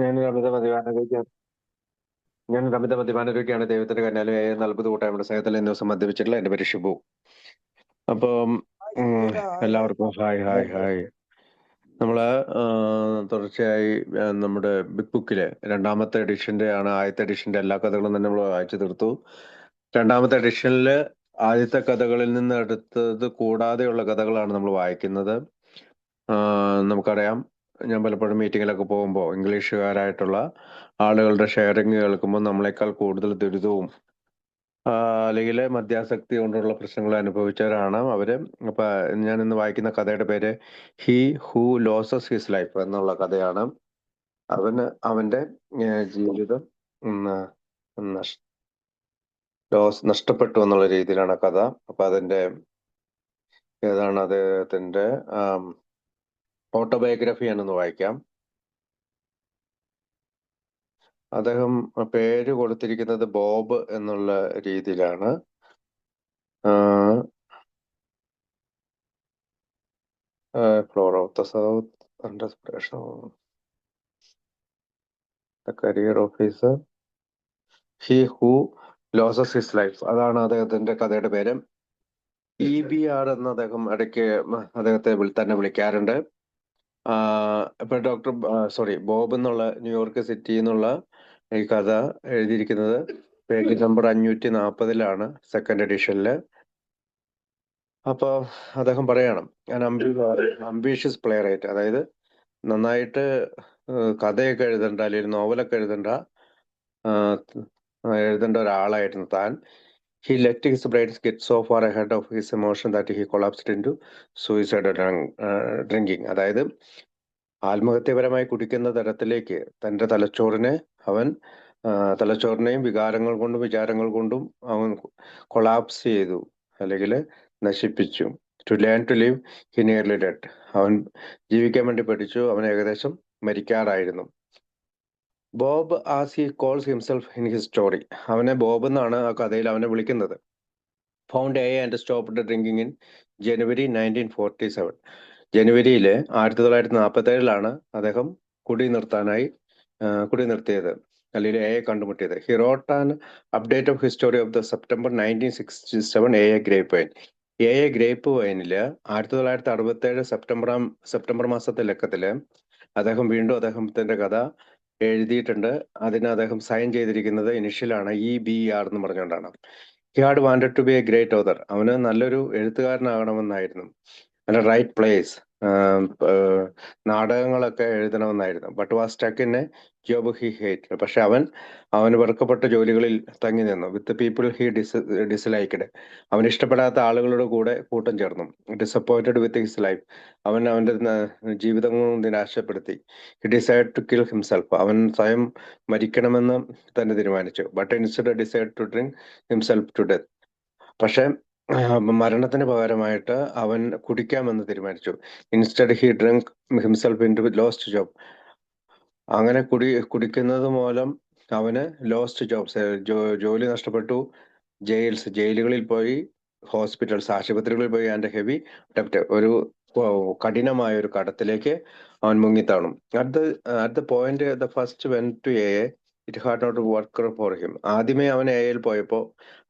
ഞാനൊരു അമിത മദ്യപാനരോഗിയാണ്. ദൈവത്തിന്റെ കന്യാലയായ 40 കൂട്ടായ്മയുടെ സ്നേഹത്തിൽ ഇന്ന് ദിവസം മദ്യപിച്ചിട്ടുള്ള എന്റെ പേര് ഷിബു. അപ്പം എല്ലാവർക്കും ഹായ് ഹായ് ഹായ്. നമ്മള് തുടർച്ചയായി നമ്മുടെ ബിഗ് ബുക്കിലെ രണ്ടാമത്തെ എഡിഷന്റെ ആണ്. ആദ്യത്തെ എഡിഷന്റെ എല്ലാ കഥകളും തന്നെ നമ്മൾ വായിച്ചു തീർത്തു. രണ്ടാമത്തെ എഡിഷനിൽ ആദ്യത്തെ കഥകളിൽ നിന്ന് എടുത്തത് കൂടാതെയുള്ള കഥകളാണ് നമ്മൾ വായിക്കുന്നത്. നമുക്കറിയാം, ഞാൻ പലപ്പോഴും മീറ്റിങ്ങിലൊക്കെ പോകുമ്പോൾ ഇംഗ്ലീഷുകാരായിട്ടുള്ള ആളുകളുടെ ഷെയറിങ് കേൾക്കുമ്പോൾ നമ്മളെക്കാൾ കൂടുതൽ ദുരിതവും അല്ലെങ്കിൽ മദ്യാസക്തി കൊണ്ടുള്ള പ്രശ്നങ്ങൾ അനുഭവിച്ചവരാണ് അവര്. അപ്പൊ ഞാൻ ഇന്ന് വായിക്കുന്ന കഥയുടെ പേര് he who losses his life എന്നുള്ള കഥയാണ്. അവന്റെ ജീവിതം നഷ്ടപ്പെട്ടു എന്നുള്ള രീതിയിലാണ് കഥ. അപ്പൊ അതിന്റെ ഏതാണ് അദ്ദേഹത്തിന്റെ ഓട്ടോബയോഗ്രഫിയാണെന്ന് വായിക്കാം. അദ്ദേഹം പേര് കൊടുത്തിരിക്കുന്നത് ബോബ് എന്നുള്ള രീതിയിലാണ്. Floor of the south under pressure, the career officer, he who losses his life, അതാണ് അദ്ദേഹത്തിന്റെ കഥയുടെ പേര്. EBR എന്ന് അദ്ദേഹം ഇടയ്ക്ക് അദ്ദേഹത്തെ തന്നെ വിളിക്കാറുണ്ട്. ഇപ്പൊ ബോബ് എന്നുള്ള ന്യൂയോർക്ക് സിറ്റി എന്നുള്ള ഈ കഥ എഴുതിയിരിക്കുന്നത് പേജ് നമ്പർ 540 സെക്കൻഡ് എഡിഷനില്. അപ്പൊ അദ്ദേഹം പറയണം, ഞാൻ അംബീഷ്യസ് പ്ലേ റൈറ്റ്, അതായത് നന്നായിട്ട് കഥയൊക്കെ എഴുതണ്ട അല്ലെങ്കിൽ നോവലൊക്കെ എഴുതേണ്ട ഒരാളായിരുന്നു താൻ. He let his brains get so far ahead of his emotion that he collapsed into suicide drinking. അതായത് ആത്മഹത്യപരമായി കുടിക്കുന്ന തരത്തിലേക്ക് തന്റെ തലച്ചോറിനെയും വികാരങ്ങൾ കൊണ്ടും വിചാരങ്ങൾ കൊണ്ടും അവൻ കൊളാപ്സ് ചെയ്തു, അല്ലെങ്കിൽ നശിപ്പിച്ചു. To learn to live he nearly dead. അവൻ ജീവിക്കാൻ വേണ്ടി പഠിച്ചു, അവൻ ഏകദേശം മരിക്കാറായിരുന്നു. Bob as he calls himself in his story, അവനെ ബോബ് എന്നാണ് ആ കഥയിൽ അവനെ വിളിക്കുന്നത്. Found A and stopped drinking in January 1947. ജനുവരിയിൽ 1947 അദ്ദേഹം കുടി നിർത്തിയത്, അല്ലെങ്കിൽ എയെ കണ്ടുമുട്ടിയത്. He wrote an update of history of the September 1967 Grapevine. ഗ്രേപ്പ് വൈനില് 1967 സെപ്റ്റംബർ മാസത്തെ ലക്കത്തില് അദ്ദേഹം വീണ്ടും അദ്ദേഹത്തിന്റെ കഥ എഴുതിയിട്ടുണ്ട്. അതിന് അദ്ദേഹം സൈൻ ചെയ്തിരിക്കുന്നത് ഇനിഷ്യലാണ് EBR എന്ന് പറഞ്ഞുകൊണ്ടാണ്. He had wanted to be a great author. അവന് നല്ലൊരു എഴുത്തുകാരനാകണമെന്നായിരുന്നു. നല്ല റൈറ്റ് പ്ലേസ്, നാടകങ്ങളൊക്കെ എഴുതണമെന്നായിരുന്നു. But was stuck in a job he hate. പക്ഷെ അവന് വെറുക്കപ്പെട്ട ജോലികളിൽ തങ്ങി നിന്നു. With people he disliked. അവൻ ഇഷ്ടപ്പെടാത്ത ആളുകളുടെ കൂടെ കൂട്ടം ചേർന്നു. Disappointed with his life. അവന്റെ ജീവിതം നിരാശപ്പെടുത്തി. He decide to kill himself. അവൻ സ്വയം മരിക്കണമെന്ന് തന്നെ തീരുമാനിച്ചു. But instead decide to drink himself to death. പക്ഷെ മരണത്തിന് പകരമായിട്ട് അവൻ കുടിക്കാമെന്ന് തീരുമാനിച്ചു. Instead he drink himself into lost job. അങ്ങനെ കുടിക്കുന്നത് മൂലം അവന് ലോസ്റ്റ് ജോബ്സ്, ജോലി നഷ്ടപ്പെട്ടു. ജയിലുകളിൽ പോയി, ഹോസ്പിറ്റൽസ്, ആശുപത്രികളിൽ പോയി, ആൻഡ് ഹെവി ഡെപ്റ്റ്, ഒരു കഠിനമായ ഒരു കടത്തിലേക്ക് അവൻ മുങ്ങിത്താണും. At the point the first went to A it had not work for him. ആദ്യമേ അവൻ എയിൽ പോയപ്പോൾ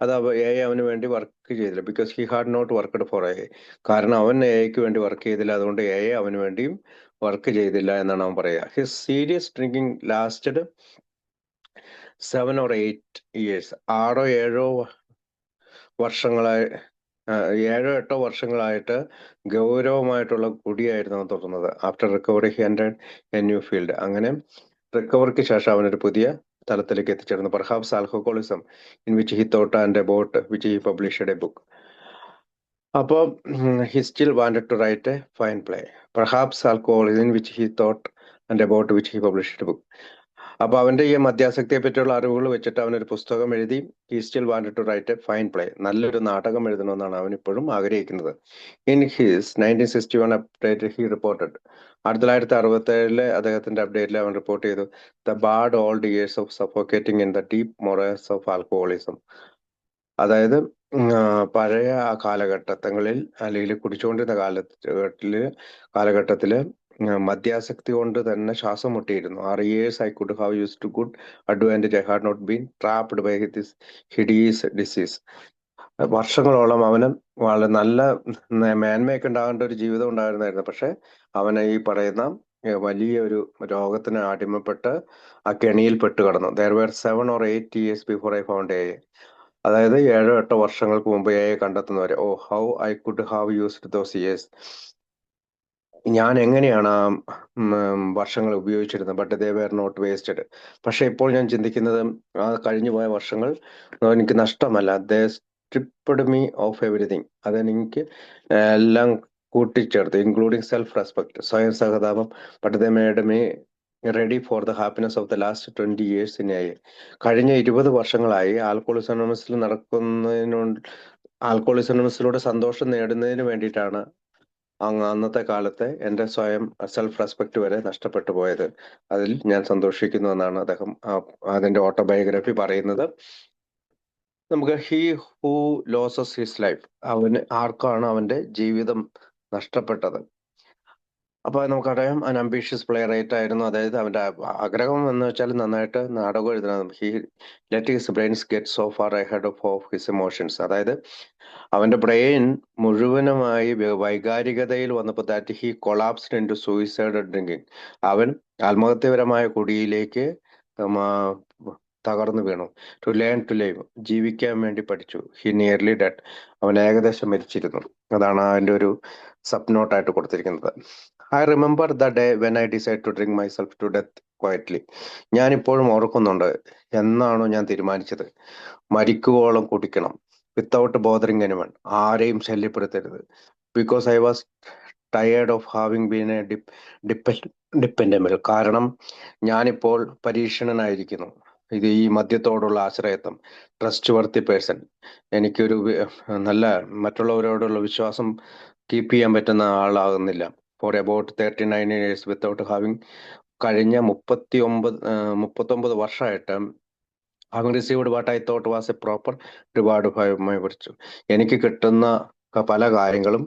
അത് അവന് വേണ്ടി വർക്ക് ചെയ്തില്ല. Because he had not worked for A. കാരണം അവൻ എക്ക് വേണ്ടി വർക്ക് ചെയ്തില്ല, അതുകൊണ്ട് അവന് വേണ്ടിയും വർക്ക് ചെയ്തില്ല എന്നാണ് അവൻ പറയുക. His serious drinking lasted 7 or 8 years. 7-8 വർഷങ്ങളായിട്ട് ഗൗരവമായിട്ടുള്ള കുടിയായിരുന്നു അവൻ തുടർന്നത്. After recovery he entered a new field. അങ്ങനെ റിക്കവറിക്ക് ശേഷം അവനൊരു പുതിയ തലത്തിലേക്ക് എത്തിച്ചേർന്നു. Perhaps alcoholism in which he thought and about which he published a book. അപ്പോൾ he still wanted to write a fine play. Perhaps alcoholism in which he thought and about which he published a book. അപ്പൊ അവന്റെ ഈ മദ്യാസക്തിയെ പറ്റിയുള്ള അറിവുകൾ വെച്ചിട്ട് അവനൊരു പുസ്തകം എഴുതി. He still wanted to write a fine play. നല്ലൊരു നാടകം എഴുതണമെന്നാണ് അവൻ ഇപ്പോഴും ആഗ്രഹിക്കുന്നത്. In his 1961 update he reported. 1967 അദ്ദേഹത്തിന്റെ അപ്ഡേറ്റിൽ അവൻ റിപ്പോർട്ട് ചെയ്തു, the bad old years of suffocating in the deep morass of alcoholism. അതായത് പഴയ കാലഘട്ടങ്ങളിൽ, അല്ലെങ്കിൽ കുടിച്ചുകൊണ്ടിരുന്ന കാലഘട്ടത്തില് മദ്യാസക്തി കൊണ്ട് തന്നെ ശ്വാസം മുട്ടിയിരുന്നു. 6 years I could have used to good advantage. I had not been trapped by this hideous disease. വർഷങ്ങളോളം അവന് വളരെ നല്ല മേന്മയൊക്കെ ഉണ്ടാകേണ്ട ഒരു ജീവിതം ഉണ്ടായിരുന്നായിരുന്നു. പക്ഷെ അവന് ഈ പറയുന്ന വലിയ ഒരു രോഗത്തിന് അടിമപ്പെട്ട് ആ കെണിയിൽ പെട്ട് കിടന്നു. There were 7 or 8 years before I found AA. അതായത് 7-8 വർഷങ്ങൾക്ക് മുമ്പ് AA കണ്ടെത്തുന്നവരെ. Oh how I could have used those years. ഞാൻ എങ്ങനെയാണ് ആ വർഷങ്ങൾ ഉപയോഗിച്ചിരുന്നത്. But they were not wasted. പക്ഷെ ഇപ്പോൾ ഞാൻ ചിന്തിക്കുന്നത് ആ കഴിഞ്ഞു പോയ വർഷങ്ങൾ എനിക്ക് നഷ്ടമല്ല. They stripped me of everything. അതെനിക്ക് എല്ലാം കൂട്ടിച്ചേർത്ത്, ഇൻക്ലൂഡിങ് സെൽഫ് റെസ്പെക്ട്, സ്വയം സഹതാപം. But they made me ready for the happiness of the last 20 years in a. കഴിഞ്ഞ 20 വർഷങ്ങളായി ആൽക്കോളിസം അനോണിമസിൽ ആൽക്കോളിസം അനോണിമസിലൂടെ സന്തോഷം നേടുന്നതിന് വേണ്ടിയിട്ടാണ് അന്നത്തെ കാലത്തെ എൻ്റെ സ്വയം സെൽഫ് റെസ്പെക്ട് വരെ നഷ്ടപ്പെട്ടു പോയത്. അതിൽ ഞാൻ സന്തോഷിക്കുന്നു എന്നാണ് അദ്ദേഹം അതിന്റെ ഓട്ടോബയോഗ്രഫി പറയുന്നത്. നമുക്ക് he who losses his life, ആർക്കാണ് അവന്റെ ജീവിതം നഷ്ടപ്പെട്ടത്. അപ്പൊ നമുക്കറിയാം അൻ അംബീഷ്യസ് പ്ലെയറൈറ്റ് ആയിരുന്നു. അതായത് അവന്റെ ആഗ്രഹം എന്ന് വെച്ചാൽ നന്നായിട്ട് നാടകം എഴുതണം. He let his brains get so far ahead of his emotions. അതായത് അവന്റെ ബ്രെയിൻ മുഴുവനുമായി വൈകാരികതയിൽ വന്നപ്പോൾ that he collapsed into suicide drinking. അവൻ ആത്മഹത്യപരമായ കുടിയിലേക്ക് തകർന്നു വീണു. ടു ലേൺ ടു ലൈവ്, ജീവിക്കാൻ വേണ്ടി പഠിച്ചു. ഹി നിയർലി ഡെഡ്, അവൻ ഏകദേശം മരിച്ചിരുന്നു. അതാണ് അതിന്റെ ഒരു സബ് നോട്ടായിട്ട് കൊടുത്തിരിക്കുന്നത്. I remember the day when I decide to drink myself to death quietly. ഞാൻ ഇപ്പോഴും ഓർക്കുന്നുണ്ട് എന്നാണോ ഞാൻ തീരുമാനിച്ചത് മരിക്കുവോളം കുടിക്കണം. വിത്തൗട്ട് ബോദറിങ് എനിവൺ, ആരെയും ശല്യപ്പെടുത്തരുത്. Because I was tired of having been a dependable. കാരണം ഞാനിപ്പോൾ പരീക്ഷണനായിരിക്കുന്നു. ഇത് ഈ മദ്യത്തോടുള്ള ആശ്രയത്വം, ട്രസ്റ്റ് വർത്തി പേഴ്സൺ. എനിക്കൊരു നല്ല മറ്റുള്ളവരോടുള്ള വിശ്വാസം കീപ്പ് ചെയ്യാൻ പറ്റുന്ന ആളാകുന്നില്ല. For about 39 years without having, കഴിഞ്ഞ 39 വർഷമായിട്ട് having received what I thought was a proper reward by my virtue. എനിക്ക് കിട്ടുന്ന പല കാര്യങ്ങളും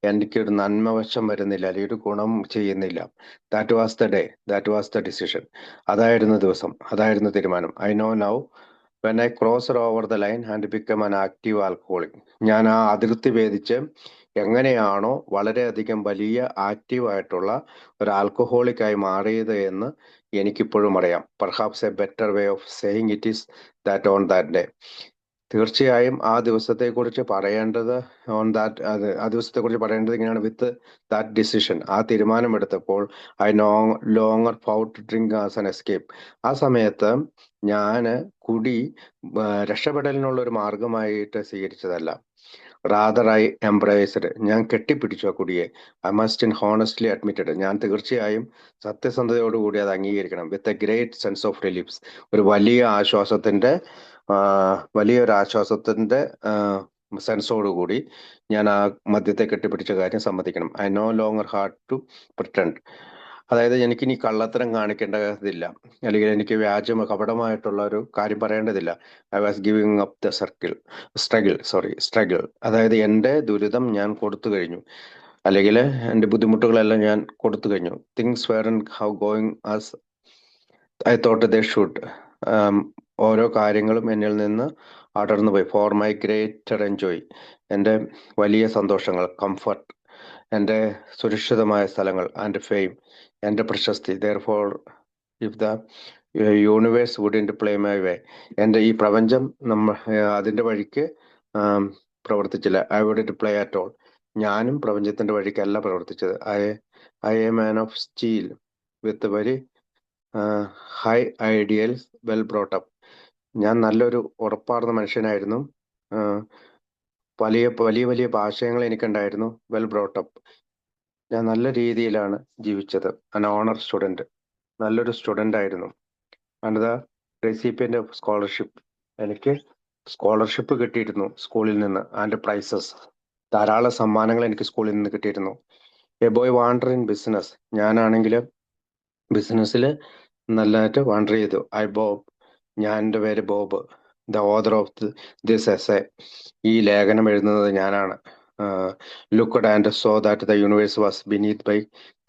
എനിക്കൊരു നന്മവശം വരുന്നില്ല, അല്ലെങ്കിൽ ഒരു ഗുണം ചെയ്യുന്നില്ല. That was the day, that was the decision. അതായിരുന്നു ദിവസം, അതായിരുന്നു തീരുമാനം. I know now when I cross over the line and become an active alcoholic. ഞാൻ ആ അതിർത്തി ഭേദിച്ച് എങ്ങനെയാണോ വളരെയധികം വലിയ ആക്റ്റീവായിട്ടുള്ള ഒരു ആൽക്കഹോളിക്കായി മാറിയത് എന്ന് എനിക്കിപ്പോഴും അറിയാം. Perhaps A better way of saying it is that on that day. തീർച്ചയായും ആ ദിവസത്തെക്കുറിച്ച് പറയേണ്ടത് ആ ദിവസത്തെക്കുറിച്ച് പറയേണ്ടത് ഇങ്ങനെയാണ്. വിത്ത് ദാറ്റ് ഡിസിഷൻ, ആ തീരുമാനമെടുത്തപ്പോൾ I longer fought drink as an escape. ആ സമയത്ത് ഞാൻ കുടി രക്ഷപ്പെടലിനുള്ള ഒരു മാർഗമായിട്ട് സ്വീകരിച്ചതല്ല. റാദർ ഐ എംബ്രേസ്ഡ്, ഞാൻ കെട്ടിപ്പിടിച്ചു ആ കുടിയെ. I must in honestly admitted, ഞാൻ തീർച്ചയായും സത്യസന്ധതയോടുകൂടി അത് അംഗീകരിക്കണം. With a great sense of reliefs, ഒരു വലിയൊരു ആശ്വാസത്തിന്റെ സെൻസോടുകൂടി ഞാൻ ആ മദ്യത്തെ കെട്ടിപ്പിടിച്ച കാര്യം സമ്മതിക്കണം. I no longer hard to pretend. അതായത് എനിക്കിനി കള്ളത്തരം കാണിക്കേണ്ടതില്ല, അല്ലെങ്കിൽ എനിക്ക് കപടമായിട്ടുള്ള ഒരു കാര്യം പറയേണ്ടതില്ല. I was giving up the struggle. അതായത് എൻ്റെ ദുരിതം ഞാൻ കൊടുത്തു കഴിഞ്ഞു, അല്ലെങ്കിൽ എൻ്റെ ബുദ്ധിമുട്ടുകളെല്ലാം ഞാൻ കൊടുത്തു കഴിഞ്ഞു. Things weren't how going as I thought they should. ഓരോ കാര്യങ്ങളും എന്നിൽ നിന്ന് അടർന്നു പോയി. ഫോർ മൈ ഗ്രേറ്റർ എൻജോയ്, എൻ്റെ വലിയ സന്തോഷങ്ങൾ, കംഫർട്ട്, എൻ്റെ സുരക്ഷിതമായ സ്ഥലങ്ങൾ, ആൻഡ് ഫെയിം, എൻ്റെ പ്രശസ്തി. Therefore if the universe wouldn't play my way, എൻ്റെ ഈ പ്രപഞ്ചം അതിൻ്റെ വഴിക്ക് പ്രവർത്തിച്ചില്ല. I wouldn't play at all, ഞാനും പ്രപഞ്ചത്തിന്റെ വഴിക്കല്ല പ്രവർത്തിച്ചത്. I a man of steel with very high ideals, well brought up. ഞാൻ നല്ലൊരു ഉറപ്പാർന്ന മനുഷ്യനായിരുന്നു. വലിയ വലിയ വലിയ ആശയങ്ങൾ എനിക്കുണ്ടായിരുന്നു. വെൽ ബ്രോട്ട് അപ്പ്, ഞാൻ നല്ല രീതിയിലാണ് ജീവിച്ചത്. അൻ ഓണർ സ്റ്റുഡൻറ്, നല്ലൊരു സ്റ്റുഡൻ്റ് ആയിരുന്നു. And the recipient of scholarship, എനിക്ക് സ്കോളർഷിപ്പ് കിട്ടിയിരുന്നു സ്കൂളിൽ നിന്ന്. ആൻഡ് പ്രൈസസ്, ധാരാളം സമ്മാനങ്ങൾ എനിക്ക് സ്കൂളിൽ നിന്ന് കിട്ടിയിരുന്നു. A boy wonder in business, ഞാനാണെങ്കിൽ ബിസിനസ്സിൽ നല്ലതായിട്ട് വാണ്ടർ ചെയ്തു. ബോബ്, ഞാൻ എൻ്റെ പേര് Bob. The author of this essay, ഈ ലേഖനം എഴുതുന്നത് ഞാനാണ്. Looked and so that the universe was beneath by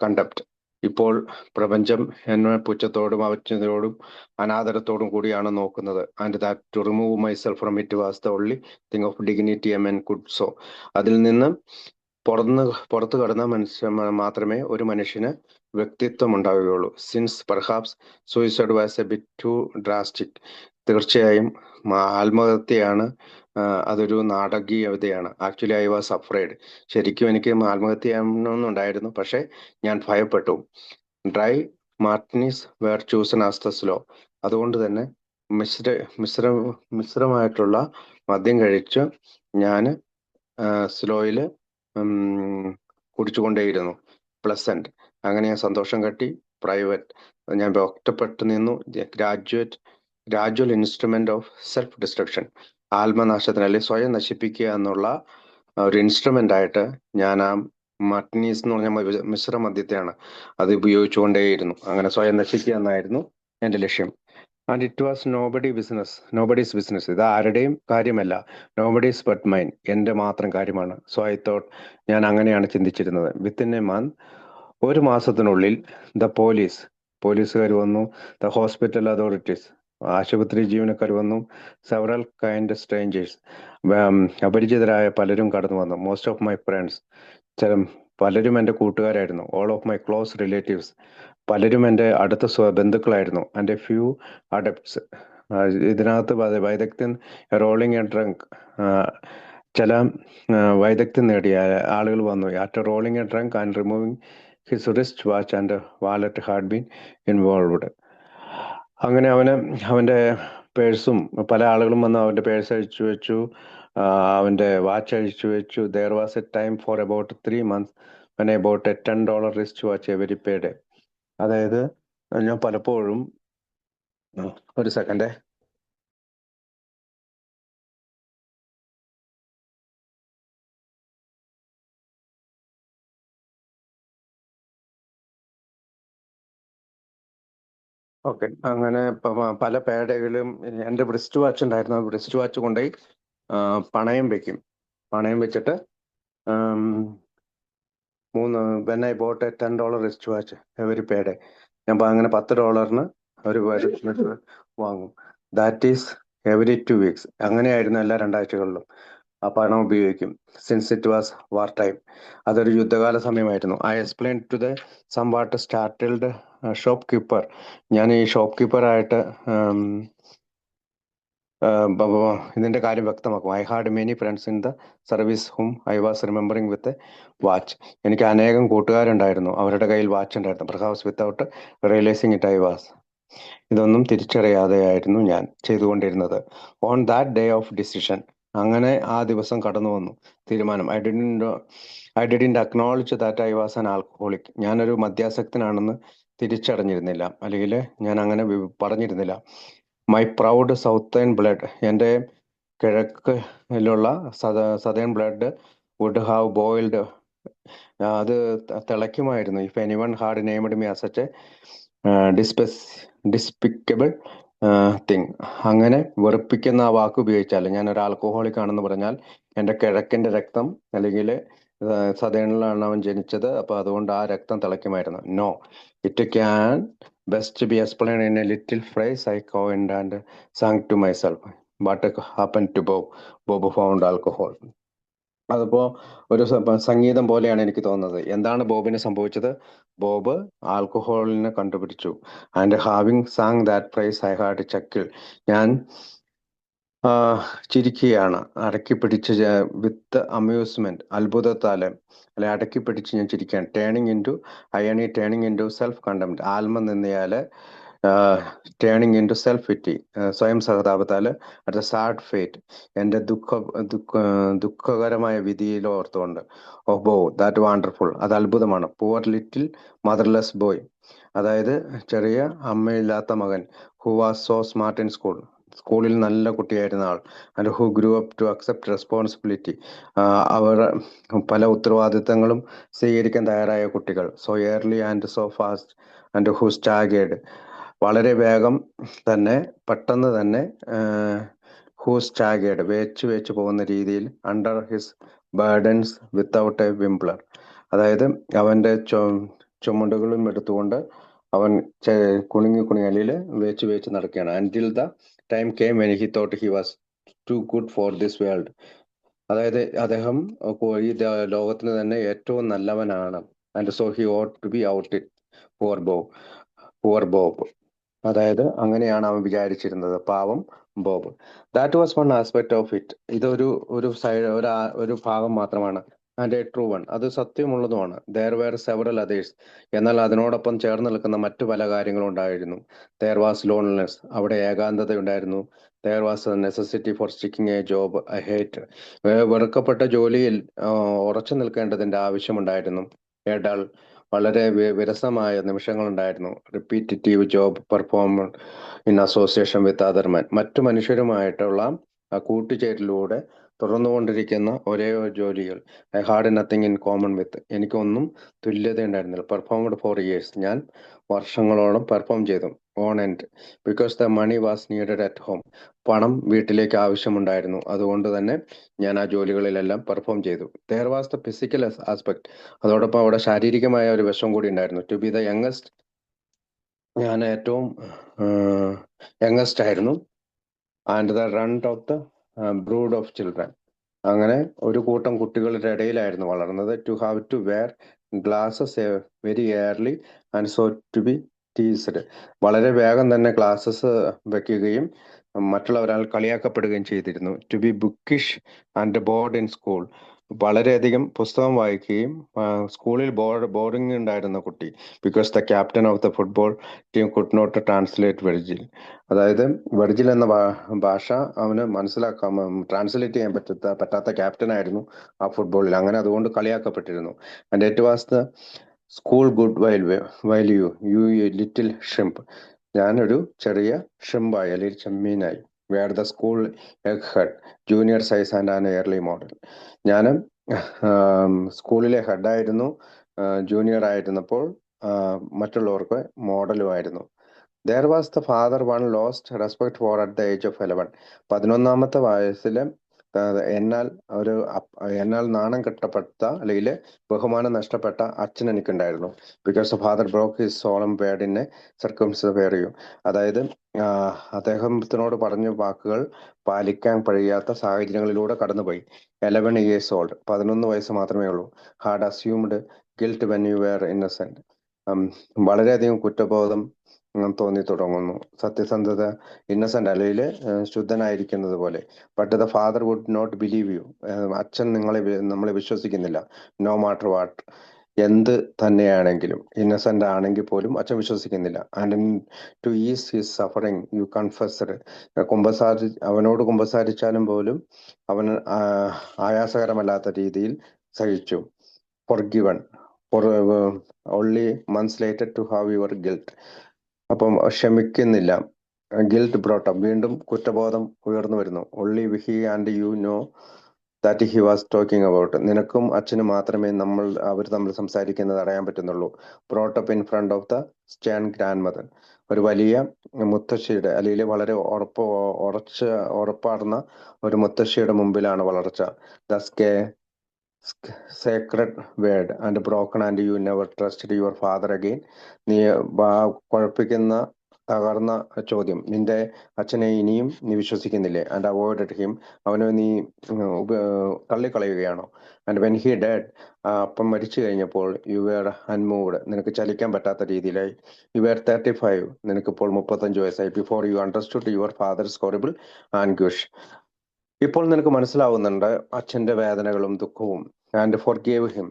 contempt. ഇപ്പോൾ പ്രപഞ്ചം എന്നെ പുച്ഛത്തോടും അവജ്ഞയോടും അനാദരത്തോടും കൂടിയാണ് നോക്കുന്നത്. And that to remove myself from it was the only thing of dignity a men could so. അതിൽ നിന്ന് പുറത്തു കടന്ന മാത്രമേ ഒരു മനുഷ്യന് വ്യക്തിത്വം ഉണ്ടാവുകയുള്ളൂ. Since perhaps suicide was a bit too drastic. തീർച്ചയായും ആത്മഹത്യയാണ് അതൊരു നാടകീയതയാണ്. Actually I was afraid. ശരിക്കും എനിക്ക് ആത്മഹത്യ ചെയ്യണമെന്നുണ്ടായിരുന്നു, പക്ഷെ ഞാൻ ഭയപ്പെട്ടു. Dry martinis were chosen as the slow. അതുകൊണ്ട് തന്നെ മിശ്ര മിശ്ര മിശ്രമായിട്ടുള്ള മദ്യം കഴിച്ച് ഞാൻ സ്ലോയിൽ കുടിച്ചുകൊണ്ടേയിരുന്നു. പ്ലസന്റ്. അങ്ങനെ ഞാൻ സന്തോഷം കട്ടി. പ്രൈവറ്റ്. ഞാൻ ഒറ്റപ്പെട്ടു നിന്നു. Gradual instrument of self destruction. ആത്മനാശത്തിന് അല്ലെങ്കിൽ സ്വയം നശിപ്പിക്കുക എന്നുള്ള ഒരു ഇൻസ്ട്രുമെന്റ് ആയിട്ട് ഞാൻ ആ മാർട്ടിനീസ് എന്ന് പറഞ്ഞ മിശ്ര മദ്യത്തെയാണ് അത് ഉപയോഗിച്ചുകൊണ്ടേയിരുന്നു. അങ്ങനെ സ്വയം നശിക്കുക എന്നായിരുന്നു എൻ്റെ ലക്ഷ്യം. And it was nobody's business. ഇത് ആരുടെയും കാര്യമല്ല. Nobody's but mine. എൻ്റെ മാത്രം കാര്യമാണ്. So I thought. ഞാൻ അങ്ങനെയാണ് ചിന്തിച്ചിരുന്നത്. വിത്തിൻ എ മന്ത്, ഒരു മാസത്തിനുള്ളിൽ പോലീസുകാർ വന്നു. ദ ഹോസ്പിറ്റൽ അതോറിറ്റീസ്, ആശുപത്രി ജീവനക്കാർ വന്നു. സെവറൽ കൈൻഡ് സ്ട്രേഞ്ചേഴ്സ്, അപരിചിതരായ പലരും കടന്നു വന്നു. മോസ്റ്റ് ഓഫ് മൈ ഫ്രണ്ട്സ്, പലരും എൻ്റെ കൂട്ടുകാരായിരുന്നു. All of my close relatives, പലരും എൻ്റെ അടുത്ത ബന്ധുക്കളായിരുന്നു. And a few adepts. ഇതിനകത്ത് വൈദഗ്ധ്യം, റോളിംഗ് എ ഡ്രങ്ക്, ചില വൈദഗ്ധ്യം നേടിയ ആളുകൾ വന്നു. After rolling a drunk and removing his wrist watch and wallet had been involved. അങ്ങനെ അവൻ്റെ പേഴ്സും, പല ആളുകളും വന്ന് അവൻ്റെ പേഴ്സ് അഴിച്ചു വെച്ചു, അവൻ്റെ വാച്ച് അഴിച്ചു വെച്ചു. There was a time for about 3 months when I bought a $10 wrist watch every pay day. അതായത് ഞാൻ പലപ്പോഴും, ഒരു സെക്കൻഡേ, ഓക്കെ. അങ്ങനെ പല പേഡകളും എൻ്റെ റിസ്റ്റ് വാച്ച് ഉണ്ടായിരുന്നു. ആ റിസ്റ്റ് വാച്ച് കൊണ്ടുപോയി പണയം വെക്കും. പണയം വെച്ചിട്ട് when I bought a $10 wrist watch every pay day, ഞാൻ അങ്ങനെ $10 ഒരു വാങ്ങും. That is every 2 weeks. അങ്ങനെയായിരുന്നു എല്ലാ 2 ആഴ്ചകളിലും ആ പണം ഉപയോഗിക്കും. Since it was war time. അതൊരു യുദ്ധകാല സമയമായിരുന്നു. I explain to the somewhat startled shopkeeper. ഞാൻ ഈ ഷോപ്പ് കീപ്പറായിട്ട് ഇതിന്റെ കാര്യം വ്യക്തമാക്കും. I had many friends in the service whom I was remembering with watch. എനിക്ക് അനേകം കൂട്ടുകാരുണ്ടായിരുന്നു, അവരുടെ കയ്യിൽ വാച്ച് ഉണ്ടായിരുന്നു. Perhaps without realising it I was. ഇതൊന്നും തിരിച്ചറിയാതെയായിരുന്നു ഞാൻ ചെയ്തുകൊണ്ടിരുന്നത്. On that day of decision, അങ്ങനെ ആ ദിവസം കടന്നു വന്നു തീരുമാനം. I didn't acknowledge that I was an alcoholic. ഞാനൊരു മദ്യാസക്തനാണെന്ന് തിരിച്ചറിഞ്ഞിരുന്നില്ല, അല്ലെങ്കിൽ ഞാൻ അങ്ങനെ പറഞ്ഞിരുന്നില്ല. മൈ പ്രൗഡ് സൗത്തേൺ ബ്ലഡ്, എൻ്റെ കിഴക്കിലുള്ള southern blood would have boiled, അത് തിളയ്ക്കുമായിരുന്നു. If anyone had named me as such a despicable thing. അങ്ങനെ വെറുപ്പിക്കുന്ന ആ വാക്ക് ഉപയോഗിച്ചാൽ, ഞാൻ ഒരു ആൽക്കഹോളിക് ആണെന്ന് പറഞ്ഞാൽ, എൻ്റെ കിഴക്കിൻ്റെ രക്തം, അല്ലെങ്കിൽ സതേണിലാണ് അവൻ ജനിച്ചത്, അപ്പോൾ അതുകൊണ്ട് ആ രക്തം തിളയ്ക്കുമായിരുന്നു. No, it can best be explain in a little phrase I coined and sang to myself. What happen to Bob found alcohol. അതിപ്പോ ഒരു സംഗീതം പോലെയാണ് എനിക്ക് തോന്നുന്നത്. എന്താണ് ബോബിന് സംഭവിച്ചത്? ബോബ് ആൽക്കഹോളിനെ കണ്ടുപിടിച്ചു. And having sang that price I had chuckle. ഞാൻ ചിരിക്കുകയാണ്, അടക്കി പിടിച്ച്, വിത്ത് അമ്യൂസ്മെന്റ്, അത്ഭുതത്താല്, അല്ലെ അടക്കി പിടിച്ച് ഞാൻ ചിരിക്കുകയാണ്. Turning in to irony, turning in to self contempt, ആത്മനിന്ദയാല് turning in to self pity, സ്വയം സഹതാപത്താല് അറ്റ് സാഡ് ഫേറ്റ്, എൻ്റെ ദുഃഖകരമായ വിധിയിൽ ഓർത്തുകൊണ്ട്. ഓ ബോ ദാറ്റ് വാണ്ടർഫുൾ, അത് അത്ഭുതമാണ്. പുവർ ലിറ്റിൽ മദർലെസ് ബോയ്, അതായത് ചെറിയ അമ്മയില്ലാത്ത മകൻ. Who was so smart in സ്കൂളിൽ നല്ല കുട്ടിയായിരുന്ന ആൾ. And who grew up to accept responsibility, അവർ പല ഉത്തരവാദിത്തങ്ങളും സ്വീകരിക്കാൻ തയ്യാറായ കുട്ടികൾ. So early and so fast and who staggered, വളരെ വേഗം തന്നെ, പെട്ടെന്ന് തന്നെ, ഹു സ്റ്റാഗേഡ്, വേച്ച് പോകുന്ന രീതിയിൽ. Under his burdens without a whimper, അതായത് അവൻ്റെ ചുമടുകളും എടുത്തുകൊണ്ട് അവൻ കുണുങ്ങി അല്ലിൽ വേച്ച് നടക്കുകയാണ്. Until the time came when he thought he was too good for this world. അതായത് അദ്ദേഹം ഈ ലോകത്തിന് തന്നെ ഏറ്റവും നല്ലവനാണ്. And so he ought to be out it poor Bob. അതായത് അങ്ങനെയാണ് അവൻ വിചാരിച്ചിരുന്നത്, പാവം ബോബ്. That was one aspect of it. ഇതൊരു ഒരു ഭാഗം മാത്രമാണ്. ആൻഡ് എ ട്രൂ വൺ, അത് സത്യമുള്ളതുമാണ്. ദർ വേർ സെവറൽ അതേഴ്സ്, എന്നാൽ അതിനോടൊപ്പം ചേർന്ന് നിൽക്കുന്ന മറ്റു പല കാര്യങ്ങളും ഉണ്ടായിരുന്നു. ദർ വാസ് ലോൺലിനെസ്, അവിടെ ഏകാന്തത ഉണ്ടായിരുന്നു. There was a necessity for sticking a job I hate, വെറുക്കപ്പെട്ട ജോലിയിൽ ഉറച്ചു നിൽക്കേണ്ടതിന്റെ ആവശ്യമുണ്ടായിരുന്നു. എ ഡൾ, വളരെ വിരസമായ നിമിഷങ്ങളുണ്ടായിരുന്നു. Repetitive job performer in association with other men, മറ്റു മനുഷ്യരുമായിട്ടുള്ള കൂട്ടുചേരലിലൂടെ തുടർന്നുകൊണ്ടിരിക്കുന്ന ഒരേ ജോലികൾ. I had nothing in common with, എനിക്കൊന്നും തുല്യത ഉണ്ടായിരുന്നില്ല. പെർഫോംഡ് ഫോർ ഇയേഴ്സ്, ഞാൻ വർഷങ്ങളോളം പെർഫോം ചെയ്തു. On end, because the money was needed at home, പണം വീട്ടിലേക്ക് ആവശ്യമുണ്ടായിരുന്നു. അതുകൊണ്ട് തന്നെ ഞാൻ ആ ജോലികളിലെല്ലാം പെർഫോം ചെയ്തു. There was the physical aspect, അതോടൊപ്പം അവിടെ ശാരീരികമായ ഒരു വശം കൂടി ഉണ്ടായിരുന്നു. ടു ബി ദ യങ്ങസ്റ്റ്, ഞാൻ ഏറ്റവും യങ്ങസ്റ്റ് ആയിരുന്നു. And the runt of the brood of children, അങ്ങനെ ഒരു കൂട്ടം കുട്ടികളുടെ ഇടയിലായിരുന്നു വളർന്നത്. To have to wear glasses very early and so to be teased, വളരെ വേഗം തന്നെ ഗ്ലാസസ് വെക്കുകയും മറ്റുള്ളവരാൽ കളിയാക്കപ്പെടുകയും ചെയ്തിരുന്നു. To be bookish and bored in school, വളരെയധികം പുസ്തകം വായിക്കുകയും സ്കൂളിൽ ബോർഡിംഗ് ഉണ്ടായിരുന്ന കുട്ടി. Because the captain of the football team could not translate Virgil, അതായത് വെർജിൽ എന്ന ഭാഷ അവന് ട്രാൻസ്ലേറ്റ് ചെയ്യാൻ പറ്റാത്ത ക്യാപ്റ്റൻ ആയിരുന്നു ആ ഫുട്ബോളിൽ. അങ്ങനെ അതുകൊണ്ട് കളിയാക്കപ്പെട്ടിരുന്നു. And it was the school good while you little shrimp, ഞാനൊരു ചെറിയ ഷ്രിമ്പായി അല്ലെങ്കിൽ ചെമ്മീനായി. Where the school egg head junior size and an early model, ഞാൻ സ്കൂളിലെ ഹെഡായിരുന്നു. ജൂനിയർ ആയിരുന്നപ്പോൾ മറ്റുള്ളവർക്ക് മോഡലുമായിരുന്നു. There was the father one lost respect for at the age of 11, 11-ാമത്തെ വയസ്സിൽ എന്നാൽ നാണം കെട്ടപ്പെട്ട അല്ലെങ്കിൽ ബഹുമാനം നഷ്ടപ്പെട്ട അച്ഛൻ എനിക്കുണ്ടായിരുന്നു. Because the father broke his solemn word in A circumstances, അതായത് അദ്ദേഹത്തിനോട് പറഞ്ഞ വാക്കുകൾ പാലിക്കാൻ കഴിയാത്ത സാഹചര്യങ്ങളിലൂടെ കടന്നുപോയി. 11 years old, 11 വയസ്സ് മാത്രമേ ഉള്ളൂ. Had assumed guilt when you were innocent, വളരെയധികം കുറ്റബോധം തോന്നി തുടങ്ങുന്നു. സത്യസന്ധത, ഇന്നസെന്റ് അല്ലെങ്കിൽ ശുദ്ധനായിരിക്കുന്നത് പോലെ. But the father would not believe you, അച്ഛൻ നമ്മളെ വിശ്വസിക്കുന്നില്ല. നോ മാറ്റർ വാട്ട്, എന്ത് തന്നെയാണെങ്കിലും, ഇന്നസെന്റ് ആണെങ്കിൽ പോലും അച്ഛൻ വിശ്വസിക്കുന്നില്ല. And to ease his suffering you confessed, അവനോട് കുമ്പസാരിച്ചാലും പോലും അവൻ ആയാസകരമല്ലാത്ത രീതിയിൽ സഹിച്ചു. Forgiven only months later to have your guilt, അപ്പം ക്ഷമിക്കുന്നില്ല. ഗിൽറ്റ് ബ്രോട്ടപ്പ്, വീണ്ടും കുറ്റബോധം ഉയർന്നു വരുന്നു. Only he and you know that he was talking about, നിനക്കും അച്ഛനും മാത്രമേ അവർ തമ്മിൽ സംസാരിക്കുന്നത് അറിയാൻ പറ്റുന്നുള്ളൂ. Brought up in front of the stern grand mother, ഒരു വലിയ മുത്തശ്ശിയുടെ അല്ലെങ്കിൽ വളരെ ഉറപ്പാർന്ന ഒരു മുത്തശ്ശിയുടെ മുമ്പിലാണ് വളർച്ച. The Sacred word and broken and you never trusted your father again, നീ കുഴപ്പിക്കുന്ന തകർന്ന ചോദ്യം, നിന്റെ അച്ഛനെ ഇനിയും നീ വിശ്വസിക്കുന്നില്ലേ? ആൻഡ് അവോയ്ഡഡ് ഹിം, അവനെ നീ തള്ളിക്കളയുകയാണോ? ആൻഡ് വെൻ ഹി ഡെഡ്, അപ്പം മരിച്ചു കഴിഞ്ഞപ്പോൾ, യു വെയർ അൺമൂവ്ഡ്, നിനക്ക് ചലിക്കാൻ പറ്റാത്ത രീതിയിലായി. യു വെയർ 35, നിനക്കിപ്പോൾ 35 വയസ്സായി. Before you understood your father's horrible anguish, ഇപ്പോൾ നിനക്ക് മനസ്സിലാവുന്നുണ്ട് അച്ഛന്റെ വേദനകളും ദുഃഖവും. And forgave him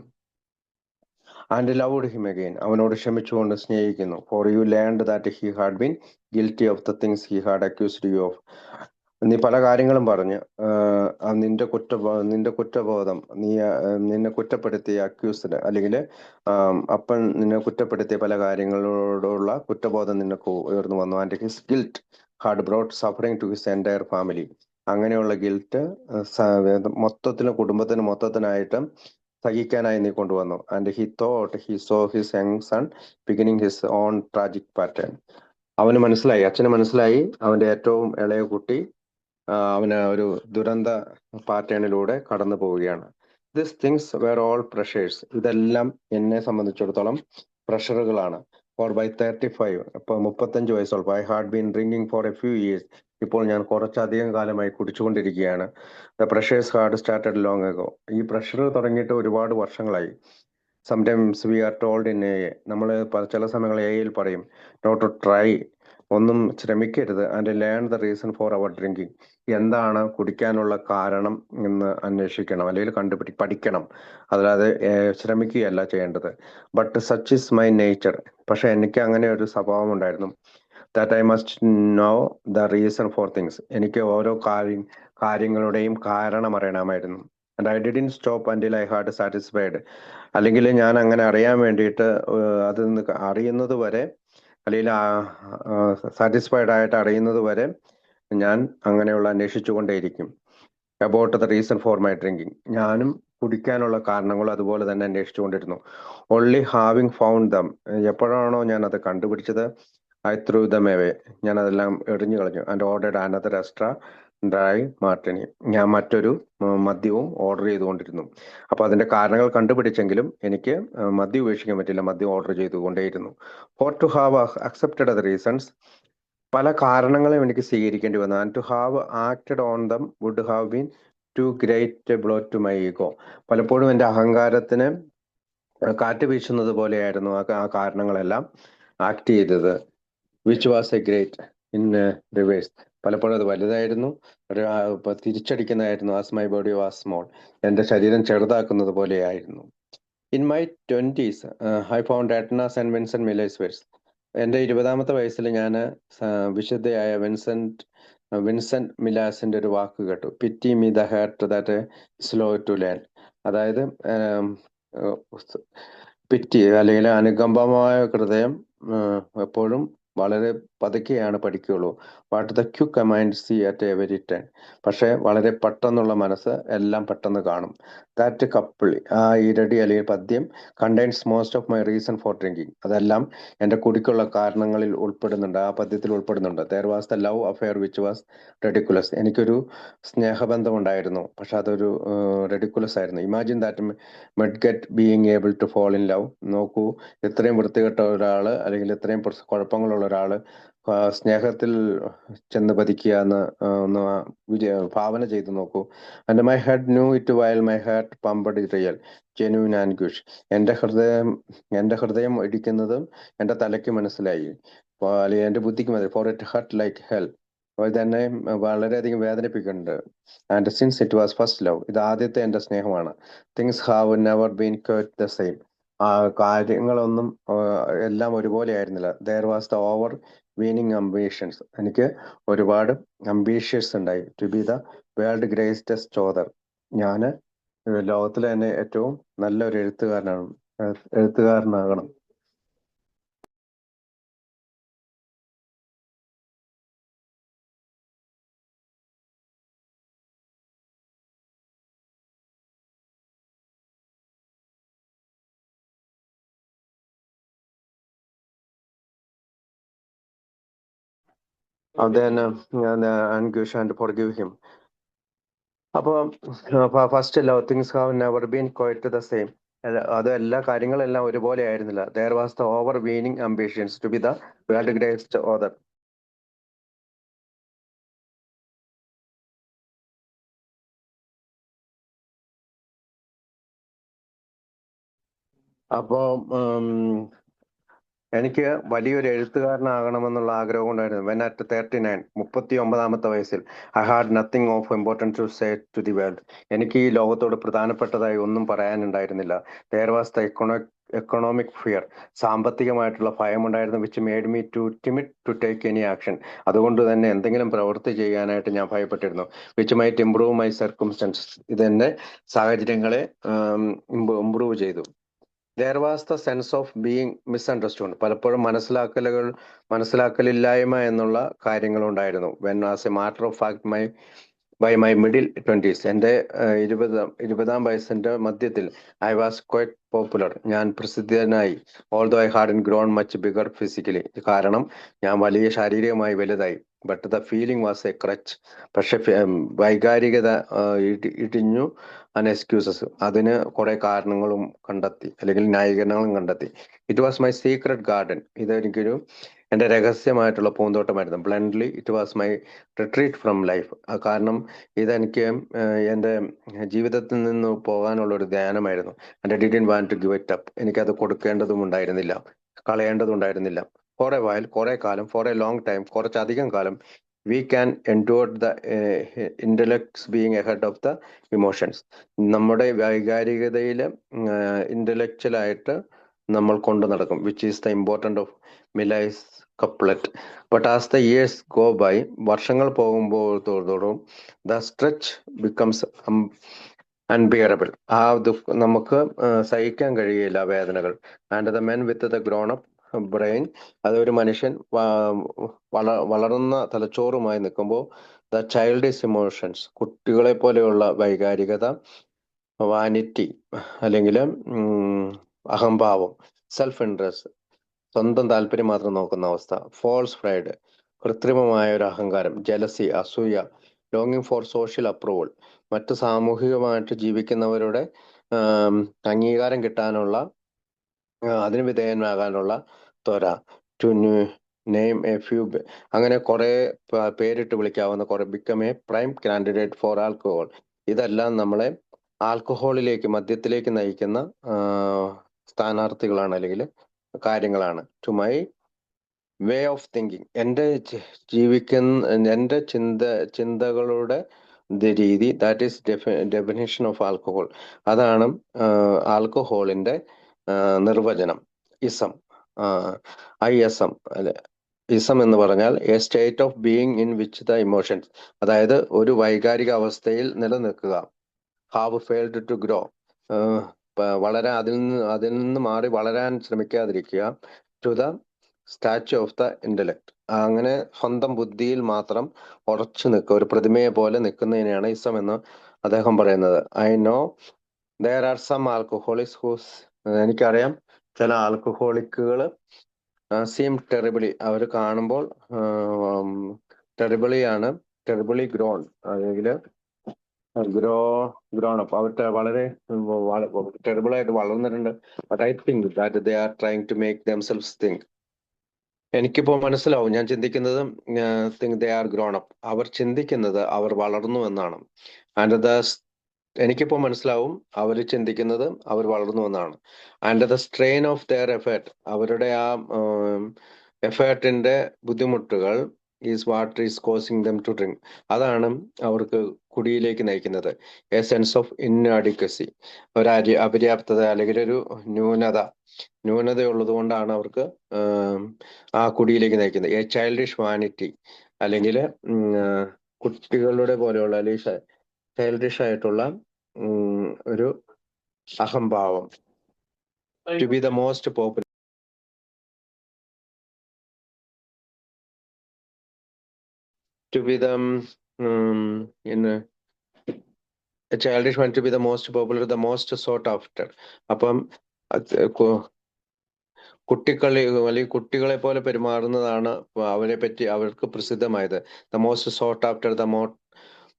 and loved him again, അവനോട് ക്ഷമിച്ചുകൊണ്ട് സ്നേഹിക്കുന്നു. For you learned that he had been guilty of the things he had accused you of, നീ പല കാര്യങ്ങളും പറഞ്ഞ് നിന്റെ കുറ്റബോധം, നിന്നെ കുറ്റപ്പെടുത്തിയ അക്യൂസ്ഡ് അല്ലെങ്കിൽ അപ്പൻ നിന്നെ കുറ്റപ്പെടുത്തിയ പല കാര്യങ്ങളോടുള്ള കുറ്റബോധം നിനക്ക് ഉയർന്നു വന്നു. And his guilt had brought suffering to his entire family, അങ്ങനെയുള്ള ഗിൽറ്റ് കുടുംബത്തിന് മൊത്തത്തിനായിട്ട് സഹിക്കാനായി നീ കൊണ്ടുവന്നു. And he thought he saw his young son beginning his own tragic pattern, അച്ഛന് മനസ്സിലായി അവന്റെ ഏറ്റവും ഇളയ കുട്ടി അവന് ഒരു ദുരന്ത പാറ്റേണിലൂടെ കടന്നു പോവുകയാണ്. This things were all pressures, ഇതെല്ലാം എന്നെ സംബന്ധിച്ചിടത്തോളം പ്രഷറുകളാണ്. ഫോർ ബൈ 35, ഇപ്പോൾ 35 വയസ്സുള്ളപ്പോൾ I had been drinking for a few years. ഇപ്പോൾ ഞാൻ കുറച്ചധികം കാലമായി കുടിച്ചുകൊണ്ടിരിക്കുകയാണ്. The pressures had started long ago. ഈ പ്രഷർ തുടങ്ങിയിട്ട് ഒരുപാട് വർഷങ്ങളായി. Sometimes we are told in a നമ്മൾ ചില സമയങ്ങൾ എയിൽ പറയും നോട്ട് ടു ട്രൈ, ഒന്നും ശ്രമിക്കരുത്, and learn the reason for our drinking. എന്താണ് കുടിക്കാനുള്ള കാരണം എന്ന് അന്വേഷിക്കണം, അല്ലെങ്കിൽ പഠിക്കണം, അല്ലാതെ ശ്രമിക്കുകയല്ല ചെയ്യേണ്ടത്. But such is my nature. പക്ഷെ എനിക്ക് അങ്ങനെ ഒരു സ്വഭാവം ഉണ്ടായിരുന്നു. That I must know the reason four things. എനിക്ക് ഓരോ കാര്യങ്ങളുടെയും കാരണം അറിയണമായിരുന്നു. And I didn't stop അൻറ്റിൽ I had satisfied. അല്ലെങ്കിൽ ഞാൻ അങ്ങനെ അറിയാൻ വേണ്ടിയിട്ട് അത് അറിയുന്നത് വരെ, അല്ലെങ്കിൽ സാറ്റിസ്ഫൈഡ് ആയിട്ട് അറിയുന്നത് വരെ ഞാൻ അങ്ങനെയുള്ള അന്വേഷിച്ചുകൊണ്ടേയിരിക്കും. About the reason for my drinking. ഞാനും കുടിക്കാനുള്ള കാരണങ്ങൾ അതുപോലെ തന്നെ അന്വേഷിച്ചുകൊണ്ടിരുന്നു. Only having found them. എപ്പോഴാണോ ഞാൻ അത് കണ്ടുപിടിച്ചത്, ഐ ത്രൂ ദം എവേ. ഞാൻ അതെല്ലാം എറിഞ്ഞു കളഞ്ഞു. And ordered another extra dry Martini. ഞാൻ മറ്റൊരു മദ്യവും ഓർഡർ ചെയ്തുകൊണ്ടിരുന്നു. അപ്പൊ അതിന്റെ കാരണങ്ങൾ കണ്ടുപിടിച്ചെങ്കിലും എനിക്ക് മദ്യം ഉപേക്ഷിക്കാൻ പറ്റില്ല. മദ്യം ഓർഡർ ചെയ്തുകൊണ്ടേയിരുന്നു. For to have accepted the reasons. പല കാരണങ്ങളും എനിക്ക് സ്വീകരിക്കേണ്ടി വന്നു. And to have acted on them would have been too great blow to my ego. പലപ്പോഴും എൻ്റെ അഹങ്കാരത്തിന് കാറ്റ് വീശുന്നത് പോലെയായിരുന്നു ആ കാരണങ്ങളെല്ലാം ആക്ട് ചെയ്തത്. Which was a great in reverse. പലപ്പോഴും അത് വലുതായിരുന്നു, തിരിച്ചടിക്കുന്നതായിരുന്നു. As my body was small. എൻ്റെ ശരീരം ചെറുതാക്കുന്നത് പോലെയായിരുന്നു. In my 20s I found Edna Saint Vincent millers verse. എൻ്റെ 20ാമത്തെ വയസ്സിൽ ഞാൻ വിശുദ്ധയായ വിൻസെന്റ് മിലാസിന്റെ ഒരു വാക്ക് കേട്ടു. Pity me the heart that slow to learn. അതായത് പിറ്റി അല്ലെങ്കിൽ അനുകമ്പമായ ഹൃദയം എപ്പോഴും വളരെ പതുക്കെയാണ് പഠിക്കുകയുള്ളൂ. What the quick mind see at a very time. പക്ഷെ വളരെ പെട്ടെന്നുള്ള മനസ്സ് എല്ലാം പെട്ടെന്ന് കാണും. ദാറ്റ് കപ്പിൾ, ആ ഈരടി അല്ലെങ്കിൽ പദ്യം, contains most of my reason for drinking. അതെല്ലാം എൻ്റെ കുടിക്കുള്ള കാരണങ്ങളിൽ ഉൾപ്പെടുന്നുണ്ട്, ആ പദ്യത്തിൽ ഉൾപ്പെടുന്നുണ്ട്. There was the love affair which was ridiculous. എനിക്കൊരു സ്നേഹബന്ധം ഉണ്ടായിരുന്നു, പക്ഷെ അതൊരു റെഡിക്കുലസ് ആയിരുന്നു. Imagine that maggot being able to fall in love. നോക്കൂ, ഇത്രയും വൃത്തികെട്ട ഒരാള് അല്ലെങ്കിൽ ഇത്രയും കുഴപ്പങ്ങളുള്ള ഒരാള് സ്നേഹത്തിൽ ചെന്ന് പതിക്കുക എന്ന് ഒന്ന് ഭാവന ചെയ്ത് നോക്കൂ. And my head knew it while my heart pumped real genuine anguish. എൻ്റെ ഹൃദയം ഇടിക്കുന്നതും എൻ്റെ തലയ്ക്ക് മനസ്സിലായി, അല്ലെങ്കിൽ എൻ്റെ ബുദ്ധിക്ക് മനസ്സിലായി. For it hurt like hell. ഇതെന്നെ വളരെയധികം വേദനിപ്പിക്കുന്നുണ്ട്. And since it was first love, ഇത് ആദ്യത്തെ എൻ്റെ സ്നേഹമാണ്. Things have never been quite the same. കാര്യങ്ങളൊന്നും എല്ലാം ഒരുപോലെ ആയിരുന്നില്ല. There was the overweening ambitions. എനിക്ക് ഒരുപാട് അംബീഷ്യസ് ഉണ്ടായി. To be the world greatest author. ഞാൻ ലോകത്തിലെ തന്നെ ഏറ്റവും നല്ലൊരു എഴുത്തുകാരനാകണം. Then anguish and forgive him. അപ്പോൾ first love things have never been quite the same. അത് എല്ലാ കാര്യങ്ങളെല്ലാം ഒരുപോലെ ആയിരുന്നില്ല. There was the overweening ambitions to be the world greatest author. അപ്പോ എനിക്ക് വലിയൊരു എഴുത്തുകാരനാകണമെന്നുള്ള ആഗ്രഹം ഉണ്ടായിരുന്നു. വെൻ അറ്റ് 39, 39ാമത്തെ വയസ്സിൽ, I had nothing of importance to say to the world. എനിക്ക് ഈ ലോകത്തോട് പ്രധാനപ്പെട്ടതായി ഒന്നും പറയാനുണ്ടായിരുന്നില്ല. There was the economic fear. സാമ്പത്തികമായിട്ടുള്ള ഭയമുണ്ടായിരുന്നു. Which made me too timid to take any action. അതുകൊണ്ട് തന്നെ എന്തെങ്കിലും പ്രവൃത്തി ചെയ്യാനായിട്ട് ഞാൻ ഭയപ്പെട്ടിരുന്നു. Which might improve my circumstances. ഇതെന്റെ സാഹചര്യങ്ങളെ ഇംപ്രൂവ് ചെയ്തു. There was the sense of being misunderstood. പലപ്പോഴും മനസ്സിലാക്കലില്ലായ്മ എന്നുള്ള കാര്യങ്ങളുണ്ടായിരുന്നു. When as a matter of fact my by my middle twenties, എൻ്റെ ഇരുപതാം വയസ്സിന്റെ മധ്യത്തിൽ ഐ വാസ് ക്വൈറ്റ് പോപ്പുലർ, ഞാൻ പ്രസിദ്ധനായി. Although I hadn't grown much bigger physically, കാരണം ഞാൻ വലിയ ശാരീരികമായി വലുതായി. But the feeling was a crutch, പക്ഷെ വൈകാരികത ഇടിഞ്ഞു. എക്സ്ക്യൂസസ്, അതിന് കുറെ കാരണങ്ങളും കണ്ടെത്തി, അല്ലെങ്കിൽ ന്യായീകരണങ്ങളും കണ്ടെത്തി. It was my secret garden, ഇതെനിക്കൊരു എൻ്റെ രഹസ്യമായിട്ടുള്ള പൂന്തോട്ടമായിരുന്നു. Bluntly it was my retreat from life, കാരണം ഇതെനിക്ക് എൻ്റെ ജീവിതത്തിൽ നിന്ന് പോകാനുള്ള ഒരു ധ്യാനമായിരുന്നു. And I didn't want to give it up, എനിക്കത് കൊടുക്കേണ്ടതും ഉണ്ടായിരുന്നില്ല, കളയേണ്ടതുണ്ടായിരുന്നില്ല. ഫോർ എ വൈൽ, കുറെ കാലം, ഫോർ എ ലോങ് ടൈം, കുറച്ചധികം കാലം, we can endure the intellects being ahead of the emotions, നമ്മുടെ വൈകാരികതയിൽ ഇന്റലക്ച്വലായിട്ട് നമ്മൾ കൊണ്ടു നടക്കും, which is the important of Millay's couplet. But as the years go by, വർഷങ്ങൾ പോകുമ്പോഴത്തോടും ദ സ്ട്രെച്ച് ബിക്കംസ് അൺബിയറബിൾ, ആ നമുക്ക് സഹിക്കാൻ കഴിയില്ല വേദനകൾ. And the men with the grown up brain, അതൊരു മനുഷ്യൻ വളർന്ന തലച്ചോറുമായി നിൽക്കുമ്പോൾ, ദ ചൈൽഡിഷ് ഇമോഷൻസ്, കുട്ടികളെ പോലെയുള്ള വൈകാരികത, വാനിറ്റി അല്ലെങ്കിൽ അഹംഭാവം, സെൽഫ് ഇൻട്രസ്റ്റ്, സ്വന്തം താല്പര്യം മാത്രം നോക്കുന്ന അവസ്ഥ, ഫോൾസ് പ്രൈഡ്, കൃത്രിമമായ ഒരു അഹങ്കാരം, ജലസി, അസൂയ, ലോങ്ങിങ് ഫോർ സോഷ്യൽ അപ്രൂവൽ, മറ്റ് സാമൂഹികമായിട്ട് ജീവിക്കുന്നവരുടെ അംഗീകാരം കിട്ടാനുള്ള, അതിന് വിധേയനാകാനുള്ള ത്വര, ടു നെയിം എ ഫ്യൂ, അങ്ങനെ കുറെ പേരിട്ട് വിളിക്കാവുന്ന കുറെ, become a prime candidate for alcohol, ഇതെല്ലാം നമ്മളെ ആൽക്കഹോളിലേക്ക്, മദ്യത്തിലേക്ക് നയിക്കുന്ന സ്ഥാനാർത്ഥികളാണ്, അല്ലെങ്കിൽ കാര്യങ്ങളാണ്. To my way of thinking, എൻ്റെ എൻ്റെ ചിന്തകളുടെ രീതി, that is definition of alcohol, അതാണ് ആൽക്കഹോളിന്റെ നിർവചനം. ഇസം, ISM അല്ലെ, ഇസം എന്ന് പറഞ്ഞാൽ a state of being in which the emotions, അതായത് ഒരു വൈകാരിക അവസ്ഥയിൽ നിലനിൽക്കുക. ഹാവ് ഫെയിൽഡ് ടു ഗ്രോ, അതിൽ നിന്ന് മാറി വളരാൻ ശ്രമിക്കാതിരിക്കുക. To the statue of the intellect, അങ്ങനെ സ്വന്തം ബുദ്ധിയിൽ മാത്രം ഉറച്ചു നിൽക്കുക, ഒരു പ്രതിമയെ പോലെ നിൽക്കുന്നതിനെയാണ് ഇസം എന്ന് അദ്ദേഹം പറയുന്നത്. I know there are some alcoholics who, എനിക്കറിയാം ചില ആൽക്കഹോളിക്കുകൾ സീം ടെറിബിളി, അവർ കാണുമ്പോൾ ടെറിബിളി ഗ്രോൺ, അല്ലെങ്കിൽ ഗ്രോൺ അപ്പ്, അവർ വളരെ ടെറിബിളായിട്ട് വളർന്നിട്ടുണ്ട്. But I think that they are trying to make themselves think, എനിക്കിപ്പോ മനസ്സിലാവും, ഞാൻ ചിന്തിക്കുന്നത് think they are grown up, അവർ ചിന്തിക്കുന്നത് അവർ വളർന്നു എന്നാണ്. ആൻഡ് എനിക്കിപ്പോ മനസ്സിലാവും അവർ ചിന്തിക്കുന്നത് അവർ വളർന്നു എന്നാണ്. And the strain of their effort, അവരുടെ ആ എഫേർട്ടിന്റെ ബുദ്ധിമുട്ടുകൾ, is what is causing them to drink, അതാണ് അവർക്ക് കുടിയിലേക്ക് നയിക്കുന്നത്. എ സെൻസ് ഓഫ് ഇൻഅഡിക്വസി, ഒരു അപര്യാപ്തത, അല്ലെങ്കിൽ ഒരു ന്യൂനതയുള്ളത് കൊണ്ടാണ് അവർക്ക് ആ കുടിയിലേക്ക് നയിക്കുന്നത്. എ ചൈൽഡിഷ് വാനിറ്റി, അല്ലെങ്കിൽ കുട്ടികളുടെ പോലെയുള്ള, അല്ലെങ്കിൽ ചൈൽഡിഷ് ആയിട്ടുള്ള ഒരു അഹംഭാവം. To be the most popular, to be the childish want to be the most popular, the most sought after. അപ്പം കുട്ടികളെ, അല്ലെങ്കിൽ കുട്ടികളെ പോലെ പെരുമാറുന്നതാണ് അവർക്ക് പ്രസിദ്ധമായത്. The most sought after, the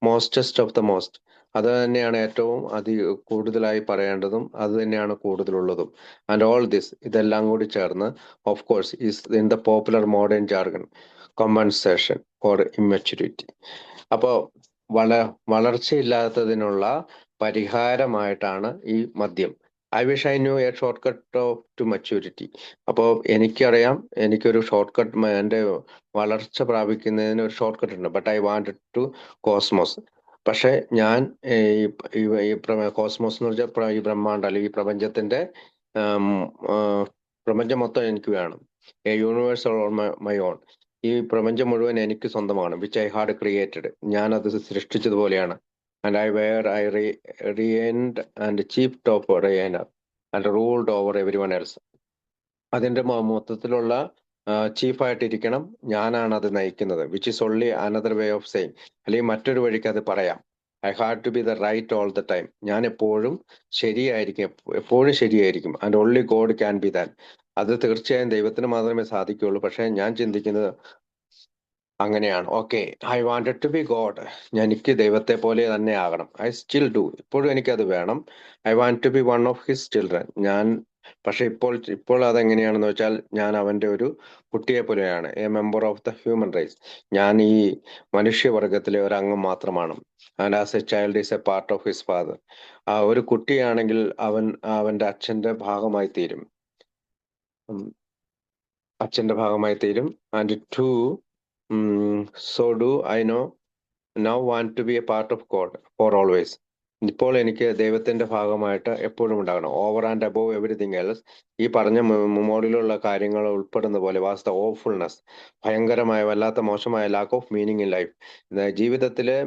mostest of the most, അത് തന്നെയാണ് ഏറ്റവും കൂടുതലായി പറയേണ്ടതും, അത് തന്നെയാണ് കൂടുതലുള്ളതും. ആൻഡ് ഓൾ ദിസ്, ഇതെല്ലാം കൂടി ചേർന്ന്, of course is in the popular modern jargon compensation for immaturity. അപ്പോൾ വളർച്ചയില്ലാത്തതിനുള്ള പരിഹാരമായിട്ടാണ് ഈ മദ്യം. I wish I knew a short cut of to maturity. അപ്പോൾ എനിക്കറിയാം, എനിക്കൊരു ഷോർട്ട് കട്ട്, എൻ്റെ വളർച്ച പ്രാപിക്കുന്നതിന് ഒരു ഷോർട്ട് കട്ട് ഉണ്ട്. But I wanted to cosmos, പക്ഷെ ഞാൻ ഈ കോസ്മോസ് എന്ന് വെച്ചാൽ ഈ ബ്രഹ്മാണ്ഡം, അല്ലെങ്കിൽ ഈ പ്രപഞ്ചത്തിന്റെ പ്രപഞ്ചം മൊത്തം എനിക്ക് വേണം. A universe on my own, ഈ പ്രപഞ്ചം മുഴുവൻ എനിക്ക് സ്വന്തമാണ്. വിച്ച് ഐ ഹാഡ് ക്രിയേറ്റഡ്, ഞാൻ അത് സൃഷ്ടിച്ചതുപോലെയാണ്. And I reigned and chief top reigner and ruled over every one else. അതിന്റെ മൊത്തത്തിലുള്ള ചീഫായിട്ടിരിക്കണം, ഞാനാണ് അത് നയിക്കുന്നത്, which is only another way of saying, അല്ലെങ്കിൽ മറ്റൊരു വഴിക്ക് അത് പറയാം. I have to be the right all the time. ഞാൻ എപ്പോഴും ശരിയായിരിക്കും, എപ്പോഴും ശരിയായിരിക്കും. And only God can be that. അത് തീർച്ചയായും ദൈവത്തിന് മാത്രമേ സാധിക്കുകയുള്ളൂ. പക്ഷെ ഞാൻ ചിന്തിക്കുന്നത് അങ്ങനെയാണ്. Okay, I wanted to B God. എനിക്ക് ദൈവത്തെ പോലെ തന്നെ ആകണം. I still do. ഇപ്പോഴും എനിക്കത് വേണം. I want to be one of his children. പക്ഷെ ഇപ്പോൾ അതെങ്ങനെയാണെന്ന് വെച്ചാൽ, ഞാൻ അവന്റെ ഒരു കുട്ടിയെ പോലെയാണ്. A member of the human race. ഞാൻ ഈ മനുഷ്യവർഗത്തിലെ ഒരു അംഗം മാത്രമാണ്. And as a child is a part of his father. ഒരു കുട്ടിയാണെങ്കിൽ അവന്റെ അച്ഛന്റെ ഭാഗമായി തീരും. അച്ഛന്റെ ഭാഗമായി തീരും. And to so do I now want to be A part of God for always. ഇപ്പോൾ എനിക്ക് ദൈവത്തിന്റെ ഭാഗമായിട്ട് എപ്പോഴും ഉണ്ടാകണം. Over and above everything else. ഈ പറഞ്ഞ മോഡിലുള്ള കാര്യങ്ങൾ ഉൾപ്പെടുന്ന പോലെ വാസ് ദ ഓഫുൾനെസ്. ഭയങ്കരമായ, വല്ലാത്ത മോശമായ lack of meaning in life. ജീവിതത്തിലെ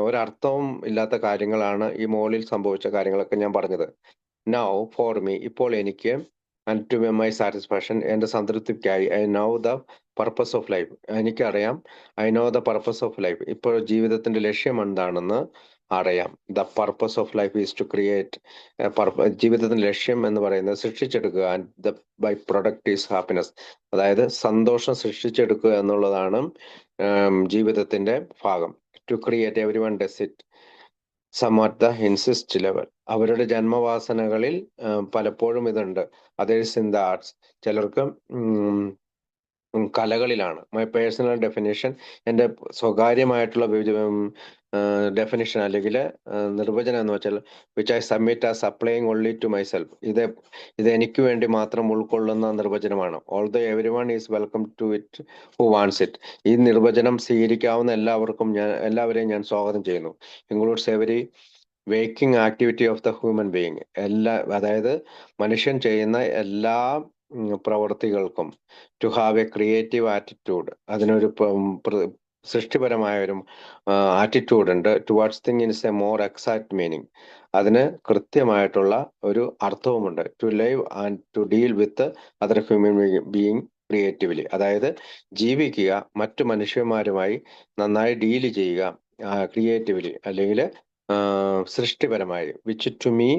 ഒരർത്ഥവും ഇല്ലാത്ത കാര്യങ്ങളാണ് ഈ മോളിൽ സംഭവിച്ച കാര്യങ്ങളൊക്കെ ഞാൻ പറഞ്ഞത്. നൗ ഫോർ മീ, ഇപ്പോൾ എനിക്ക്, ആൻഡ് ടു മൈ സാറ്റിസ്ഫാക്ഷൻ, എന്റെ സംതൃപ്തിക്കായി, I know the purpose of life. എനിക്കറിയാം, I know the purpose of life. ഇപ്പോൾ ജീവിതത്തിന്റെ ലക്ഷ്യം എന്താണെന്ന് അറിയാം. The purpose of life is to create. ജീവിതത്തിന്റെ ലക്ഷ്യം എന്ന് പറയുന്നത് സൃഷ്ടിച്ചെടുക്കുക. And the byproduct is happiness. അതായത് സന്തോഷം സൃഷ്ടിച്ചെടുക്കുക എന്നുള്ളതാണ് ജീവിതത്തിന്റെ ഭാഗം. To create, every one does it some at the instinct level. അവരുടെ ജന്മവാസനകളിൽ പലപ്പോഴും ഇതുണ്ട്. Others in the arts. ചിലർക്ക് കലകളിലാണ്. മൈ പേഴ്സണൽ ഡെഫിനേഷൻ, എൻ്റെ സ്വകാര്യമായിട്ടുള്ള ഡെഫിനിഷൻ അല്ലെങ്കിൽ നിർവചനം എന്ന് വെച്ചാൽ, which I submit as applying only to myself. ഇത് എനിക്ക് വേണ്ടി മാത്രം ഉൾക്കൊള്ളുന്ന നിർവചനമാണ്. Although every one is welcome to it who wants it. ഈ നിർവചനം സ്വീകരിക്കാവുന്ന എല്ലാവരെയും ഞാൻ സ്വാഗതം ചെയ്യുന്നു. Includes every waking activity of the human being. അതായത് മനുഷ്യൻ ചെയ്യുന്ന എല്ലാ പ്രവർത്തികൾക്കും. To have a creative attitude. അതിനൊരു സൃഷ്ടിപരമായ ഒരു ആറ്റിറ്റ്യൂഡ് ഉണ്ട്. Towards things a more exact meaning. അതിന് കൃത്യമായിട്ടുള്ള ഒരു അർത്ഥവുമുണ്ട്. To live and to deal with other human being creatively. അതായത് ജീവിക്കുക, മറ്റു മനുഷ്യന്മാരുമായി നന്നായി ഡീല് ചെയ്യുക ക്രിയേറ്റീവ്ലി, അല്ലെങ്കിൽ സൃഷ്ടിപരമായി. Which to me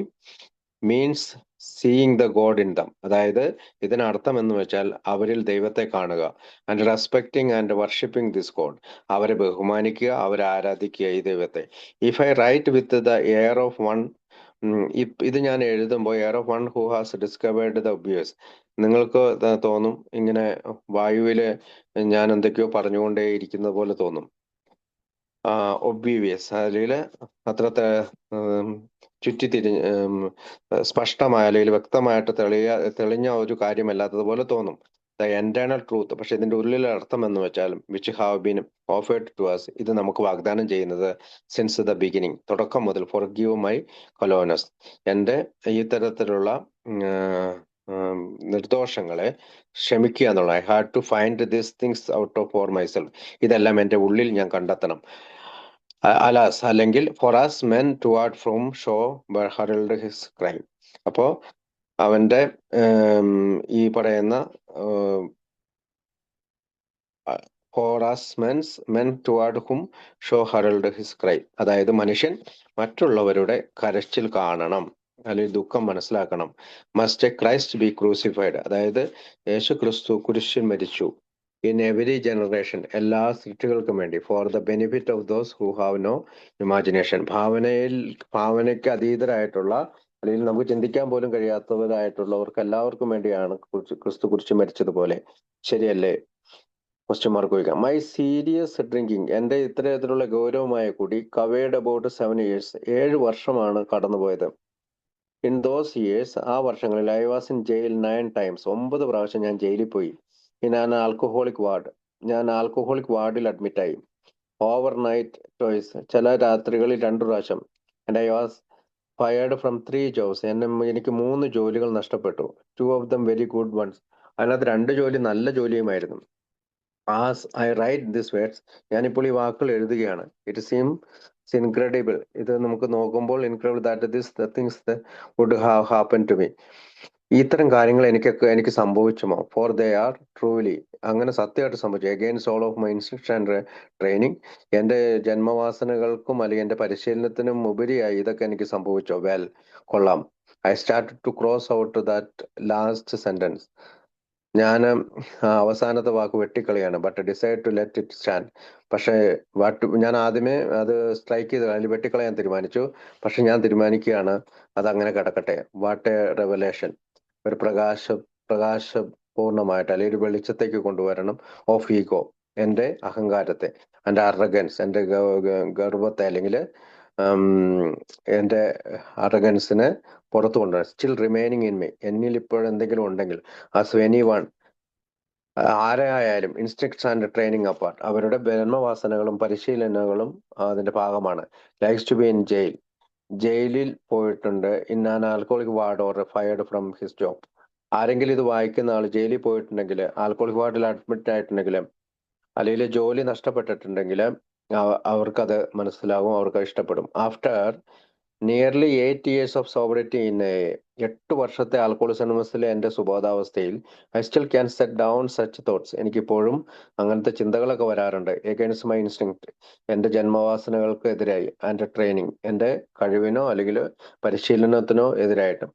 means seeing the god in them. അതായത് ഇതിനർത്ഥം എന്ന് വെച്ചാൽ അവരിൽ ദൈവത്തെ കാണുക. And respecting and worshipping this god. അവരെ ബഹുമാനിക്കുക, അവരെ ആരാധിക്കുക ഈ ദൈവത്തെ. If I write with the air of one, ഇത് ഞാൻ എഴുതുമ്പോൾ air of one who has discovered the obvious. നിങ്ങൾക്ക് തോന്നും ഇങ്ങനെ വായുവില് ഞാൻ എന്തൊക്കെയോ പറഞ്ഞുകൊണ്ടേ ഇരിക്കുന്നത് പോലെ തോന്നും. ഒബ്വിയസ് അല്ലെങ്കിൽ അത്ര ചുറ്റിത്തിരിഞ്ഞ് സ്പഷ്ടമായ അല്ലെങ്കിൽ വ്യക്തമായിട്ട് തെളിഞ്ഞ ഒരു കാര്യമല്ലാത്തതുപോലെ തോന്നും. The eternal truth. പക്ഷെ ഇതിന്റെ ഉള്ളിലെ അർത്ഥം എന്ന് വെച്ചാൽ, which have been offered to us. ഇത് നമുക്ക് വാഗ്ദാനം ചെയ്യുന്നത് സിൻസ് ദ ബിഗിനിങ്, തുടക്കം മുതൽ. Forgive my callowness. എൻ്റെ ഈ തരത്തിലുള്ള നിർദോഷങ്ങളെ ക്ഷമിക്കുക എന്നുള്ള. I had to find these things out of for myself. ഇതെല്ലാം എൻ്റെ ഉള്ളിൽ ഞാൻ കണ്ടെത്തണം. അലാസ്, അല്ലെങ്കിൽ for as men toward from show hurled his crime. അപ്പോ അവന്റെ ഈ പറയുന്ന for as men toward hmm show hurled his crime. അതായത് മനുഷ്യൻ മറ്റുള്ളവരുടെ കരച്ചിൽ കാണണം, അല്ലെങ്കിൽ ദുഃഖം മനസ്സിലാക്കണം. Must A Christ B crucified. അതായത് യേശു ക്രിസ്തു കുരിശിൽ മരിച്ചു. ഇൻ എവരി ജനറേഷൻ, എല്ലാ സൃഷ്ടികൾക്കും വേണ്ടി. For the benefit of those who have no imagination. ഭാവനയ്ക്ക് അതീതരായിട്ടുള്ള, അല്ലെങ്കിൽ നമുക്ക് ചിന്തിക്കാൻ പോലും കഴിയാത്തവരായിട്ടുള്ളവർക്ക് എല്ലാവർക്കും വേണ്ടിയാണ് ക്രിസ്തു കുരിശ് മരിച്ചതുപോലെ. ശരിയല്ലേ? ക്വസ്റ്റ്യൻ മാർക്ക് വയ്ക്കാം. My serious drinking. എൻ്റെ ഇത്തരത്തിലുള്ള ഗൗരവമായ കുടി കവേർഡ് അബൌട്ട് 7 years. 7 വർഷമാണ് കടന്നുപോയത്. ഇൻ ദോസ് ഇയേഴ്സ്, ആ വർഷങ്ങളിൽ, I was in jail 9 times. 9 പ്രാവശ്യം ഞാൻ ജയിലിൽ പോയി. In an alcoholic ward. ഞാൻ ആൽക്കഹോളിക് വാർഡിൽ അഡ്മിറ്റായി. Overnight twice. ചില രാത്രികളിൽ 2 പ്രാവശ്യം. And I was fired from 3 jobs. എനിക്ക് 3 ജോലികൾ നഷ്ടപ്പെട്ടു. 2 of them very good ones. അതിനകത്ത് 2 ജോലി നല്ല ജോലിയുമായിരുന്നു. As I write this words, ഞാനിപ്പോൾ ഈ വാക്കുകൾ എഴുതുകയാണ്. It seems incredible. ഇത് നമുക്ക് നോക്കുമ്പോൾ incredible that this things would have happen to me. ഇത്തരം കാര്യങ്ങൾ എനിക്ക് സംഭവിച്ചുമോ? ഫോർ ദേ ആർ ട്രൂലി, അങ്ങനെ സത്യമായിട്ട് സംഭവിച്ചു. Against all of my instruction and training, എന്റെ ജന്മവാസനകൾക്കും അല്ലെങ്കിൽ എന്റെ പരിശീലനത്തിനും ഉപരിയായി ഇതൊക്കെ എനിക്ക് സംഭവിച്ചോ? വെൽ, കൊള്ളാം. I start to cross out that last sentence. ഞാൻ അവസാനത്തെ വാക്ക് വെട്ടിക്കളിയാണ്. But decide to let it stand. പക്ഷേ ഞാൻ ആദ്യമേ അത് സ്ട്രൈക്ക് ചെയ്ത് അതിൽ വെട്ടിക്കളയാൻ തീരുമാനിച്ചു. പക്ഷെ ഞാൻ തീരുമാനിക്കുകയാണ് അത് അങ്ങനെ കിടക്കട്ടെ. What A revelation! ഒരു പ്രകാശപൂർണമായിട്ട് അല്ലെങ്കിൽ ഒരു വെളിച്ചത്തേക്ക് കൊണ്ടുവരണം ഓഫ് ഈഗോ, എന്റെ അഹങ്കാരത്തെ, എന്റെ അറഗൻസ്, എന്റെ ഗർവത്തെ, അല്ലെങ്കിൽ എന്റെ അറഗൻസിനെ പുറത്തു കൊണ്ടുവരണം. സ്റ്റിൽ റിമൈനിങ് ഇൻ മീ, എന്നിൽ ഇപ്പോഴെന്തെങ്കിലും ഉണ്ടെങ്കിൽ, ആസ് എനി വൺ, ആരായാലും, ഇൻസ്ട്രക്ട്സ് ആൻഡ് ട്രെയിനിങ് അപ്പാർട്ട്, അവരുടെ ജന്മവാസനകളും പരിശീലനങ്ങളും അതിന്റെ ഭാഗമാണ്. Likes to be in jail, ജയിലിൽ പോയിട്ടുണ്ട്. In an alcoholic ward or fired from his job. ആരെങ്കിലും ഇത് വായിക്കുന്ന ആൾ ജയിലിൽ പോയിട്ടുണ്ടെങ്കിൽ, ആൽക്കോളിക് വാർഡിൽ അഡ്മിറ്റ് ആയിട്ടുണ്ടെങ്കിൽ, അല്ലെങ്കിൽ ജോലി നഷ്ടപ്പെട്ടിട്ടുണ്ടെങ്കിൽ അവർക്കത് മനസ്സിലാവും, അവർക്ക് ഇഷ്ടപ്പെടും. After nearly 8 years of sobriety in 8 വർഷത്തെ ആൽക്കോളിസമസിലെ എന്റെ സുബോധാവസ്ഥയിൽ, I still can set down such thoughts, എനിക്കിപ്പോഴും അങ്ങനത്തെ ചിന്തകളൊക്കെ വരാറുണ്ട്. എഗൈൻസ്റ്റ് മൈ ഇൻസ്റ്റിങ്ക്ട്, എന്റെ ജന്മവാസനകൾക്ക് എതിരായി, ആൻഡ് ട്രെയിനിങ്, എന്റെ കഴിവിനോ അല്ലെങ്കിൽ പരിശീലനത്തിനോ എതിരായിട്ട്.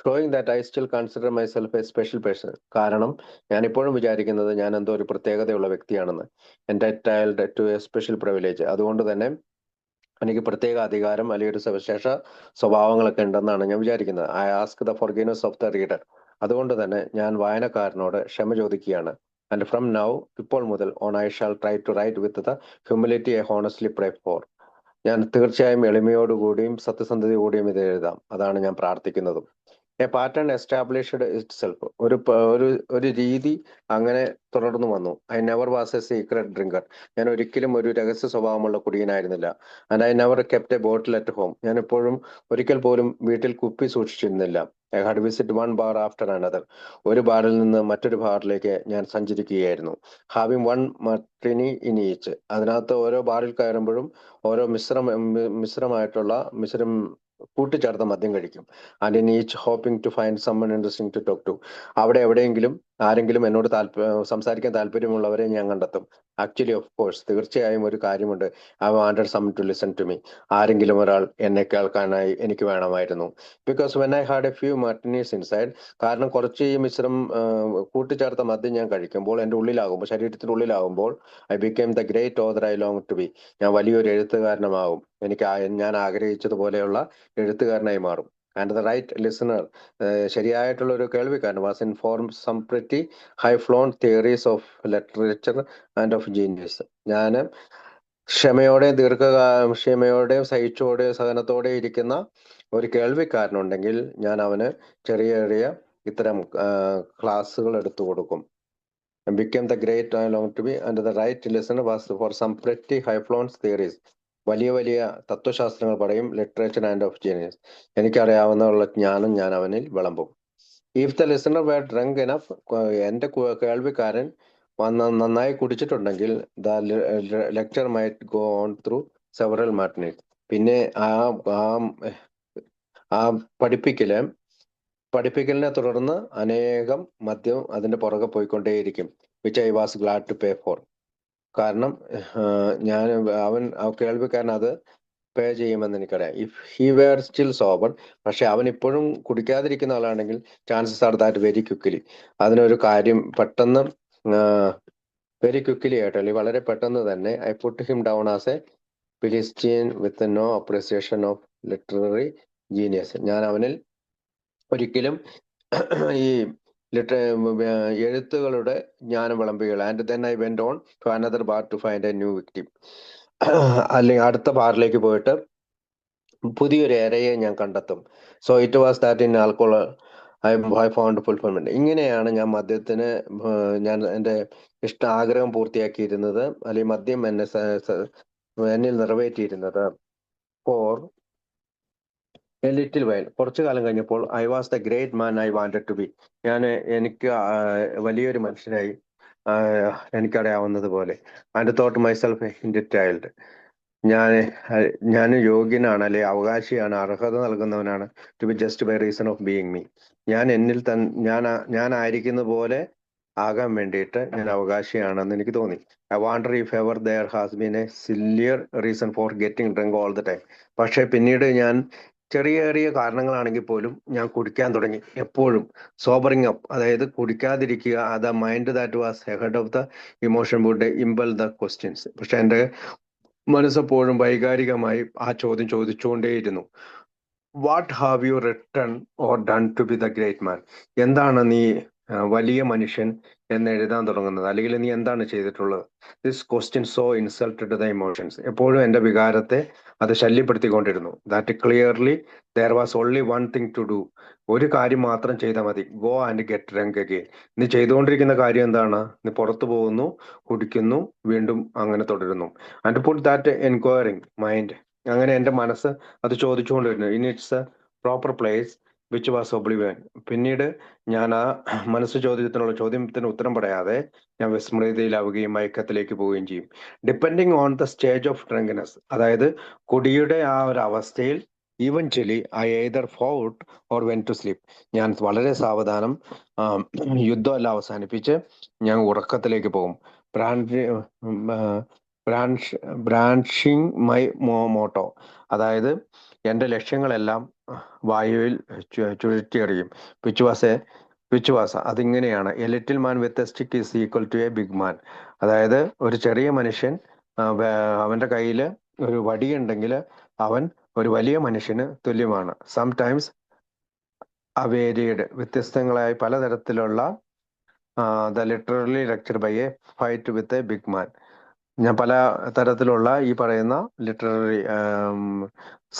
Showing that I still consider myself A special person, കാരണം ഞാൻ ഇപ്പോഴും വിചാരിക്കുന്നത് ഞാൻ എന്തോ ഒരു പ്രത്യേകതയുള്ള വ്യക്തിയാണെന്ന്. എൻറ്റൈൽഡ് ടു എ സ്പെഷ്യൽ പ്രിവിലേജ്, അതുകൊണ്ട് തന്നെ എനിക്ക് പ്രത്യേക അധികാരം അല്ലെങ്കിൽ ഒരു സവിശേഷ സ്വഭാവങ്ങളൊക്കെ ഉണ്ടെന്നാണ് ഞാൻ വിചാരിക്കുന്നത്. I ask the forgiveness of the reader, അതുകൊണ്ട് തന്നെ ഞാൻ വായനക്കാരനോട് ക്ഷമ ചോദിക്കുകയാണ്. ആൻഡ് ഫ്രം നൗ, ഇപ്പോൾ മുതൽ, on I shall try to write with the humility I honestly pray for, ഞാൻ തീർച്ചയായും എളിമയോടുകൂടിയും സത്യസന്ധതയോടുകൂടിയും ഇത് എഴുതാം. അതാണ് ഞാൻ പ്രാർത്ഥിക്കുന്നതും. A pattern established itself, ഒരു രീതി അങ്ങനെ തുടർന്നു വന്നു. I never was a secret drinker, ഞാൻ ഒരിക്കലും ഒരു രഹസ്യ സ്വഭാവമുള്ള കുടിയനായിരുന്നില്ല. And I never kept a bottle at home, ഞാൻ എപ്പോഴും ഒരിക്കൽ പോലും വീട്ടിൽ കുപ്പി സൂക്ഷിച്ചിരുന്നില്ല. I had visit one bar after another, ഒരു ബാറിൽ നിന്ന് മറ്റൊരു ബാറിലേക്ക് ഞാൻ സഞ്ചരിക്കുകയായിരുന്നു. Having one martini in each, അതിനകത്ത് ഓരോ ബാറിൽ കയറുമ്പോഴും ഓരോ മിശ്രം കൂട്ടിച്ചേർത്ത മദ്യം കഴിക്കും. And in each hoping to find someone interesting to talk to, അവിടെ എവിടെയെങ്കിലും ആരെങ്കിലും എന്നോട് സംസാരിക്കാൻ താല്പര്യമുള്ളവരെ ഞാൻ കണ്ടെത്തും. ആക്ച്വലി, ഓഫ് കോഴ്സ്, തീർച്ചയായും ഒരു കാര്യമുണ്ട്. I wanted some to listen to me, ആരെങ്കിലും ഒരാൾ എന്നെ കേൾക്കാനായി എനിക്ക് വേണമായിരുന്നു. Because when I had a few martinis inside, കാരണം കുറച്ച് ഈ കൂട്ടിച്ചേർത്ത മദ്യം ഞാൻ കഴിക്കുമ്പോൾ, എൻ്റെ ഉള്ളിലാകുമ്പോൾ, ശരീരത്തിന്റെ ഉള്ളിലാകുമ്പോൾ, I became the great author I long to be, ഞാൻ വലിയൊരു എഴുത്തുകാരനുമാകും. ഞാൻ ആഗ്രഹിച്ചതുപോലെയുള്ള എഴുത്തുകാരനായി മാറും. ആൻഡ് ദ റൈറ്റ് ലിസണർ, ശരിയായിട്ടുള്ള ഒരു കേൾവിക്കാരൻ, was inform some pretty high flown theories of literature and of genius. ഞാൻ ക്ഷമയോടെയും സഹിച്ചോടെയും സഹനത്തോടെ ഇരിക്കുന്ന ഒരു കേൾവിക്കാരനുണ്ടെങ്കിൽ ഞാൻ അവന് ചെറിയ ചെറിയ ഇത്തരം ക്ലാസ്സുകൾ എടുത്തു കൊടുക്കും. became the great I long to be, and the right listener was for some pretty high flown theories. വലിയ വലിയ തത്വശാസ്ത്രങ്ങൾ പറയും, ലിറ്ററേച്ചർ ആൻഡ് ഓഫ് ജീനിയസ്, എനിക്കറിയാവുന്ന ജ്ഞാനം ഞാൻ അവനിൽ വിളമ്പും. If the listener were drunk enough, എന്റെ കേൾവിക്കാരൻ നന്നായി കുടിച്ചിട്ടുണ്ടെങ്കിൽ, the lecture might go on through several martinis, പിന്നെ ആ ആ ആ പഠിപ്പിക്കലിനെ തുടർന്ന് അനേകം മദ്യം അതിന്റെ പുറകെ പോയിക്കൊണ്ടേയിരിക്കും. Which I was glad to pay for, കാരണം ഞാൻ കേൾവിക്കാരൻ അത് പേ ചെയ്യുമെന്ന് എനിക്കറിയാം. If he were still sober, പക്ഷെ അവൻ ഇപ്പോഴും കുടിക്കാതിരിക്കുന്ന ആളാണെങ്കിൽ, chances are that very quickly, അതിനൊരു കാര്യം പെട്ടെന്ന്, വെരി ക്വിക്കലി ആയിട്ട്, അല്ലെങ്കിൽ വളരെ പെട്ടെന്ന് തന്നെ, I put him down as a philistine with no appreciation of literary genius, ഞാൻ അവനിൽ ഒരിക്കലും ഈ എഴുത്തുകളുടെ ജ്ഞാനം വിളമ്പുകയില്ല. And then I went on to another bar to find a new victim, അല്ലെങ്കിൽ അടുത്ത ബാറിലേക്ക് പോയിട്ട് പുതിയൊരു ഏരയെ ഞാൻ കണ്ടെത്തും. So it was that in alcohol I found fulfilment. ഇങ്ങനെയാണ് ഞാൻ മദ്യത്തിന് ഞാൻ എൻ്റെ ആഗ്രഹം പൂർത്തിയാക്കിയിരുന്നത്, അല്ലെങ്കിൽ മദ്യം എന്നിൽ നിറവേറ്റിയിരുന്നത്. ഫോർ എ ലിറ്റിൽ വൈൽ, കുറച്ചു കാലം കഴിഞ്ഞപ്പോൾ, I was the great man I wanted to be, എനിക്ക് വലിയൊരു മനുഷ്യനായി എനിക്കറിയാവുന്നത് പോലെ. And thought myself a child, ഞാൻ ഞാൻ യോഗ്യനാണ്, അല്ലെ അവകാശിയാണ്, അർഹത നൽകുന്നവനാണ് to be just by reason of being me. ഞാൻ എന്നിൽ ഞാനായിരിക്കുന്ന പോലെ ആകാൻ വേണ്ടിയിട്ട് ഞാൻ അവകാശിയാണെന്ന് എനിക്ക് തോന്നി. I wonder if ever there has been a sillier reason for getting drink all the time. പക്ഷെ പിന്നീട് ഞാൻ ചെറിയ ചെറിയ കാരണങ്ങളാണെങ്കിൽ പോലും ഞാൻ കുടിക്കാൻ തുടങ്ങി എപ്പോഴും. സോബറിങ് അപ്പ്, അതായത് കുടിക്കാതിരിക്കുക. The mind that was head of the emotion would impel the questions. പക്ഷെ എൻ്റെ മനസ്സെപ്പോഴും വൈകാരികമായി ആ ചോദ്യം ചോദിച്ചുകൊണ്ടേയിരുന്നു. What have you written or done to be the great man? എന്താണ് നീ വലിയ മനുഷ്യൻ എന്ന് എഴുതാൻ തുടങ്ങുന്നത്, അല്ലെങ്കിൽ നീ എന്താണ് ചെയ്തിട്ടുള്ളത്? This question so insulted the emotions. എപ്പോഴും എൻ്റെ വികാരത്തെ അത് ശല്യപ്പെടുത്തിക്കൊണ്ടിരുന്നു. That clearly there was only one thing to do. ഒരു കാര്യം മാത്രം ചെയ്താൽ മതി. Go and get drunk again. നീ ചെയ്തുകൊണ്ടിരിക്കുന്ന കാര്യം എന്താണ്? നീ പുറത്തു പോകുന്നു, കുടിക്കുന്നു, വീണ്ടും അങ്ങനെ തുടരുന്നു. And put that enquiring mind, അങ്ങനെ എൻ്റെ മനസ്സ് അത് ചോദിച്ചുകൊണ്ടിരുന്നു. In its a proper place which was oblivion. പിന്നീട് ഞാൻ ആ ചോദ്യത്തിന് ഉത്തരം പറയാതെ ഞാൻ വിസ്മൃതിയിലാവുകയും മയക്കത്തിലേക്ക് പോവുകയും ചെയ്യും. Depending on the stage of drunkenness, അതായത് കുടിയുടെ ആ ഒരു അവസ്ഥയിൽ, eventually I either fought or went to sleep. ഞാൻ വളരെ സാവധാനം യുദ്ധമെല്ലാം അവസാനിപ്പിച്ച് ഞാൻ ഉറക്കത്തിലേക്ക് പോകും. ബ്രാൻഷിങ് മൈ മോട്ടോ, അതായത് എൻ്റെ ലക്ഷ്യങ്ങളെല്ലാം വായുവിൽ ചുഴറ്റിയെറിയും. വിച്ച് വാസ അതിങ്ങനെയാണ്: a little man with a stick is equal to a big man. അതായത് ഒരു ചെറിയ മനുഷ്യൻ, അവന്റെ കയ്യിൽ ഒരു വടിയുണ്ടെങ്കിൽ അവൻ ഒരു വലിയ മനുഷ്യന് തുല്യമാണ്. സംടൈംസ് അവേരിയഡ്, വ്യത്യസ്തങ്ങളായ പലതരത്തിലുള്ള the literally lecture by a fight with a big man. ഞാൻ പല തരത്തിലുള്ള ഈ പറയുന്ന ലിറ്റററി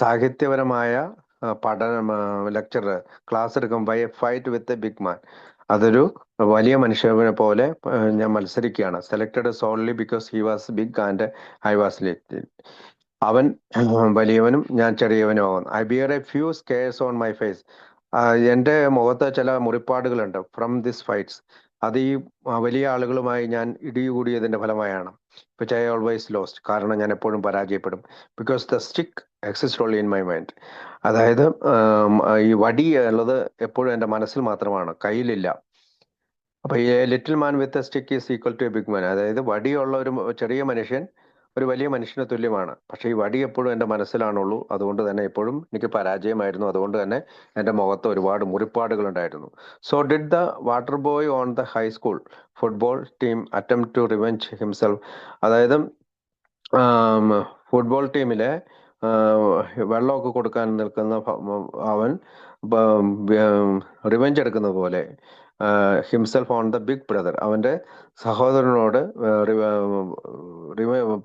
സാഹിത്യപരമായ പഠനം, ലെക്ചർ, ക്ലാസ് എടുക്കും by a fight with a big man. അതൊരു വലിയ മനുഷ്യനെ പോലെ ഞാൻ മത്സരിക്കുകയാണ്. Selected solely because he was big and I was little. അവൻ വലിയവനും ഞാൻ ചെറിയവനും ആവുന്നു. I bear a few scars on my face. എൻ്റെ മുഖത്ത് ചില മുറിപ്പാടുകളുണ്ട്. ഫ്രം ദിസ് ഫൈറ്റ്സ്, അത് ഈ വലിയ ആളുകളുമായി ഞാൻ ഇടികൂടിയതിന്റെ ഫലമായാണ്. വിച്ച് ഐ ഓൾവേസ് ലോസ്റ്റ്, കാരണം ഞാൻ എപ്പോഴും പരാജയപ്പെടും. Because the stick exist only in my mind. അതായത് ഈ വടി ഉള്ളത് എപ്പോഴും എൻ്റെ മനസ്സിൽ മാത്രമാണ്, കയ്യിലില്ല. അപ്പൊ ഈ little man with a stick is equal to a big man, അതായത് വടിയുള്ള ഒരു ചെറിയ മനുഷ്യൻ ഒരു വലിയ മനുഷ്യന് തുല്യമാണ്. പക്ഷെ ഈ വടി എപ്പോഴും എൻ്റെ മനസ്സിലാണുള്ളൂ. അതുകൊണ്ട് തന്നെ എപ്പോഴും എനിക്ക് പരാജയമായിരുന്നു. അതുകൊണ്ട് തന്നെ എൻ്റെ മുഖത്ത് ഒരുപാട് മുറിപ്പാടുകൾ ഉണ്ടായിരുന്നു. So did the water boy on the high school football team attempt to revenge himself. അതായത് ഫുട്ബോൾ ടീമിലെ വെള്ളമൊക്കെ കൊടുക്കാൻ നിൽക്കുന്ന അവൻ റിവെഞ്ച് എടുക്കുന്നത് പോലെ himself on the big brother, അവന്റെ സഹോദരനോട്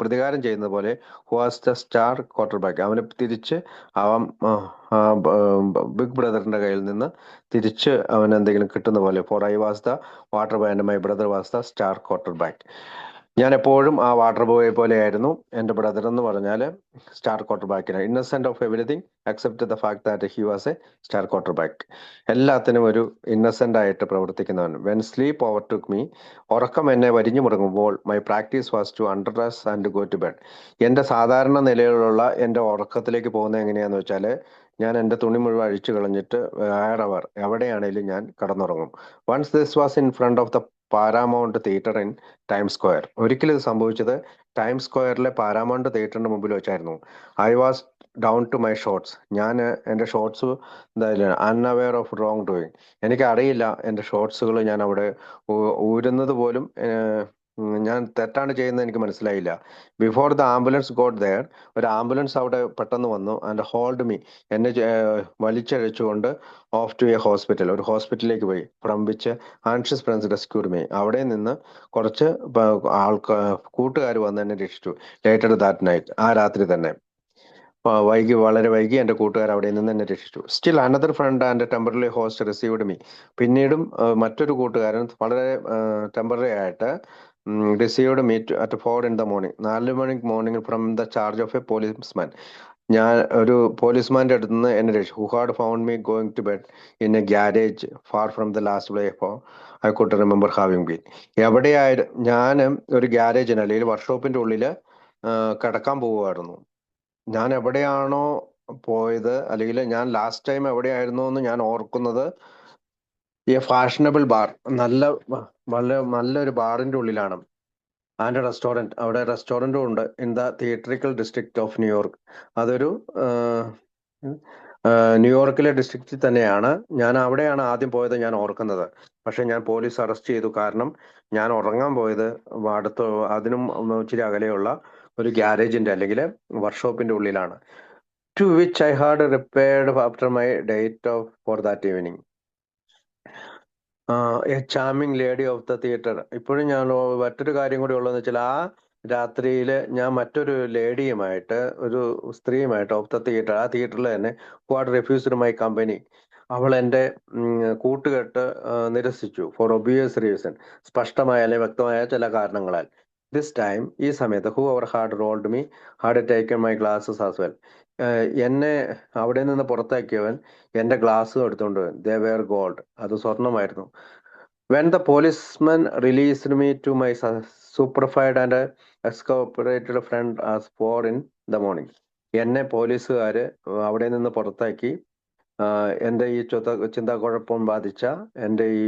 പ്രതികാരം ചെയ്യുന്ന പോലെ, who was the star quarter back, അവന് തിരിച്ച് അവൻ ബിഗ് ബ്രദറിന്റെ കയ്യിൽ നിന്ന് തിരിച്ച് അവൻ എന്തെങ്കിലും കിട്ടുന്ന പോലെ. For I was the water boy and my brother was the star quarter back. ഞാൻ എപ്പോഴും ആ വാട്ടർ ബോയെ പോലെയായിരുന്നു. എൻ്റെ ബ്രദർ എന്ന് പറഞ്ഞാൽ സ്റ്റാർ ക്വാർട്ടർ ബാക്കിന്. Innocent of everything except the fact that he was a star quarter back. എല്ലാത്തിനും ഒരു ഇന്നസെന്റ് ആയിട്ട് പ്രവർത്തിക്കുന്നവൻ. When sleep overtook me, ഉറക്കം എന്നെ വരിഞ്ഞു മുടങ്ങുമ്പോൾ, my practice was to underdress and go to bed. എൻ്റെ സാധാരണ നിലയിലുള്ള എൻ്റെ ഉറക്കത്തിലേക്ക് പോകുന്നത് എങ്ങനെയാന്ന് വെച്ചാൽ, ഞാൻ എൻ്റെ തുണി മുഴുവൻ അഴിച്ചു കളഞ്ഞിട്ട് എവിടെയാണേലും ഞാൻ കടന്നുറങ്ങും. Once this was in front of the Paramount Theatre in Time Square. ഒരിക്കലും ഇത് സംഭവിച്ചത് ടൈം സ്ക്വയറിലെ പാരാമൗണ്ട് തിയേറ്ററിന്റെ മുമ്പിൽ വെച്ചായിരുന്നു. I was down to my shorts. ഞാൻ എൻ്റെ ഷോർട്സ് എന്തായാലും അൺഅവെയർ ഓഫ് റോങ് ഡൂയിങ്. എനിക്കറിയില്ല എൻ്റെ ഷോർട്സുകൾ ഞാൻ അവിടെ ഊരുന്നത് പോലും ഞാൻ തെറ്റാണ് ചെയ്യുന്നത് എനിക്ക് മനസ്സിലായില്ല. Before the ambulance got there, ഒരു ആംബുലൻസ് അവിടെ പെട്ടെന്ന് വന്നു. ആൻഡ് ഹോൾഡ് മീ, എന്നെ വലിച്ചഴിച്ചുകൊണ്ട് ഓഫ് ടു എ ഹോസ്പിറ്റൽ, ഒരു ഹോസ്പിറ്റലിലേക്ക് പോയി. From which anxious friends rescued me, അവിടെ നിന്ന് കുറച്ച് കൂട്ടുകാർ വന്ന് എന്നെ രക്ഷിച്ചു. ലേറ്റർ ദാറ്റ് നൈറ്റ്, ആ രാത്രി തന്നെ വളരെ വൈകി എൻ്റെ കൂട്ടുകാർ അവിടെ നിന്ന് എന്നെ രക്ഷിച്ചു. Still another friend and temporary host received me. പിന്നീടും മറ്റൊരു കൂട്ടുകാരൻ വളരെ ടെമ്പററി ആയിട്ട് received me at 4 in the morning, 4 morning from the charge of a policeman. ഞാൻ ഒരു പോലീസ്മാന്റെ അടുത്ത് നിന്ന് എന്നെ രക്ഷിച്ചു. Who had found me going to bed in a garage far from the last play for I could remember having been. എവിടെയായിരുന്നു ഞാൻ? ഒരു ഗ്യാരേജിന് അല്ലെങ്കിൽ വർക്ക്ഷോപ്പിന്റെ ഉള്ളിൽ കിടക്കാൻ പോവുമായിരുന്നു. ഞാൻ എവിടെയാണോ പോയത്, അല്ലെങ്കിൽ ഞാൻ ലാസ്റ്റ് ടൈം എവിടെയായിരുന്നു എന്ന് ഞാൻ ഓർക്കുന്നത് ഈ ഫാഷനബിൾ ബാർ, നല്ല നല്ലൊരു ബാറിന്റെ ഉള്ളിലാണ്. ആൻഡ് റെസ്റ്റോറന്റ്, അവിടെ റെസ്റ്റോറന്റും ഉണ്ട് in the theatrical district of New York. അതൊരു ന്യൂയോർക്കിലെ ഡിസ്ട്രിക്റ്റിൽ തന്നെയാണ്. ഞാൻ അവിടെയാണ് ആദ്യം പോയത് ഞാൻ ഓർക്കുന്നത്. പക്ഷെ ഞാൻ പോലീസ് അറസ്റ്റ് ചെയ്തു. കാരണം ഞാൻ ഉറങ്ങാൻ പോയത് അടുത്ത്, അതിനും ഇച്ചിരി അകലെയുള്ള ഒരു ഗ്യാരേജിന്റെ അല്ലെങ്കിൽ വർക്ക്ഷോപ്പിന്റെ ഉള്ളിലാണ്. To which I had repaired after my date of for that evening. A charming lady of the theatre. ഇപ്പോഴും ഞാൻ മറ്റൊരു കാര്യം കൂടി ഉള്ളതെന്ന് വെച്ചാൽ, ആ രാത്രിയിൽ ഞാൻ മറ്റൊരു ലേഡിയുമായിട്ട്, ഒരു സ്ത്രീയുമായിട്ട് ഓഫ് ദ തിയേറ്റർ, ആ തിയേറ്ററിൽ തന്നെ, who had refused my company, അവൾ എൻ്റെ കൂട്ടുകെട്ട് നിരസിച്ചു. ഫോർ ഒബിയസ് റീസൺ, സ്പഷ്ടമായ അല്ലെങ്കിൽ വ്യക്തമായ ചില കാരണങ്ങളാൽ. ദിസ് ടൈം, ഈ സമയത്ത്, ഹു അവർ had rolled me had taken my glasses as well. എന്നെ അവിടെ നിന്ന് പുറത്താക്കിയവൻ എന്റെ ഗ്ലാസ്സും എടുത്തുകൊണ്ട് പോയി. ദേ വെയർ ഗോൾഡ്, അത് സ്വർണമായിരുന്നു. When the policeman released me to my stupefied and exasperated friend as 4 in the morning. എന്നെ പോലീസുകാര് അവിടെ നിന്ന് പുറത്താക്കി. എൻ്റെ ഈ ചിന്താക്കുഴപ്പം ബാധിച്ച എൻ്റെ ഈ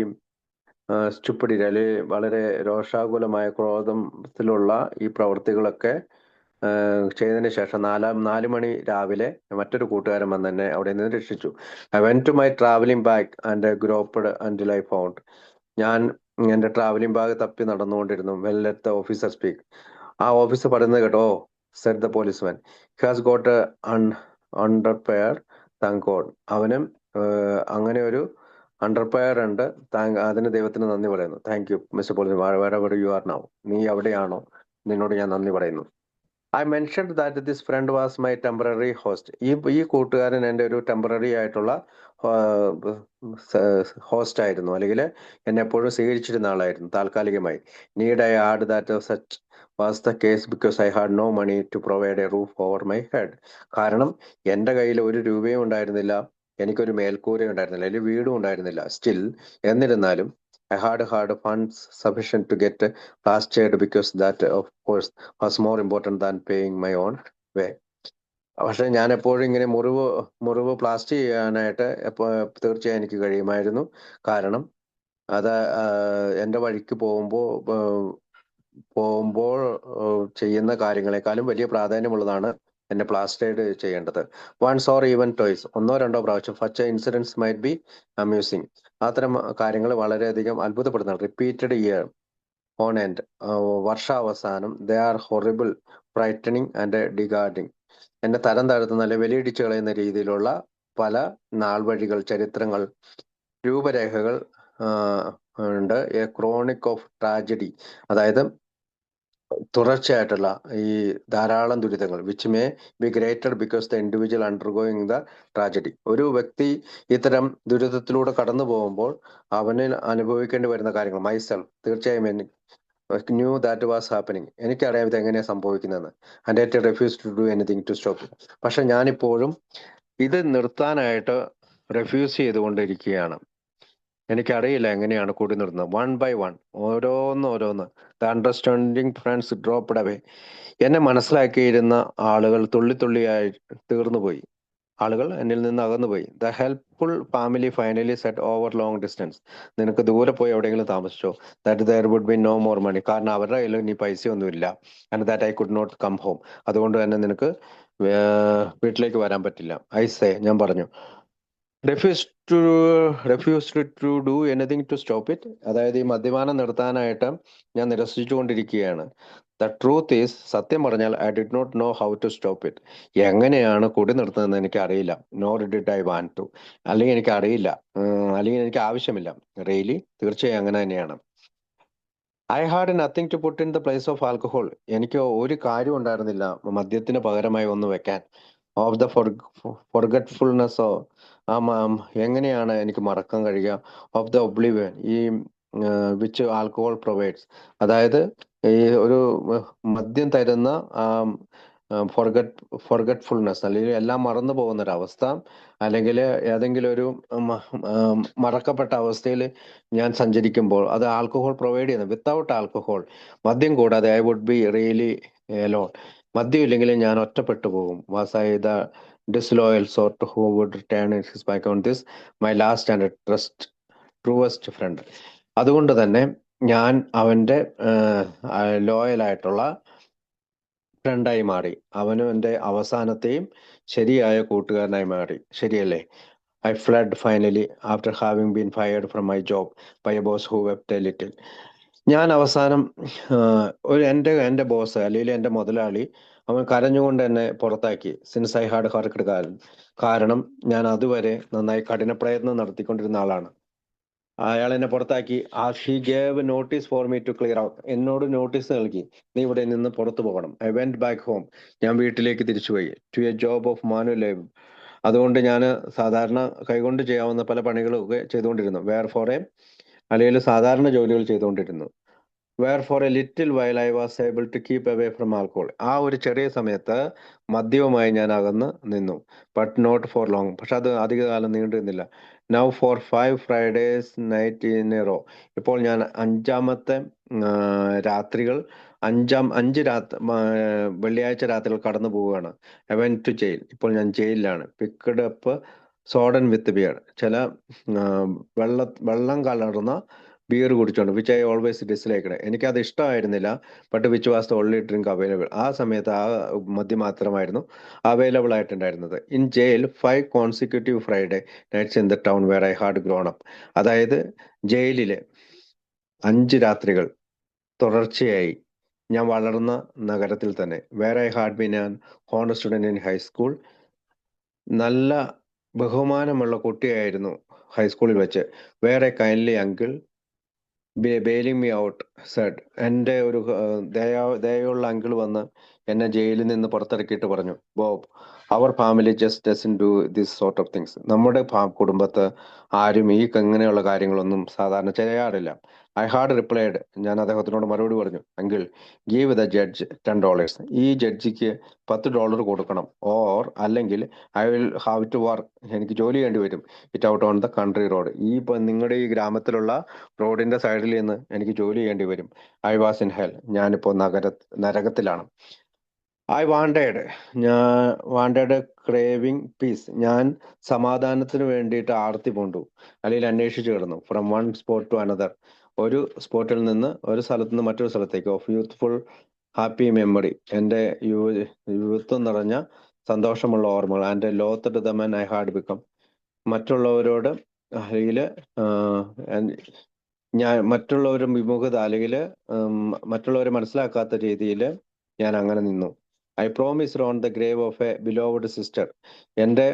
സ്റ്റുപ്പിഡിറ്റി, അല്ലെങ്കിൽ വളരെ രോഷാകുലമായ ക്രോധത്തിലുള്ള ഈ പ്രവൃത്തികളൊക്കെ ചെയ്തതിന് ശേഷം 4 മണി രാവിലെ മറ്റൊരു കൂട്ടുകാരൻ വന്ന് എന്നെ അവിടെ നിന്ന് രക്ഷിച്ചു. I went to my travelling bag and groped until I found. ഞാൻ എന്റെ ട്രാവലിംഗ് ബാഗ് തപ്പി നടന്നുകൊണ്ടിരുന്നു. Well let the officer speak. ആ ഓഫീസർ പറയുന്നത് കേട്ടോ. Said the policeman. He has got underwear, thank God. അവനും അങ്ങനെ ഒരു അണ്ടർപെയർ ഉണ്ട്, അതിന് ദൈവത്തിന് നന്ദി പറയുന്നു. Thank you mister police, where you are now. നീ എവിടെയാണോ, നിന്നോട് ഞാൻ നന്ദി പറയുന്നു. I mentioned that this friend was my temporary host. ഈ കൂട്ടുകാരൻ എൻ്റെ ഒരു ടെമ്പററി ആയിട്ടുള്ള ഹോസ്റ്റ് ആയിരുന്നു, അല്ലെങ്കിൽ എന്നെ എപ്പോഴും സ്വീകരിച്ചിരുന്ന ആളായിരുന്നു താൽക്കാലികമായി. Need I add that such was the case because I had no money to provide a roof over my head. കാരണം എൻ്റെ കയ്യിൽ ഒരു രൂപയും ഉണ്ടായിരുന്നില്ല, എനിക്കൊരു മേൽക്കൂര ഉണ്ടായിരുന്നില്ല, അല്ലെങ്കിൽ വീടും ഉണ്ടായിരുന്നില്ല. സ്റ്റിൽ, എന്നിരുന്നാലും I had funds sufficient to get plastered because that, of course, was more important than paying my own way. പക്ഷെ ഞാൻ എപ്പോഴും ഇങ്ങനെ മുറിവ് പ്ലാസ്റ്റർ ചെയ്യാനായിട്ട് തീർച്ചയായും എനിക്ക് കഴിയുമായിരുന്നു. കാരണം അത് എൻ്റെ വഴിക്ക് പോകുമ്പോൾ ചെയ്യുന്ന കാര്യങ്ങളെക്കാളും വലിയ പ്രാധാന്യമുള്ളതാണ് എന്നെ പ്ലാസ്റ്റേഡ് ചെയ്യേണ്ടത്. വൺസ് ഓർ ഈവൻ ടോയ്സ്, 1-2 പ്രാവശ്യം. Such incidents might be amusing. അത്തരം കാര്യങ്ങൾ വളരെയധികം അത്ഭുതപ്പെടുന്നതാണ്. റിപ്പീറ്റഡ് ഇയർ ഓൺ എൻഡ്, വർഷാവസാനം. They are horrible, frightening and degrading. എന്നെ തരം താഴ്ത്തുന്ന, അല്ലെങ്കിൽ വെളിയിടിച്ചു കളയുന്ന രീതിയിലുള്ള പല നാൾവഴികൾ, ചരിത്രങ്ങൾ, രൂപരേഖകൾ ഉണ്ട്. എ ക്രോണിക് ഓഫ് ട്രാജഡി, അതായത് തുടർച്ചയായിട്ടുള്ള ഈ ധാരാളം ദുരിതങ്ങൾ. Which may be grated because the individual undergoing the tragedy. ഒരു വ്യക്തി ഇത്തരം ദുരിതത്തിലൂടെ കടന്നു പോകുമ്പോൾ അവന് അനുഭവിക്കേണ്ടി വരുന്ന കാര്യങ്ങൾ. മൈസെൽഫ്, തീർച്ചയായും ന്യൂ ദാറ്റ് വാസ് ഹാപ്പനിങ്. എനിക്കറിയാം ഇത് എങ്ങനെയാണ് സംഭവിക്കുന്നതെന്ന്. And I refuse to do anything to stop. പക്ഷെ ഞാനിപ്പോഴും ഇത് നിർത്താനായിട്ട് റെഫ്യൂസ് ചെയ്തുകൊണ്ടിരിക്കുകയാണ്. എനിക്കറിയില്ല എങ്ങനെയാണ് കൂടി നിർത്തുന്നത്. 1 by 1, ഓരോന്ന്. The understanding friends dropped away. എന്നെ മനസ്സിലാക്കിയിരുന്ന ആളുകൾ തുള്ളിയായി തീർന്നുപോയി. ആളുകൾ എന്നിൽ നിന്ന് അകന്നുപോയി. The helpful family finally set over long distance. നിനക്ക് ദൂരെ പോയി എവിടെയെങ്കിലും താമസിച്ചോ. That there would be no more money. കാരണം അവരുടെ കയ്യിൽ ഇനി പൈസയൊന്നുമില്ല. And that I could not come home. അതുകൊണ്ട് തന്നെ നിനക്ക് വീട്ടിലേക്ക് വരാൻ പറ്റില്ല. ഞാൻ പറഞ്ഞു. refused to do anything to stop it. അതായത് ഈ മദ്യപാനം നിർത്താനായിട്ട് ഞാൻ നിരസിച്ചുകൊണ്ടിരിക്കുകയാണ്. ദ ട്രൂത്ത് ഈസ്, സത്യം പറഞ്ഞാൽ, I did not know how to stop it. എങ്ങനെയാണ് കുടി നിർത്തുന്നതെന്ന് എനിക്ക് അറിയില്ല. Nor did I want to. അല്ലെങ്കിൽ എനിക്ക് അറിയില്ല, അല്ലെങ്കിൽ എനിക്ക് ആവശ്യമില്ല. റിയലി, തീർച്ചയായും അങ്ങനെ തന്നെയാണ്. I had nothing to put in the place of alcohol. എനിക്ക് ഒരു കാര്യം ഉണ്ടായിരുന്നില്ല മദ്യത്തിന് പകരമായി ഒന്ന് വെക്കാൻ. ഓഫ് ദ ഫൊർഗറ്റ്ഫുൾനെസ്, എങ്ങനെയാണ് എനിക്ക് മറക്കാൻ കഴിയുക. ഓഫ് ദ ഒബ്ലിവിയൻ, ഈ വിച്ച് ആൽക്കഹോൾ പ്രൊവൈഡ്സ്. അതായത് ഈ ഒരു മദ്യം തരുന്ന ഫൊർഗറ്റ്ഫുൾനെസ്, അല്ലെങ്കിൽ എല്ലാം മറന്നു പോകുന്ന ഒരു അവസ്ഥ, അല്ലെങ്കിൽ ഏതെങ്കിലും ഒരു മറക്കപ്പെട്ട അവസ്ഥയിൽ ഞാൻ സഞ്ചരിക്കുമ്പോൾ അത് ആൽക്കഹോൾ പ്രൊവൈഡ് ചെയ്യുന്നത്. വിത്തൗട്ട് ആൽക്കഹോൾ, മദ്യം കൂടാതെ, I would be really alone. മദ്യമില്ലെങ്കിലും ഞാൻ ഒറ്റപ്പെട്ടു പോകും. Was I the disloyal sort who would turn his back on this my last and truest friend. അതുകൊണ്ട് തന്നെ ഞാൻ അവൻ്റെ ലോയലായിട്ടുള്ള ഫ്രണ്ടായി മാറി. അവനും എൻ്റെ അവസാനത്തെയും ശരിയായ കൂട്ടുകാരനായി മാറി. ശരിയല്ലേ? I fled finally after having been fired from my job by a boss who wept a little. ഞാൻ അവസാനം എൻ്റെ ബോസ് അല്ലെങ്കിൽ എൻ്റെ മുതലാളി അവൻ കരഞ്ഞുകൊണ്ട് എന്നെ പുറത്താക്കി. സിൻസ് ഐ ഹാഡ് ഹർക്ക്ഡ് കാരണം ഞാൻ അതുവരെ നന്നായി കഠിന പ്രയത്നം നടത്തിക്കൊണ്ടിരുന്ന ആളാണ്. അയാൾ എന്നെ പുറത്താക്കി. He gave notice for me to clear out. എന്നോട് നോട്ടീസ് നൽകി, നീ ഇവിടെ നിന്ന് പുറത്തു പോകണം. I went back home. ഞാൻ വീട്ടിലേക്ക് തിരിച്ചുപോയി. To a job of manual labour. അതുകൊണ്ട് ഞാൻ സാധാരണ കൈകൊണ്ട് ചെയ്യാവുന്ന പല പണികളൊക്കെ ചെയ്തുകൊണ്ടിരുന്നു. അല്ലെങ്കിൽ സാധാരണ ജോലികൾ ചെയ്തുകൊണ്ടിരുന്നു. Where for a little while I was able to keep away from alcohol. ആ ഒരു ചെറിയ സമയത്ത് മദ്യവുമായി ഞാൻ അകന്ന് നിന്നു. But not for long. പക്ഷെ അത് അധികകാലം നീണ്ടു നിന്നില്ല. Now for 5 Fridays night in a row. ഇപ്പോൾ ഞാൻ അഞ്ചാമത്തെ രാത്രികൾ വെള്ളിയാഴ്ച രാത്രികൾ കടന്നു പോവുകയാണ്. I went to jail. ഇപ്പോൾ ഞാൻ ജയിലിലാണ്. Picked up sodden with beer. ചില വെള്ളം കലർന്ന ബിയർ കുടിച്ചോണ്ട്, വിച്ച് ഐ ഓൾവേസ് ഡിസ്ലൈക്ക്ഡ്. എനിക്കത് ഇഷ്ടമായിരുന്നില്ല. But which was the only drink available. ആ സമയത്ത് ആ മദ്യം മാത്രമായിരുന്നു അവൈലബിൾ ആയിട്ടുണ്ടായിരുന്നത്. In jail 5 consecutive Friday nights in the town where I had grown up. അതായത് ജയിലിലെ 5 രാത്രികൾ തുടർച്ചയായി ഞാൻ വളർന്ന നഗരത്തിൽ തന്നെ. Where I had been an honour student in high school. നല്ല ബഹുമാനമുള്ള കുട്ടിയായിരുന്നു ഹൈസ്കൂളിൽ വെച്ച്. Where a kindly uncle bailing me out said. എൻ്റെ ഒരു ദയുള്ള അങ്കിൾ വന്ന് എന്നെ ജയിലിൽ നിന്ന് പുറത്തിറക്കിയിട്ട് പറഞ്ഞു, Bob, our family just doesn't do this sort of things. നമ്മുടെ കുടുംബത്ത് ആരും ഈ ഇങ്ങനെയുള്ള കാര്യങ്ങളൊന്നും സാധാരണ ചെയ്യാറില്ല. I had replied. ഞാൻ അദ്ദേഹത്തിനോട് മറുപടി പറഞ്ഞു, അങ്കിൾ, ഗീവ് ദ ജഡ്ജ് $10. ഈ ജഡ്ജിക്ക് $10 കൊടുക്കണം. അല്ലെങ്കിൽ I will have to work. എനിക്ക് ജോലി ചെയ്യേണ്ടി വരും. It out on the country road. നിങ്ങളുടെ ഈ ഗ്രാമത്തിലുള്ള റോഡിന്റെ സൈഡിൽ നിന്ന് എനിക്ക് ജോലി ചെയ്യേണ്ടി വരും. I was in hell. ഞാനിപ്പോ നരകത്തിലാണ്. I wanted craving peace. ഞാൻ സമാധാനത്തിന് വേണ്ടിയിട്ട് ആർത്തി പൂണ്ടു, അല്ലെങ്കിൽ അന്വേഷിച്ചു കിടന്നു. From one spot to another. ഒരു സ്പോട്ടിൽ നിന്ന് ഒരു സ്ഥലത്ത് നിന്ന് മറ്റൊരു സ്ഥലത്തേക്ക്. Of youthful happy memory. എൻ്റെ യൂത്ത് നിറഞ്ഞ സന്തോഷമുള്ള ഓർമ്മകൾ. And loathe the man I had become. മറ്റുള്ളവരോട് അല്ലെങ്കിൽ ഞാൻ മറ്റുള്ളവരുടെ വിമുഖത അല്ലെങ്കിൽ മറ്റുള്ളവരെ മനസ്സിലാക്കാത്ത രീതിയിൽ ഞാൻ അങ്ങനെ നിന്നു. I promised on the grave of a beloved sister. എൻ്റെ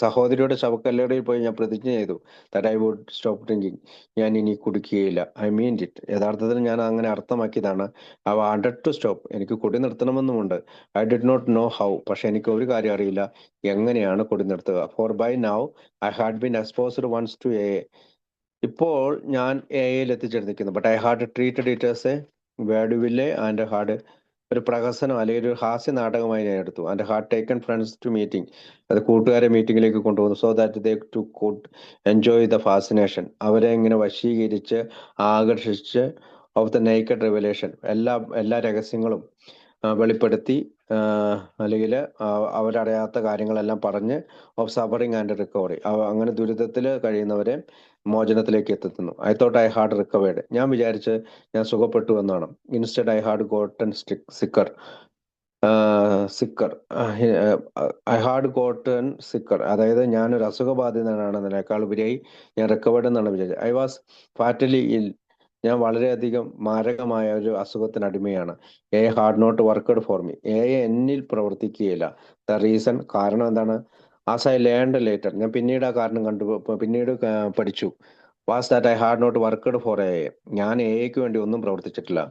സഹോദരിയുടെ ശവക്കല്ലറയിൽ പോയി ഞാൻ പ്രതിജ്ഞ ചെയ്തു, that I would stop drinking. ഞാൻ ഇനി കുടിക്കുകയില്ല. I mean it. യഥാർത്ഥത്തിൽ ഞാൻ അങ്ങനെ അർത്ഥമാക്കിയതാണ്. I wanted to stop. എനിക്ക് കുടി നിർത്തണമെന്നുമുണ്ട്. I did not know how. പക്ഷെ എനിക്ക് ഒരു കാര്യം അറിയില്ല, എങ്ങനെയാണ് കുടി നിർത്തുക. For by now I had been exposed once to A. ഇപ്പോൾ ഞാൻ എയിൽ എത്തിച്ചേർന്നിരിക്കുന്നു. But I had treated it as a vaudeville and had ഒരു പ്രഹസനം അല്ലെങ്കിൽ ഒരു ഹാസ്യ നാടകമായി ഞാൻ എടുത്തു. And had taken friends to meeting. അത് കൂട്ടുകാരെ മീറ്റിംഗിലേക്ക് കൊണ്ടുപോകുന്നു. So that they too could enjoy the fascination. അവരെ ഇങ്ങനെ വശീകരിച്ച് ആകർഷിച്ച് ഓഫ് ദ നേക്കഡ് റിവലേഷൻ. എല്ലാ രഹസ്യങ്ങളും വെളിപ്പെടുത്തി, അല്ലെങ്കിൽ അവരറിയാത്ത കാര്യങ്ങളെല്ലാം പറഞ്ഞ് ഓഫ് സഫറിങ് ആൻഡ് റിക്കവറി. അങ്ങനെ ദുരിതത്തിൽ കഴിയുന്നവരെ മോചനത്തിലേക്ക് എത്തുന്നു. I thought I had recovered. ഞാൻ വിചാരിച്ച് ഞാൻ സുഖപ്പെട്ടു എന്നാണ്. Instead I had gotten sicker. I had gotten sicker. അതായത് ഞാനൊരു അസുഖബാധിതനാണെന്നതിനേക്കാൾ ഉപരിയായി ഞാൻ റിക്കവേർഡ് എന്നാണ് വിചാരിച്ചത്. ഐ വാസ് ഫാറ്റലി ഇൽ. ഞാൻ വളരെയധികം മാരകമായ ഒരു അസുഖത്തിന് അടിമയാണ്. A had not worked for me. എന്നിൽ പ്രവർത്തിക്കുകയില്ല. ദ റീസൺ, കാരണം എന്താണ്? As I learned later. ഞാൻ പിന്നീട് ആ കാരണം പിന്നീട് പഠിച്ചു. Was that I had not worked for A. ഞാൻ എക്ക് വേണ്ടി ഒന്നും പ്രവർത്തിച്ചിട്ടില്ല.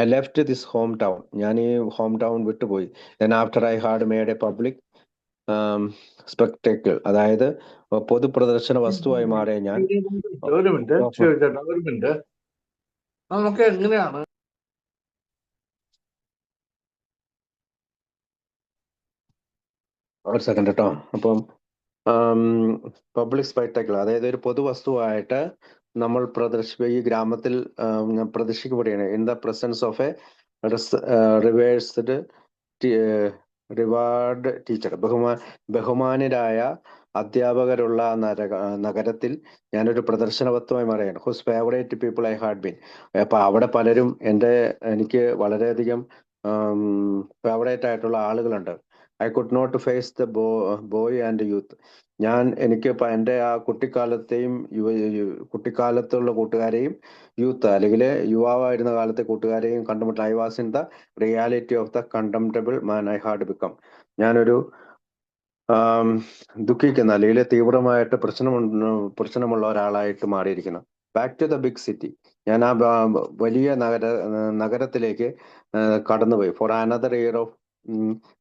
I left this home town. ഞാൻ ഈ ഹോം ടൗൺ വിട്ടുപോയി. Then after I had made a public spectacle. അതായത് പൊതുപ്രദർശന വസ്തുവായി മാറിയ ഞാൻ. ഒരു മിനിറ്റ് നമുക്ക് എങ്ങനെയാണ് ഒരു സെക്കൻഡ് കേട്ടോ. അപ്പം പബ്ലിക് സ്പെക്ടക്കിൾ, അതായത് ഒരു പൊതുവസ്തുവായിട്ട് നമ്മൾ ഈ ഗ്രാമത്തിൽ പ്രദർശിക്കപ്പെടുകയാണ്. In the presence of a reversed reward teacher, ബഹുമാനരായ അധ്യാപകരുള്ള നഗരത്തിൽ ഞാനൊരു പ്രദർശനവസ്തുവായി മാറുകയാണ്. Whose favourite people I had been. അപ്പൊ അവിടെ പലരും എനിക്ക് വളരെയധികം ഫേവറേറ്റ് ആയിട്ടുള്ള ആളുകളുണ്ട്. I could not face the boy and youth. എനിക്ക് എൻ്റെ ആ കുട്ടിക്കാലത്തുള്ള കൂട്ടുകാരെയും യൂത്ത് അല്ലെങ്കിൽ യുവാവായിരുന്ന കാലത്തെ കൂട്ടുകാരെയും കണ്ടുമുട്ട. I was in the reality of the contemptible man I had become. ഞാനൊരു ദുഃഖിക്കുന്ന അല്ലെങ്കിൽ തീവ്രമായിട്ട് പ്രശ്നമുള്ള ഒരാളായിട്ട് മാറിയിരിക്കുന്നു. Back to the big city. ഞാൻ ആ വലിയ നഗരത്തിലേക്ക് കടന്നുപോയി. For another year of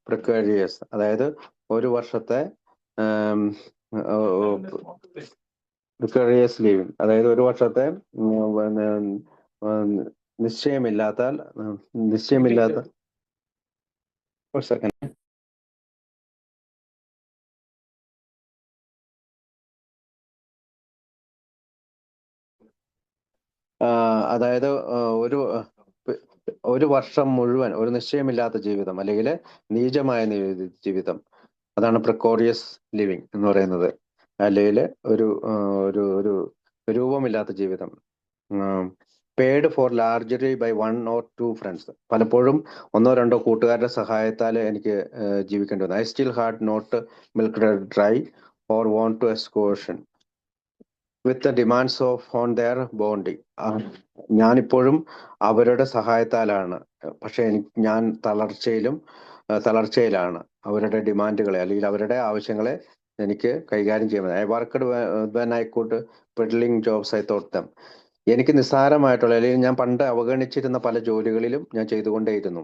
precarious, അതായത് ഒരു വർഷത്തെ പ്രിക്കേരിയസ് ലീവിങ്, അതായത് ഒരു വർഷത്തെ നിശ്ചയമില്ലാത്ത ഒരു സെക്കൻഡ്. അതായത് ഒരു വർഷം മുഴുവൻ ഒരു നിശ്ചയമില്ലാത്ത ജീവിതം അല്ലെങ്കിൽ നീചമായ ജീവിതം, അതാണ് പ്രിക്കോറിയസ് ലിവിങ് എന്ന് പറയുന്നത്. അല്ലെങ്കിൽ ഒരു രൂപമില്ലാത്ത ജീവിതം. Paid for largely by 1 or 2 friends. പലപ്പോഴും 1 or 2 കൂട്ടുകാരുടെ സഹായത്താൽ എനിക്ക് ജീവിക്കേണ്ടി വന്നു. I still had not milk dry or വോണ്ട് to exhaustion with the demands of on their bounty. ഞാനിപ്പോഴും അവരുടെ സഹായത്താലാണ്, പക്ഷെ ഞാൻ തളർച്ചയിലാണ്. അവരുടെ ഡിമാൻഡുകളെ അല്ലെങ്കിൽ അവരുടെ ആവശ്യങ്ങളെ എനിക്ക് കൈകാര്യം ചെയ്യുന്നത്. I worked when I could peddling jobs I thought them. എനിക്ക് നിസ്സാരമായിട്ടുള്ള അല്ലെങ്കിൽ ഞാൻ പണ്ട് അവഗണിച്ചിരുന്ന പല ജോലികളിലും ഞാൻ ചെയ്തുകൊണ്ടേയിരുന്നു.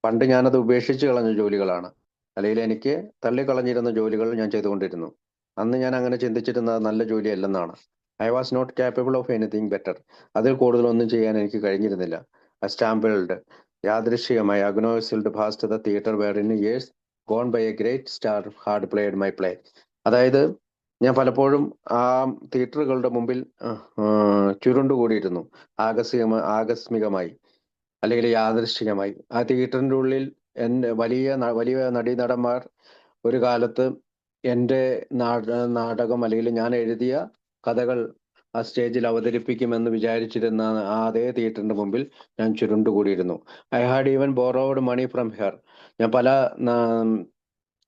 പണ്ട് ഞാനത് ഉപേക്ഷിച്ച് കളഞ്ഞ ജോലികളാണ്, അല്ലെങ്കിൽ എനിക്ക് തള്ളിക്കളഞ്ഞിരുന്ന ജോലികൾ ഞാൻ ചെയ്തുകൊണ്ടിരുന്നു. അന്ന് ഞാൻ അങ്ങനെ ചിന്തിച്ചിരുന്നത് നല്ല ജോലിയല്ലെന്നാണ്. I was not capable of anything better. അതിൽ കൂടുതലൊന്നും ചെയ്യാൻ എനിക്ക് കഴിഞ്ഞിരുന്നില്ല. സ്റ്റാമ്പിൾഡ് യാദൃശ്ചികമായി അഗ്നോസിൽഡ് past the theatre where in years gone by a great star had played my play. അതായത് ഞാൻ പലപ്പോഴും ആ തിയേറ്ററുകളുടെ മുമ്പിൽ ചുരുണ്ടുകൂടിയിരുന്നു, ആകസ്മികമായി അല്ലെങ്കിൽ യാദൃശ്ചികമായി. ആ തിയേറ്ററിന്റെ ഉള്ളിൽ വലിയ നടീനടന്മാർ ഒരു കാലത്ത് എൻ്റെ നാടകം അല്ലെങ്കിൽ ഞാൻ എഴുതിയ കഥകൾ ആ സ്റ്റേജിൽ അവതരിപ്പിക്കുമെന്ന് വിചാരിച്ചിരുന്ന അതേ തിയേറ്ററിന്റെ മുമ്പിൽ ഞാൻ ചുരുണ്ടുകൂടിയിരുന്നു. I had even borrowed money from her. ഞാൻ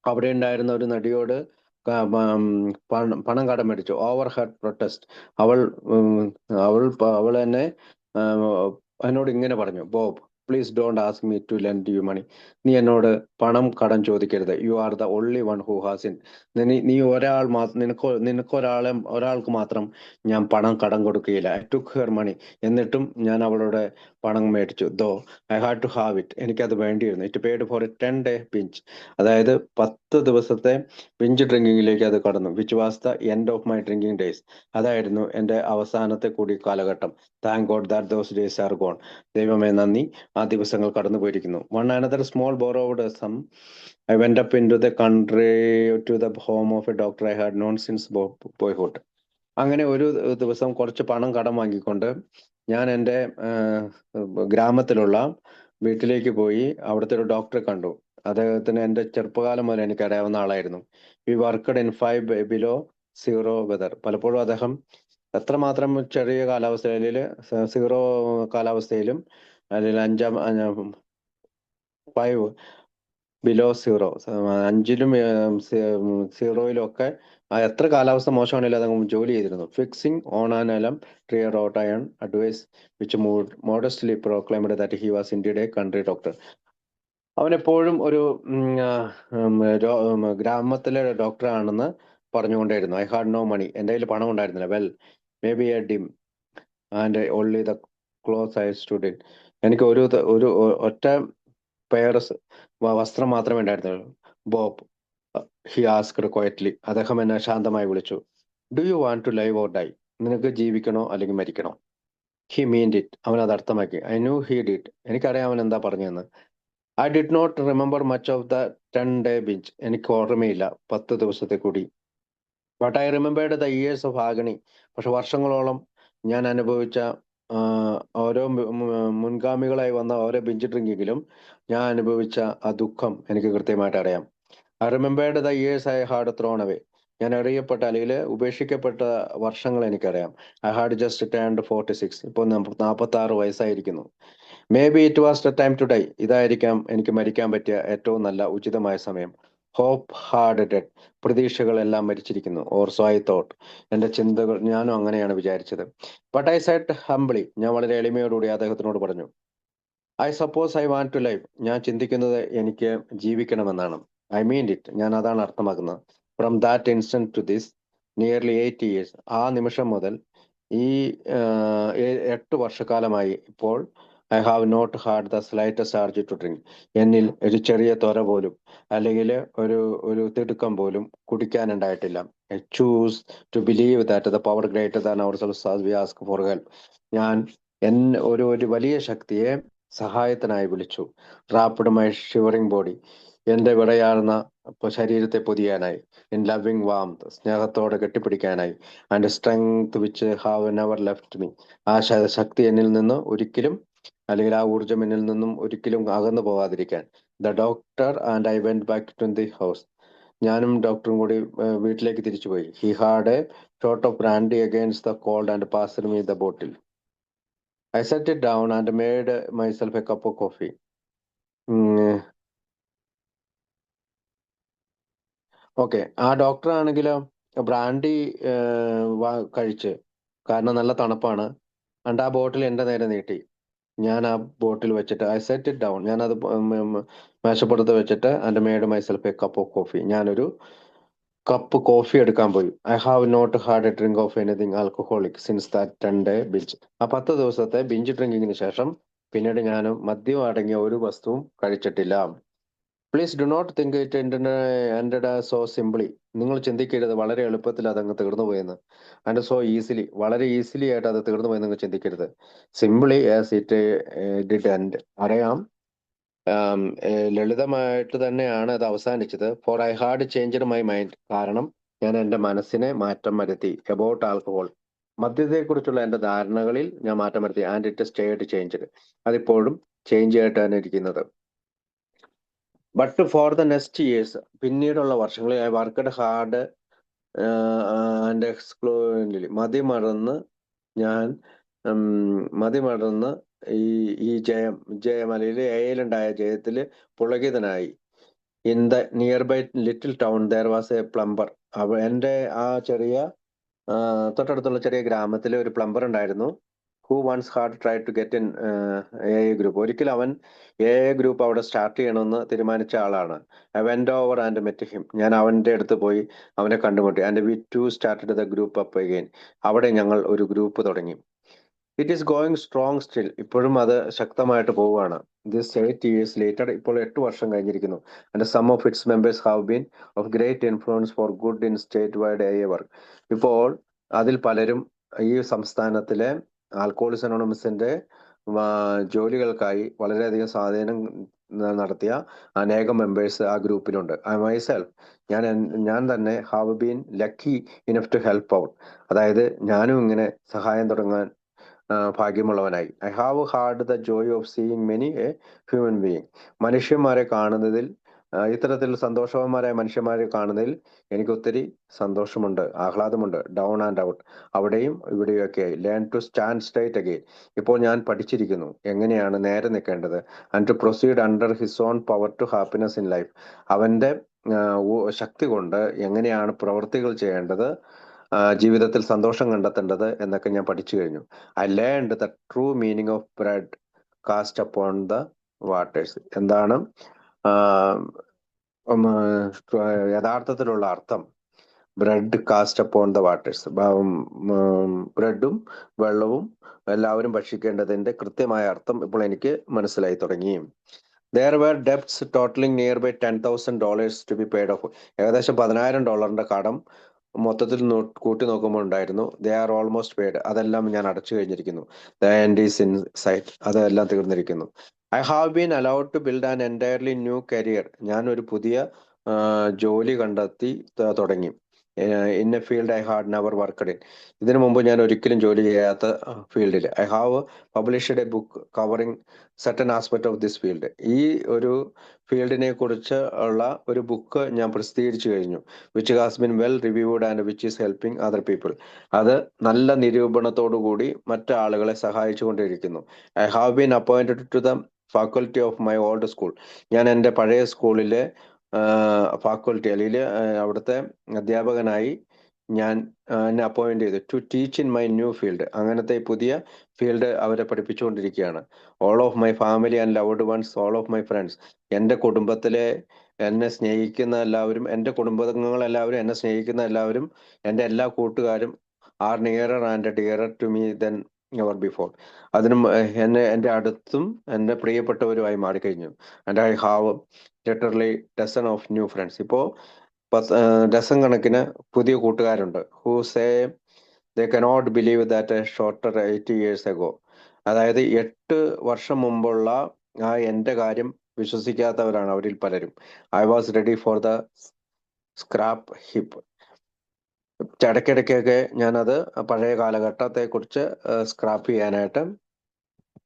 അവിടെ ഉണ്ടായിരുന്ന ഒരു നടിയോട് പണം കടം മേടിച്ചു. Over her protest. അവൾ എന്നെ എന്നോട് ഇങ്ങനെ പറഞ്ഞു, Bob please don't ask me to lend you money. നീ എന്നോട് പണം കടം ചോദിക്കരുത്. You are the only one who has in. നീ ഒരാൾക്ക് മാത്രം ഞാൻ പണം കടം കൊടുക്കുകയില്ല. I took her money. എന്നിട്ടും ഞാൻ അവളുടെ പണം മേടിച്ചു. Though I had to have it. എനിക്കത് വേണ്ടിയിരുന്നു. It paid for a 10-day binge. അതായത് 10 ദിവസത്തെ ബിഞ്ച് ഡ്രിങ്കിങ്ങിലേക്ക് അത് കടന്നു. Which was the end of my drinking days. അതായിരുന്നു എൻ്റെ അവസാനത്തെ കൂടി കാലഘട്ടം. Thank God that those days are gone. ദൈവമേ നന്ദി, ആ ദിവസങ്ങൾ കടന്നു പോയിരിക്കുന്നു. One another small borrowed sum I went up into the country to the home of a doctor I had known since boyhood. അങ്ങനെ ഒരു ദിവസം കുറച്ച് പണം കടം വാങ്ങിക്കൊണ്ട് ഞാൻ എൻ്റെ ഗ്രാമത്തിലുള്ള വീട്ടിലേക്ക് പോയി. അവിടുത്തെ ഒരു ഡോക്ടറെ കണ്ടു. അദ്ദേഹത്തിന് എൻ്റെ ചെറുപ്പകാലം മുതൽ എനിക്ക് അറിയാവുന്ന ആളായിരുന്നു. We worked in 5 below 0 weather. പലപ്പോഴും അദ്ദേഹം എത്രമാത്രം ചെറിയ കാലാവസ്ഥയിൽ 0 കാലാവസ്ഥയിലും അല്ലെങ്കിൽ 5 below 0 5-ലും 0-ലും ഒക്കെ എത്ര കാലാവസ്ഥ മോശമാണെങ്കിലും അദ്ദേഹം ജോലി ചെയ്തിരുന്നു. Fixing on an elm tree rot iron advice which modestly proclaimed that he was indeed a country doctor. അവൻ എപ്പോഴും ഒരു ഗ്രാമത്തിലെ ഡോക്ടറാണെന്ന് പറഞ്ഞുകൊണ്ടേയിരുന്നു. I had no money. എൻ്റെ കയ്യിൽ പണം ഉണ്ടായിരുന്നില്ല. Well may be a dim and only the cloth I stood in. എനിക്ക് ഒരു ഒറ്റ പെയർ വസ്ത്രം മാത്രമേ ഉണ്ടായിരുന്നുള്ളൂ. Bob, he asked quietly. അദ്ദേഹം എന്നെ ശാന്തമായി വിളിച്ചു. Do you want to live or dye? നിനക്ക് ജീവിക്കണോ അല്ലെങ്കിൽ മരിക്കണോ? He meant it. അവൻ അത് അർത്ഥമാക്കി. I knew he did. എനിക്കറിയാം അവൻ എന്താ പറഞ്ഞതെന്ന്. I did not remember much of the 10-day binge. എനിക്ക് ഓർമ്മയില്ല 10 ദിവസത്തെ കൂടി. But I remembered the years of agony. പക്ഷെ വർഷങ്ങളോളം ഞാൻ അനുഭവിച്ച ഓരോ മുൻഗാമികളായി വന്ന ഓരോ ബിഞ്ച് ഡ്രിങ്കിങ്ങിലും ഞാൻ അനുഭവിച്ച ആ ദുഃഖം എനിക്ക് കൃത്യമായിട്ട് അറിയാം. I remembered the years I had thrown away. ഞാൻ അറിയപ്പെട്ട അല്ലെങ്കിൽ ഉപേക്ഷിക്കപ്പെട്ട വർഷങ്ങൾ എനിക്കറിയാം. I had just turned 46. ഇപ്പോൾ 46 വയസ്സായിരിക്കുന്നു. May be it was the time to die. ഇതായിരിക്കാം എനിക്ക് മരിക്കാൻ പറ്റിയ ഏറ്റവും നല്ല ഉചിതമായ സമയം. Hope hard dead. പ്രതീക്ഷകളെല്ലാം മരിച്ചിരിക്കുന്നു. Or so I thought. എന്റെ ചിന്തകൾ, ഞാനും അങ്ങനെയാണ് വിചാരിച്ചത്. But I said humbly. ഞാൻ വളരെ എളിമയോടുകൂടി അദ്ദേഹത്തിനോട് പറഞ്ഞു, I suppose I want to live. ഞാൻ ചിന്തിക്കുന്നത് എനിക്ക് ജീവിക്കണമെന്നാണ്. I mean it. ഞാൻ അതാണ് അർത്ഥമാക്കുന്നത്. From that instant to this nearly 8 years. ആ നിമിഷം മുതൽ ഈ 8 വർഷക്കാലമായി ഇപ്പോൾ I have not had the slightest charge to drink. എന്നിൽ ഒരു ചെറിയ ത്വര പോലും അല്ലെങ്കിൽ ഒരു ഒരു തിടുക്കം പോലും കുടിക്കാനുണ്ടായിട്ടില്ല. I choose to believe that the power greater than ourselves as we ask for help. ഞാൻ ഒരു വലിയ ശക്തിയെ സഹായത്തിനായി വിളിച്ചു. Wrapped my shivering body. എന്റെ വിറയാർന്ന ശരീരത്തെ പൊതിയാനായി. In loving warmth. സ്നേഹത്തോടെ കെട്ടിപ്പിടിക്കാനായി. And strength which have never left me. ആ ശക്തി എന്നിൽ നിന്ന് ഒരിക്കലും അല്ലെങ്കിൽ ആ ഊർജം എന്നിൽ നിന്നും ഒരിക്കലും അകന്നു പോകാതിരിക്കാൻ. The doctor and I went back to the house. ഞാനും ഡോക്ടറും കൂടി വീട്ടിലേക്ക് തിരിച്ചുപോയി. He had a shot of brandy against the cold and passed me the bottle. I set it down and made myself a cup of coffee. Okay. ആ doctor ആണെങ്കിലോ brandy കഴിച്ച്, കാരണം നല്ല തണുപ്പാണ്. ആ ബോട്ടിൽ എന്റെ നേരെ നീട്ടി. ഞാൻ ആ ബോട്ടിൽ വെച്ചിട്ട് ഐ സെറ്റ് ഇറ്റ് ഡൗൺ. ഞാനത് മേശപ്പുറത്ത് വെച്ചിട്ട് and made myself a cup of coffee. ഞാനൊരു കപ്പ് കോഫി എടുക്കാൻ പോയി. I have not had a drink of anything alcoholic since that 10 day binge. ആ 10 ദിവസത്തെ ബിഞ്ച് ഡ്രിങ്കിങ്ങിന് ശേഷം പിന്നീട് ഞാൻ മദ്യം അടങ്ങിയ ഒരു വസ്തുവും കഴിച്ചിട്ടില്ല. Please do not think it ended so simply. നിങ്ങൾ ചിന്തിക്കരുത് വളരെ എളുപ്പത്തിൽ അതങ്ങ് തീർന്നു പോയെന്ന്. ആൻഡ് സോ ഈസിലി, വളരെ ഈസിലി ആയിട്ട് അത് തീർന്നു പോയെന്ന് നിങ്ങൾ ചിന്തിക്കരുത്. Simply as it did end. അറിയാം, ലളിതമായിട്ട് തന്നെയാണ് അത് അവസാനിച്ചത്. For I had changed my mind. കാരണം ഞാൻ എൻ്റെ മനസ്സിനെ മാറ്റം വരുത്തി. About alcohol. മദ്യത്തെക്കുറിച്ചുള്ള എൻ്റെ ധാരണകളിൽ ഞാൻ മാറ്റം വരുത്തി. And it stayed changed. അതിപ്പോഴും ചേഞ്ച് ആയിട്ടാണ് ഇരിക്കുന്നത്. But for the next years. പിന്നീടുള്ള വർഷങ്ങളിൽ I worked hard and exclusively. മതിമറന്ന് ഞാൻ മതിമറന്ന് ഈ ഈ ജയം അല്ലെങ്കിൽ എയിലുണ്ടായ ജയത്തിൽ പുളകിതനായി. In the nearby little town there was a plumber. എൻ്റെ ആ ചെറിയ തൊട്ടടുത്തുള്ള ചെറിയ ഗ്രാമത്തിൽ ഒരു പ്ലംബർ ഉണ്ടായിരുന്നു. Who once had try to get in a group. ഒരിക്കൽ അവൻ എ ഗ്രൂപ്പ് അവിടെ സ്റ്റാർട്ട് ചെയ്യണമെന്ന് തീരുമാനിച്ച ആളാണ്. I went over and met him. ഞാൻ അവന്റെ അടുത്ത് പോയി അവനെ കണ്ടുമുട്ടി. And we two started the group up again. അവിടെ ഞങ്ങൾ ഒരു ഗ്രൂപ്പ് തുടങ്ങി. It is going strong still. ഇപ്പോഴും അത് ശക്തമായിട്ട് പോവുകയാണ്. This 8 years later. ഇപ്പോൾ 8 വർഷം കഴിഞ്ഞിരിക്കുന്നു. And some of its members have been of great influence for good in state wide a work. ഇപ്പോൾ അതിൽ പലരും ഈ സംസ്ഥാനത്തിലെ ആൽക്കഹോളിക്സ് അനോണിമസിന്റെ ജോലികൾക്കായി വളരെയധികം സ്വാധീനം നടത്തിയ അനേകം മെമ്പേഴ്സ് ആ ഗ്രൂപ്പിലുണ്ട്. I myself. ഞാൻ തന്നെ have been lucky enough to help out. അതായത് ഞാനും ഇങ്ങനെ സഹായം തുടങ്ങാൻ ഭാഗ്യമുള്ളവനായി. I have had the joy of seeing many a human being. മനുഷ്യന്മാരെ കാണുന്നതിൽ, ഇത്തരത്തിൽ സന്തോഷവാന്മാരായ മനുഷ്യന്മാരെ കാണുന്നതിൽ എനിക്ക് ഒത്തിരി സന്തോഷമുണ്ട്, ആഹ്ലാദമുണ്ട്. Down and out. അവിടെയും ഇവിടെയൊക്കെയായി. Learn to stand straight again. ഇപ്പോൾ ഞാൻ പഠിച്ചിരിക്കുന്നു എങ്ങനെയാണ് നേരെ നിൽക്കേണ്ടത്. And to proceed under his own power to happiness in life. അവന്റെ ശക്തി കൊണ്ട് എങ്ങനെയാണ് പ്രവൃത്തികൾ ചെയ്യേണ്ടത്, ജീവിതത്തിൽ സന്തോഷം കണ്ടെത്തേണ്ടത് എന്നൊക്കെ ഞാൻ പഠിച്ചു കഴിഞ്ഞു. I learned the true meaning of bread cast upon the waters. എന്താണ് യഥാർത്ഥത്തിലുള്ള അർത്ഥം? Bread cast upon the waters. ബ്രെഡും വെള്ളവും എല്ലാവരും ഭക്ഷിക്കേണ്ടതിന്റെ കൃത്യമായ അർത്ഥം ഇപ്പോൾ എനിക്ക് മനസ്സിലായി തുടങ്ങി. There were debts totaling nearby $10,000 to be paid off. ഏകദേശം $10,000 കടം മൊത്തത്തിൽ കൂട്ടി നോക്കുമ്പോൾ ഉണ്ടായിരുന്നു. They are almost paid. അതെല്ലാം ഞാൻ അടച്ചു കഴിഞ്ഞിരിക്കുന്നു. The end is in sight. അതെല്ലാം തീർന്നിരിക്കുന്നു. I have been allowed to build an entirely new career. ഞാൻ ഒരു പുതിയ ജോലി കണ്ടെത്തി തുടങ്ങി. In a field I had never worked in. ഇതിനു മുമ്പ് ഞാൻ ഒരിക്കലും ജോലി ചെയ്യാത്ത ഫീൽഡിൽ I have published a book covering certain aspect of this field. ഈ ഒരു ഫീൽഡിനെ കുറിച്ച് ഉള്ള ഒരു ബുക്ക് ഞാൻ പ്രസിദ്ധീകരിച്ചു കഴിഞ്ഞു. Which has been well reviewed and which is helping other people. അത് നല്ല നിരൂപണത്തോടു കൂടി മറ്റു ആളുകളെ സഹായിച്ചു കൊണ്ടിരിക്കുന്നു. I have been appointed to the faculty of my old school. ഞാൻ എൻ്റെ പഴയ സ്കൂളിലെ ഫാക്കൽറ്റി അല്ലെങ്കിൽ അവിടുത്തെ അധ്യാപകനായി ഞാൻ എന്നെ അപ്പോയിന്റ് ചെയ്തു. To teach in my new field. അങ്ങനത്തെ പുതിയ ഫീൽഡ് അവരെ പഠിപ്പിച്ചുകൊണ്ടിരിക്കുകയാണ്. All of my family and loved ones, all of my friends. എൻ്റെ കുടുംബത്തിലെ എന്നെ സ്നേഹിക്കുന്ന എല്ലാവരും, എൻ്റെ കുടുംബാംഗങ്ങളെല്ലാവരും, എന്നെ സ്നേഹിക്കുന്ന എല്ലാവരും, എൻ്റെ എല്ലാ കൂട്ടുകാരും are nearer and dearer to me than ever before. അതിനും എൻ്റെ അടുത്തും എൻ്റെ പ്രിയപ്പെട്ടവരുമായി മാറിക്കഴിഞ്ഞു. And I have literally dozen of new friends. ഇപ്പോൾ ഡസൺ കണക്കിന് പുതിയ കൂട്ടുകാരുണ്ട്. Who say they cannot believe that a shorter 80 years ago. അതായത് 8 വർഷം മുമ്പുള്ള ആ എൻ്റെ കാര്യം വിശ്വസിക്കാത്തവരാണ് അവരിൽ പലരും. I was ready for the scrap heap. ഇടയ്ക്കിടയ്ക്കൊക്കെ ഞാനത് പഴയ കാലഘട്ടത്തെ കുറിച്ച് സ്ക്രാപ്പ് ചെയ്യാനായിട്ട്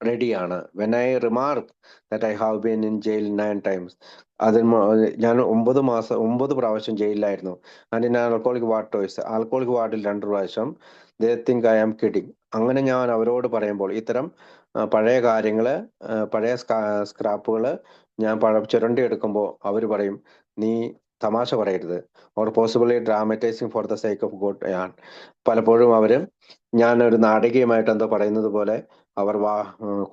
റെഡിയാണ്. When I remark that I have been in jail 9 times. ഞാൻ 9 പ്രാവശ്യം ജയിലിലായിരുന്നു. And in alcoholic ward alcoholic വാർഡിൽ 2 പ്രാവശ്യം. They think I am kidding. അങ്ങനെ ഞാൻ അവരോട് പറയുമ്പോൾ ഇത്തരം പഴയ കാര്യങ്ങള്, പഴയ സ്ക്രാപ്പുകള് ഞാൻ ചുരണ്ടി എടുക്കുമ്പോൾ അവർ പറയും, നീ തമാശ പറയരുത്. Or possibly dramatising for the sake of God. പലപ്പോഴും അവര് ഞാൻ ഒരു നാടകീയമായിട്ട് എന്തോ പറയുന്നത് പോലെ അവർ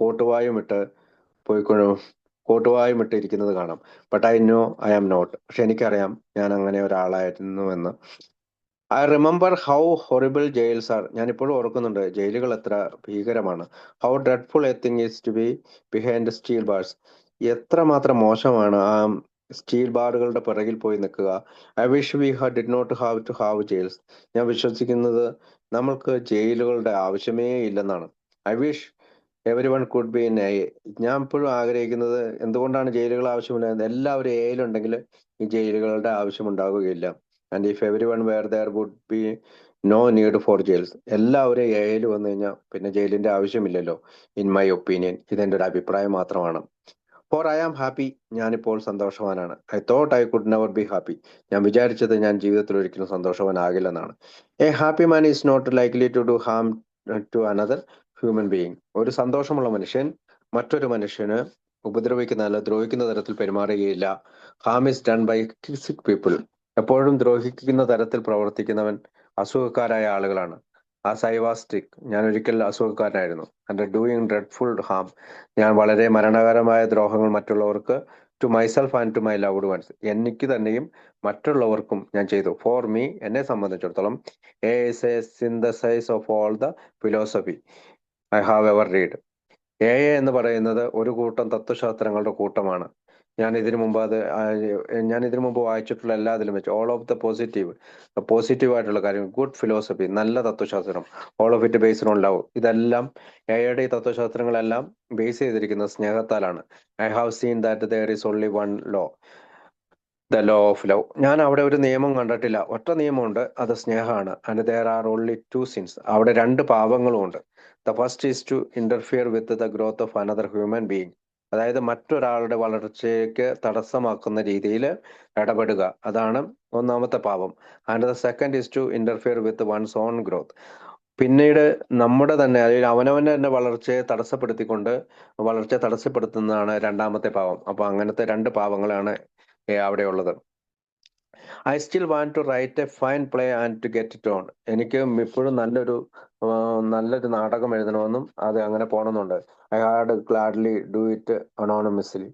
കോട്ടുവായും ഇട്ട് കോട്ടുവായും ഇട്ട് ഇരിക്കുന്നത് കാണാം. But I know I am not. പക്ഷെ എനിക്കറിയാം ഞാൻ അങ്ങനെ ഒരാളായിരുന്നു എന്ന്. I remember how horrible jails are. ഞാൻ ഇപ്പോഴും ഓർക്കുന്നുണ്ട് ജയിലുകൾ എത്ര ഭീകരമാണ്. How dreadful a thing is to be behind steel bars. എത്രമാത്രം മോശമാണ് ആ സ്റ്റീൽ ബാറുകളുടെ പിറകിൽ പോയി നിൽക്കുക. I wish we did not have to have jails. ഞാൻ വിശ്വസിക്കുന്നത് നമ്മൾക്ക് ജയിലുകളുടെ ആവശ്യമേ ഇല്ലെന്നാണ്. I wish everyone could be in A. ഞാൻ ഇപ്പോഴും ആഗ്രഹിക്കുന്നത് എന്തുകൊണ്ടാണ് ജയിലുകൾ ആവശ്യമില്ലാതെ. എല്ലാവരും എയിലുണ്ടെങ്കിൽ ഈ ജയിലുകളുടെ ആവശ്യം ഉണ്ടാവുകയില്ല. And if everyone were there would be no need for jails. എല്ലാവരും എയിൽ വന്നു കഴിഞ്ഞാൽ പിന്നെ ജയിലിന്റെ ആവശ്യമില്ലല്ലോ. In my opinion. ഇതെന്റെ ഒരു അഭിപ്രായം മാത്രമാണ്. For I am happy. ഞാനിപ്പോൾ സന്തോഷവാനാണ്. I thought I could never be happy. ഞാൻ വിചാരിച്ചത് ഞാൻ ജീവിതത്തിൽ ഒരിക്കലും സന്തോഷവാനാകില്ലെന്നാണ്. A happy man is not likely to do harm to another human being. ഒരു സന്തോഷമുള്ള മനുഷ്യൻ മറ്റൊരു മനുഷ്യന് ഉപദ്രവിക്കുന്ന അല്ല ദ്രോഹിക്കുന്ന തരത്തിൽ പെരുമാറുകയില്ല. Harm is done by sick people. എപ്പോഴും ദ്രോഹിക്കുന്ന തരത്തിൽ പ്രവർത്തിക്കുന്നവൻ അസുഖക്കാരായ ആളുകളാണ്. As I was sick. ഞാൻ ഒരിക്കൽ അസുഖക്കാരനായിരുന്നു. And doing dreadful harm. ഞാൻ വളരെ മരണകരമായ ദ്രോഹങ്ങൾ മറ്റുള്ളവർക്ക്, to myself and to my loved ones. എനിക്ക് തന്നെയും മറ്റുള്ളവർക്കും ഞാൻ ചെയ്തു. ഫോർ മീ, എന്നെ സംബന്ധിച്ചിടത്തോളം, A is a synthesise of all the philosophy I have ever read. A എന്ന് പറയുന്നത് ഒരു കൂട്ടം തത്വശാസ്ത്രങ്ങളുടെ കൂട്ടമാണ്. ഞാൻ ഇതിനു മുമ്പ് വായിച്ചിട്ടുള്ള എല്ലാത്തിലും വെച്ച് ഓൾ ഓഫ് ദ പോസിറ്റീവ് ആയിട്ടുള്ള കാര്യം, ഗുഡ് ഫിലോസഫി, നല്ല തത്വശാസ്ത്രം, all of it based on love. ഇതെല്ലാം എയുടെ തത്വശാസ്ത്രങ്ങളെല്ലാം ബേസ് ചെയ്തിരിക്കുന്നത് സ്നേഹത്താലാണ്. I have seen that there is only one law, the law of love. ഞാൻ അവിടെ ഒരു നിയമം കണ്ടിട്ടില്ല. ഒറ്റ നിയമമുണ്ട്, അത് സ്നേഹമാണ്. And there are only 2 sins. അവിടെ 2 പാപങ്ങളും ഉണ്ട്. The first is to interfere with the growth of another human being. അതായത് മറ്റൊരാളുടെ വളർച്ചയ്ക്ക് തടസ്സമാക്കുന്ന രീതിയിൽ ഇടപെടുക, അതാണ് ഒന്നാമത്തെ പാപം. And the second is to interfere with one's own growth. പിന്നീട് നമ്മുടെ തന്നെ, അല്ലെങ്കിൽ അവനവന്റെ തന്നെ വളർച്ച തടസ്സപ്പെടുത്തുന്നതാണ് രണ്ടാമത്തെ പാപം. അപ്പൊ അങ്ങനത്തെ 2 പാപങ്ങളാണ് അവിടെ ഉള്ളത്. I still want to write a fine play and to get it on. എനിക്ക് ഇപ്പോഴും നല്ലൊരു നാടകം എഴുതണമെന്നും അത് അങ്ങനെ പോകണമെന്നുണ്ട്. I had gladly do it anonymously.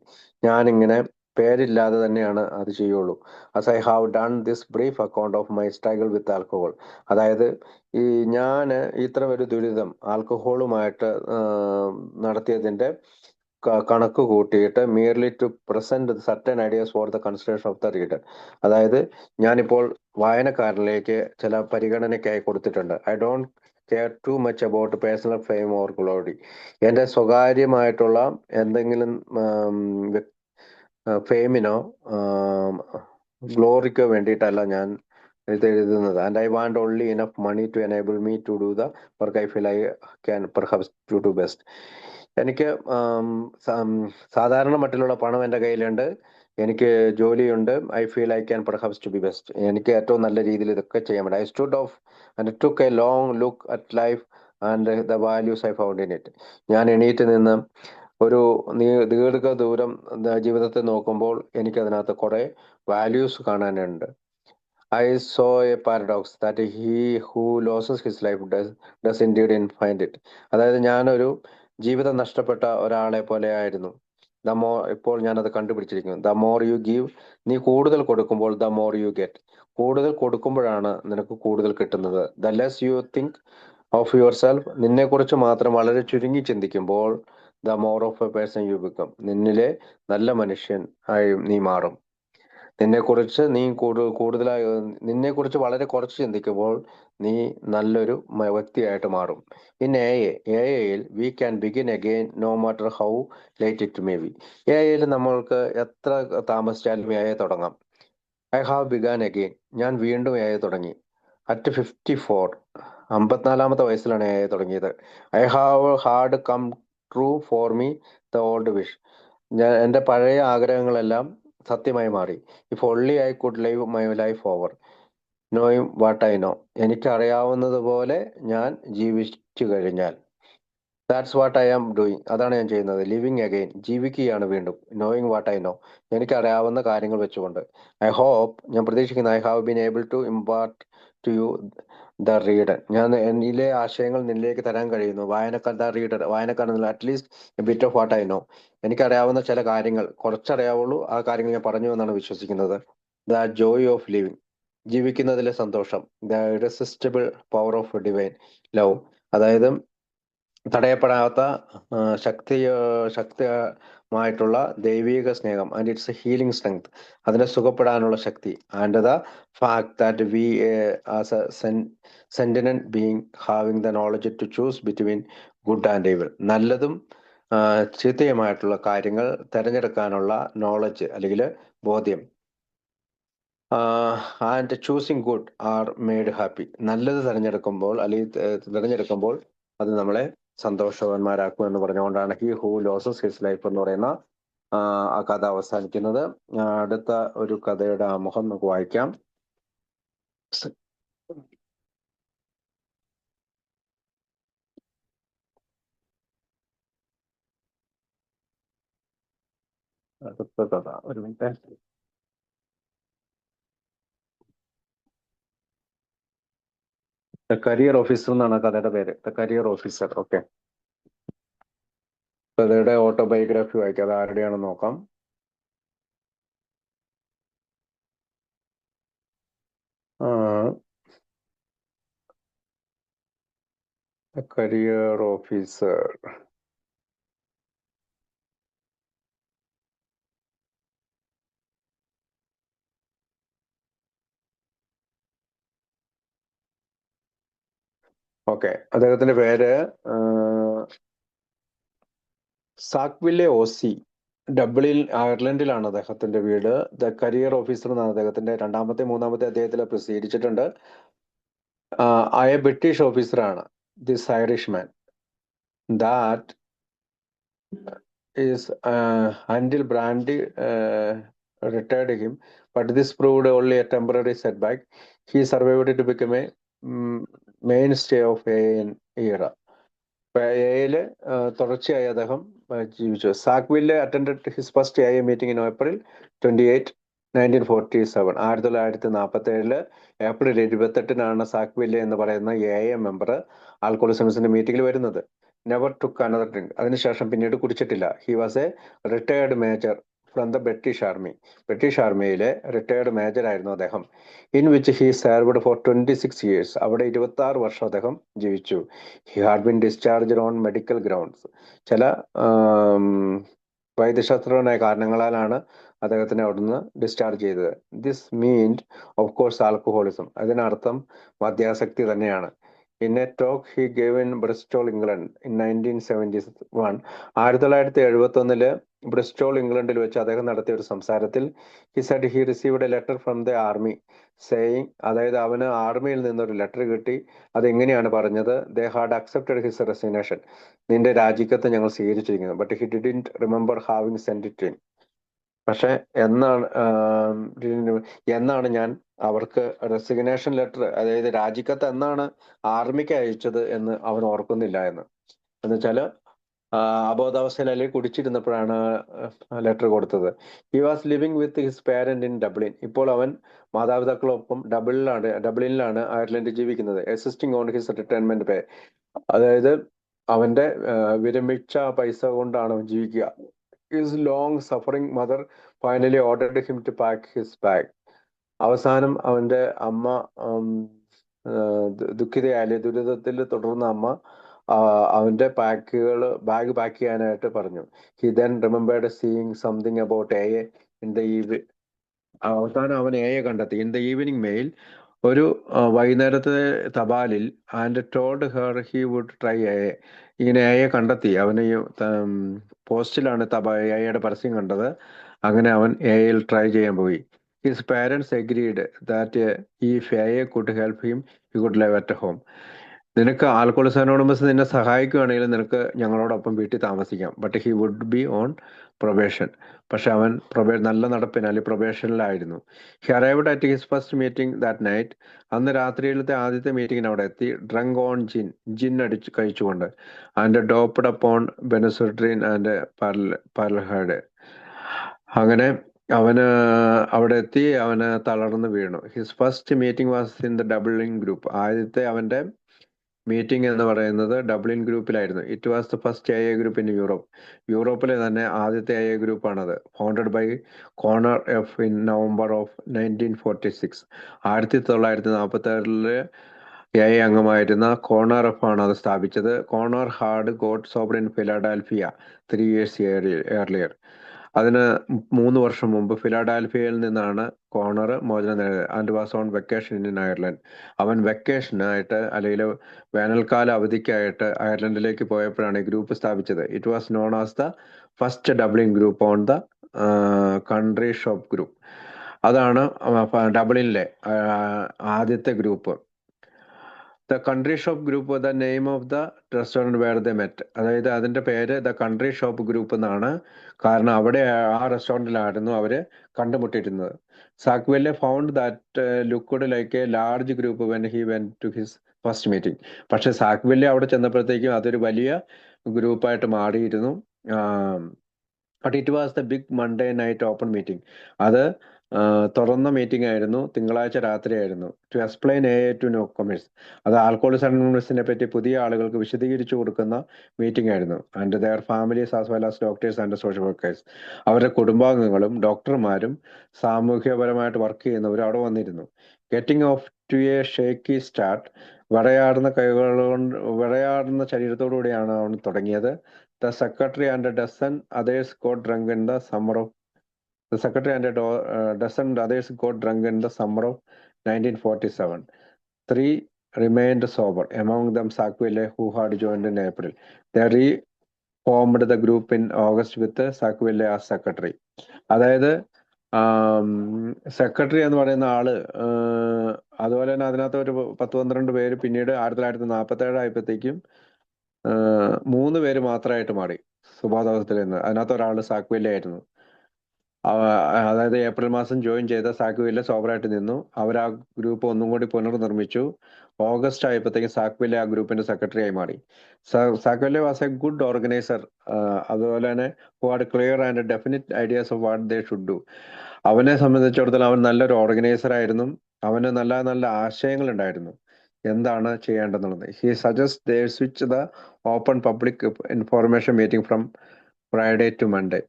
ഞാനിങ്ങനെ പേരില്ലാതെ തന്നെയാണ് അത് ചെയ്യുള്ളൂ. As I have done this brief account of my struggle with alcohol. അതായത് ഞാൻ ഇത്ര ഒരു ദുരിതം ആൽക്കഹോളുമായിട്ട് നടത്തിയതിന്റെ കണക്ക് കൂട്ടിയിട്ട് merely to present certain ideas for the consideration of the reader. അതായത് ഞാനിപ്പോൾ വായനക്കാരനിലേക്ക് ചില പരിഗണനയ്ക്കായി കൊടുത്തിട്ടുണ്ട്. I don't care too much about personal fame or glory. എൻ്റെ സ്വകാര്യമായിട്ടുള്ള എന്തെങ്കിലും ഫെയിമിനോ ഗ്ലോറിക്കോ വേണ്ടിയിട്ടല്ല ഞാൻ ഇത് എഴുതുന്നത്. And I want only enough money to enable me to do the work I feel I can perhaps to do best. എനിക്ക് സാധാരണ മട്ടിലുള്ള പണം എൻ്റെ കയ്യിലുണ്ട്, എനിക്ക് ജോലിയുണ്ട്, I feel I can perhaps to be best, എനിക്ക് ഏറ്റവും നല്ല രീതിയിൽ ഇതൊക്കെ ചെയ്യാൻ പറ്റും. I stood of and took A long look at life and the values I found in it. ഞാൻ എണീറ്റ് നിന്ന് ഒരു ദീർഘദൂരം ജീവിതത്തെ നോക്കുമ്പോൾ എനിക്ക് അതിനകത്ത് കുറെ വാല്യൂസ് കാണാനുണ്ട്. I saw a paradox that he who loses his life does indeed in find it. അതായത് ഞാനൊരു ജീവിതം നഷ്ടപ്പെട്ട ഒരാളെ പോലെ ആയിരുന്നു. ഇപ്പോൾ ഞാനത് കണ്ടുപിടിച്ചിരിക്കുന്നു. ദ മോർ യു ഗീവ്, നീ കൂടുതൽ കൊടുക്കുമ്പോൾ ദ മോർ യു ഗെറ്റ്. കൂടുതൽ കൊടുക്കുമ്പോഴാണ് നിനക്ക് കൂടുതൽ കിട്ടുന്നത്. The less you think of yourself, നിന്നെ കുറിച്ച് മാത്രം വളരെ ചുരുങ്ങി ചിന്തിക്കുമ്പോൾ the more of a person you become, നിന്നിലെ നല്ല മനുഷ്യൻ ആയി നീ മാറും. നിന്നെക്കുറിച്ച് നിന്നെക്കുറിച്ച് വളരെ കുറച്ച് ചിന്തിക്കുമ്പോൾ നീ നല്ലൊരു വ്യക്തിയായിട്ട് മാറും. ഇൻ എയിൽ we can begin again no matter how late it may be. എയിൽ നമ്മൾക്ക് എത്ര താമസിച്ചാലും തുടങ്ങാം. ഐ ഹാവ് ബിഗാൻ അഗെയിൻ, ഞാൻ വീണ്ടും തുടങ്ങി. അറ്റ് 54, 54-ാമത്തെ വയസ്സിലാണ് തുടങ്ങിയത്. I have hard come true for me the old wish, എൻ്റെ പഴയ ആഗ്രഹങ്ങളെല്ലാം സത്യമായി മാറി. If only I could live my life over knowing what I know, എനിക്കറിയാവുന്നത് പോലെ ഞാൻ ജീവിച്ചു കഴിഞ്ഞാൽ. That's what I am doing, അതാണ് ഞാൻ ചെയ്യുന്നത്. ലിവിങ് അഗെയിൻ, ജീവിക്കുകയാണ് വീണ്ടും. നോയിങ് വാട്ട് ഐ നോ, എനിക്കറിയാവുന്ന കാര്യങ്ങൾ വെച്ചുകൊണ്ട്. ഐ ഹോപ്പ്, ഞാൻ പ്രതീക്ഷിക്കുന്നു, I have been able to impart to you the reader, ഞാൻ എന്നിലെ ആശയങ്ങൾ നിന്നിലേക്ക് തരാൻ കഴിയുന്നു. വായനക്കാരൻ at least bit of what I know, എനിക്കറിയാവുന്ന ചില കാര്യങ്ങൾ, കുറച്ചറിയാവുള്ളൂ, ആ കാര്യങ്ങൾ ഞാൻ പറഞ്ഞു എന്നാണ് വിശ്വസിക്കുന്നത്. ദ ജോയ് ഓഫ് ലിവിങ്, ജീവിക്കുന്നതിലെ സന്തോഷം. The irresistible power of divine love, അതായത് തടയപ്പെടാത്ത ശക്തിമായിട്ടുള്ള ദൈവിക സ്നേഹം. And it's a healing strength, അതിനെ സുഖപ്പെടാനുള്ള ശക്തി. And the fact that we as a sentient being having the knowledge to choose between good and evil, നല്ലതും ചീത്തയുമായിട്ടുള്ള കാര്യങ്ങൾ തിരഞ്ഞെടുക്കാനുള്ള നോളജ് അല്ലെങ്കിൽ ബോധ്യം. And choosing good are made happy, നല്ലത് തിരഞ്ഞെടുക്കുമ്പോൾ അത് നമ്മളെ സന്തോഷവാന്മാരാക്കും എന്ന് പറഞ്ഞുകൊണ്ടാണ് he who losses his life എന്ന് പറയുന്ന ആ കഥ അവസാനിക്കുന്നത്. അടുത്ത ഒരു കഥയുടെ ആമുഖം നമുക്ക് വായിക്കാം. അടുത്ത കഥ, ഒരു മിനിറ്റ്. ദ കരിയർ ഓഫീസർ എന്നാണ് കഥയുടെ പേര്. The career officer. ഓക്കെ, കഥയുടെ ഓട്ടോബയോഗ്രാഫി വായിക്കാം. അത് ആരുടെയാണെന്ന് നോക്കാം. The career officer. ഓക്കെ, അദ്ദേഹത്തിന്റെ പേര് സാക്വില്ലെ ഓസി. ഡബ്ലിൻ, അയർലൻഡിലാണ് അദ്ദേഹത്തിന്റെ വീട്. ദ കരിയർ ഓഫീസർ എന്നാണ് അദ്ദേഹത്തിന്റെ മൂന്നാമത്തെ അദ്ദേഹത്തിൽ പ്രസിദ്ധീകരിച്ചിട്ടുണ്ട്. ആയ ബ്രിട്ടീഷ് ഓഫീസറാണ് this Irish man. That is until Brandy retired him, but this proved only a temporary setback. He survived to become a mainstay of AN era. എയില് തുടർച്ചയായി അദ്ദേഹം ജീവിച്ചു. Sackville attended his first A meeting in April 28, 1947. 1947 April 28-നാണ് Sackville എന്ന് പറയുന്ന member ആൽക്കോളിസംസിന്റെ മീറ്റിംഗിൽ വരുന്നത്. Never took another drink, അതിനുശേഷം പിന്നീട് കുടിച്ചിട്ടില്ല. He was a retired major from the British army. British ആർമിയിലെ റിട്ടയർഡ് മേജർ ആയിരുന്നു അദ്ദേഹം. In which he served for 26 years. അവിടെ 26 വർഷം അദ്ദേഹം ജീവിച്ചു. He had been discharged on medical grounds. ചില വൈദ്യശാസ്ത്രപരമായ കാരണങ്ങളാലാണ് അദ്ദേഹത്തിനെ അവിടുന്ന് ഡിസ്ചാർജ് ചെയ്തത്. This meant of course alcoholism, അതിനർത്ഥം മദ്യാസക്തി തന്നെയാണ്. In a talk he gave in Bristol, England in 1971. 1971 Bristol, ഇംഗ്ലണ്ടിൽ വെച്ച് അദ്ദേഹം നടത്തിയ ഒരു സംസാരത്തിൽ he said he received a letter from the army saying, അതായത് അവന് ആർമിയിൽ നിന്നൊരു ലെറ്റർ കിട്ടി. അതെങ്ങനെയാണ് പറഞ്ഞത്? They had accepted his resignation, നിന്റെ രാജിക്കത്ത് ഞങ്ങൾ സ്വീകരിച്ചിരിക്കുന്നു. But he didn't remember having send it in. പക്ഷെ എന്നാണ് ഞാൻ അവർക്ക് റെസിഗ്നേഷൻ ലെറ്റർ, അതായത് രാജിക്കത്ത് എന്നാണ് ആർമിക്ക് അയച്ചത് എന്ന് അവൻ ഓർക്കുന്നില്ല എന്ന് വെച്ചാല് അബോധാവസ്ഥയിൽ അല്ലെങ്കിൽ കുടിച്ചിരുന്നപ്പോഴാണ് ലെറ്റർ കൊടുത്തത്. He was living with his parent in Dublin. ഇപ്പോൾ അവൻ മാതാപിതാക്കളൊപ്പം ഡബ്ലിനിലാണ് അയർലൻഡിൽ ജീവിക്കുന്നത്. Assisting on his retirement pay, അതായത് അവന്റെ വിരമിച്ച പൈസ കൊണ്ടാണ് അവൻ ജീവിക്കുക. His long suffering mother finally ordered him to pack his bag. അവസാനം അവന്റെ അമ്മ ദുഃഖിതയായ ദുരിതത്തിൽ തുടർന്ന അമ്മ അവന്റെ ബാഗ് പാക്ക് ചെയ്യാനായിട്ട് പറഞ്ഞു. He then remembered seeing something about A in the അവസാനം അവൻ എയെ കണ്ടെത്തി. ഇൻ ദ ഈവനിങ് മെയിൽ, ഒരു വൈകുന്നേരത്തെ തപാലിൽ, and told her he would try A. ഇങ്ങനെ എയെ കണ്ടെത്തി. അവന് പോസ്റ്റിലാണ് എയുടെ പരസ്യം കണ്ടത്. അങ്ങനെ അവൻ എയിൽ ട്രൈ ചെയ്യാൻ പോയി. His parents agreed that if A could help him he could live at home. നിനക്ക് ആൽക്കോളിക്സ് അനോണിമസ് നിന്നെ സഹായിക്കുകയാണെങ്കിൽ നിനക്ക് ഞങ്ങളോടൊപ്പം വീട്ടിൽ താമസിക്കാം. But he would be on probation. പക്ഷെ അവൻ നല്ല നടപ്പിനാൽ പ്രൊബേഷനിലായിരുന്നു. He arrived at his first meeting that night. അന്ന് രാത്രിയിലത്തെ ആദ്യത്തെ മീറ്റിങ്ങിന് അവിടെ എത്തി. ഡ്രങ്ക് ഓൺ ജിൻ അടിച്ച് കഴിച്ചുകൊണ്ട്. And doped upon benzedrine and paraldehyde. അങ്ങനെ അവന് അവിടെ എത്തി. അവന് തളർന്നു വീണു. His first meeting was in the Dublin group. ആദ്യത്തെ അവന്റെ മീറ്റിംഗ് എന്ന് പറയുന്നത് ഡബ്ലിൻ ഗ്രൂപ്പിലായിരുന്നു. It was the first A group in Europe. യൂറോപ്പിലെ തന്നെ ആദ്യത്തെ എ ഗ്രൂപ്പാണത്. Founded by Conor F in November of 1946. 1946 A അംഗമായിരുന്ന കോണർ എഫ് ആണ് അത് സ്ഥാപിച്ചത്. Conor had got sober in Philadelphia 3 years earlier. അതിന് 3 വർഷം മുമ്പ് ഫിലാഡൽഫിയയിൽ നിന്നാണ് കോണർ മോചനം നേടിയത്. And was on vacation in Ireland. അവൻ വെക്കേഷനായിട്ട് അല്ലെങ്കിൽ വേനൽക്കാല അവധിക്കായിട്ട് അയർലൻഡിലേക്ക് പോയപ്പോഴാണ് ഈ ഗ്രൂപ്പ് സ്ഥാപിച്ചത്. It was known as the first Dublin group on the country shop group. അതാണ് ഡബ്ലിനിലെ ആദ്യത്തെ ഗ്രൂപ്പ്. The country shop group the name of the restaurant where the met. അതായത് അതിന്റെ പേര് ദ കൺട്രി ഷോപ്പ് ഗ്രൂപ്പ് എന്നാണ്. കാരണം അവിടെ ആ റെസ്റ്റോറൻറ്റിലായിരുന്നു അവര് കണ്ടുമുട്ടിയിരുന്നത്. Sackville found that looked like a large group when he went to his first meeting. പക്ഷെ സാക്വെല്ലെ അവിടെ ചെന്നപ്പോഴത്തേക്കും അതൊരു വലിയ ഗ്രൂപ്പായിട്ട് മാറിയിരുന്നു. But it was the big Monday night open meeting. അത് തുറന്ന മീറ്റിംഗ് ആയിരുന്നു. തിങ്കളാഴ്ച രാത്രിയായിരുന്നു. To explain A to newcomers. അത് ആൽക്കോളിക്സ് അനോണിമസിനെ പറ്റി പുതിയ ആളുകൾക്ക് വിശദീകരിച്ചു കൊടുക്കുന്ന മീറ്റിംഗ് ആയിരുന്നു. And their families as well as doctors and social workers. അവരുടെ കുടുംബാംഗങ്ങളും ഡോക്ടർമാരും സാമൂഹ്യപരമായിട്ട് വർക്ക് ചെയ്യുന്നവരും അവിടെ വന്നിരുന്നു. Getting off to a shaky start. വിറയാടുന്ന ശരീരത്തോടുകൂടിയാണ് അവൻ തുടങ്ങിയത്. The secretary and a dozen others got drunk in the summer of 1947. 3 remained sober, among them Sackville, who had joined in April. They reformed the group in August with Sackville as secretary. അതായത് secretary എന്ന് പറയുന്ന ആള്, അതുപോലെ തന്നെ അതിനകത്ത് ഒരു 10-12 പേര് പിന്നീട് 1947 ആയപ്പോഴത്തേക്കും 3 പേര് മാത്രമായിട്ട് മാറി സുബോധാവസ്ഥയിൽ നിന്ന്. അതിനകത്ത് ഒരാൾ സാക്വെല്ലെ ആയിരുന്നു. അതായത് ഏപ്രിൽ മാസം ജോയിൻ ചെയ്ത സാക്വെല്ലെ സോബറായിട്ട് നിന്നു. അവർ ആ ഗ്രൂപ്പ് ഒന്നും കൂടി പുനർനിർമ്മിച്ചു. ഓഗസ്റ്റ് ആയപ്പോഴത്തേക്കും സാക്വെല്ലെ ആ ഗ്രൂപ്പിന്റെ സെക്രട്ടറി ആയി മാറി. സാക്വെല്ലെ വാസ് എ ഗുഡ് ഓർഗനൈസർ. അതുപോലെ തന്നെ who had clear and definite ideas of what they should do. അവനെ സംബന്ധിച്ചിടത്തോളം അവൻ നല്ലൊരു ഓർഗനൈസർ ആയിരുന്നു. അവന് നല്ല നല്ല ആശയങ്ങൾ ഉണ്ടായിരുന്നു എന്താണ് ചെയ്യേണ്ടതെന്നുള്ളത്. He suggest they switch the open public information meeting from Friday to Monday.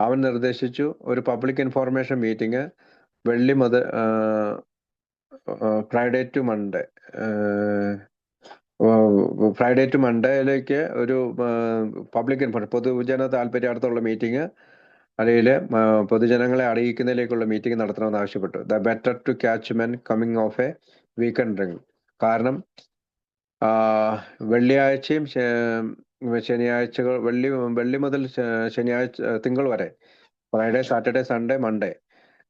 അവൻ നിർദ്ദേശിച്ചു ഒരു public information meeting Friday to മൺഡേയിലേക്ക് ഒരു പബ്ലിക് ഇൻഫോർമേഷൻ, പൊതുജന താല്പര്യാർത്ഥമുള്ള മീറ്റിംഗ് അല്ലെങ്കിൽ പൊതുജനങ്ങളെ അറിയിക്കുന്നതിലേക്കുള്ള മീറ്റിംഗ് നടത്തണമെന്ന് ആവശ്യപ്പെട്ടു. The better to catch men coming off a weekend drink. കാരണം വെള്ളിയാഴ്ചയും ശനിയാഴ്ചകൾ വെള്ളി മുതൽ ശനിയാഴ്ച തിങ്കൾ വരെ, ഫ്രൈഡേ, സാറ്റർഡേ, സൺഡേ, മൺഡേ,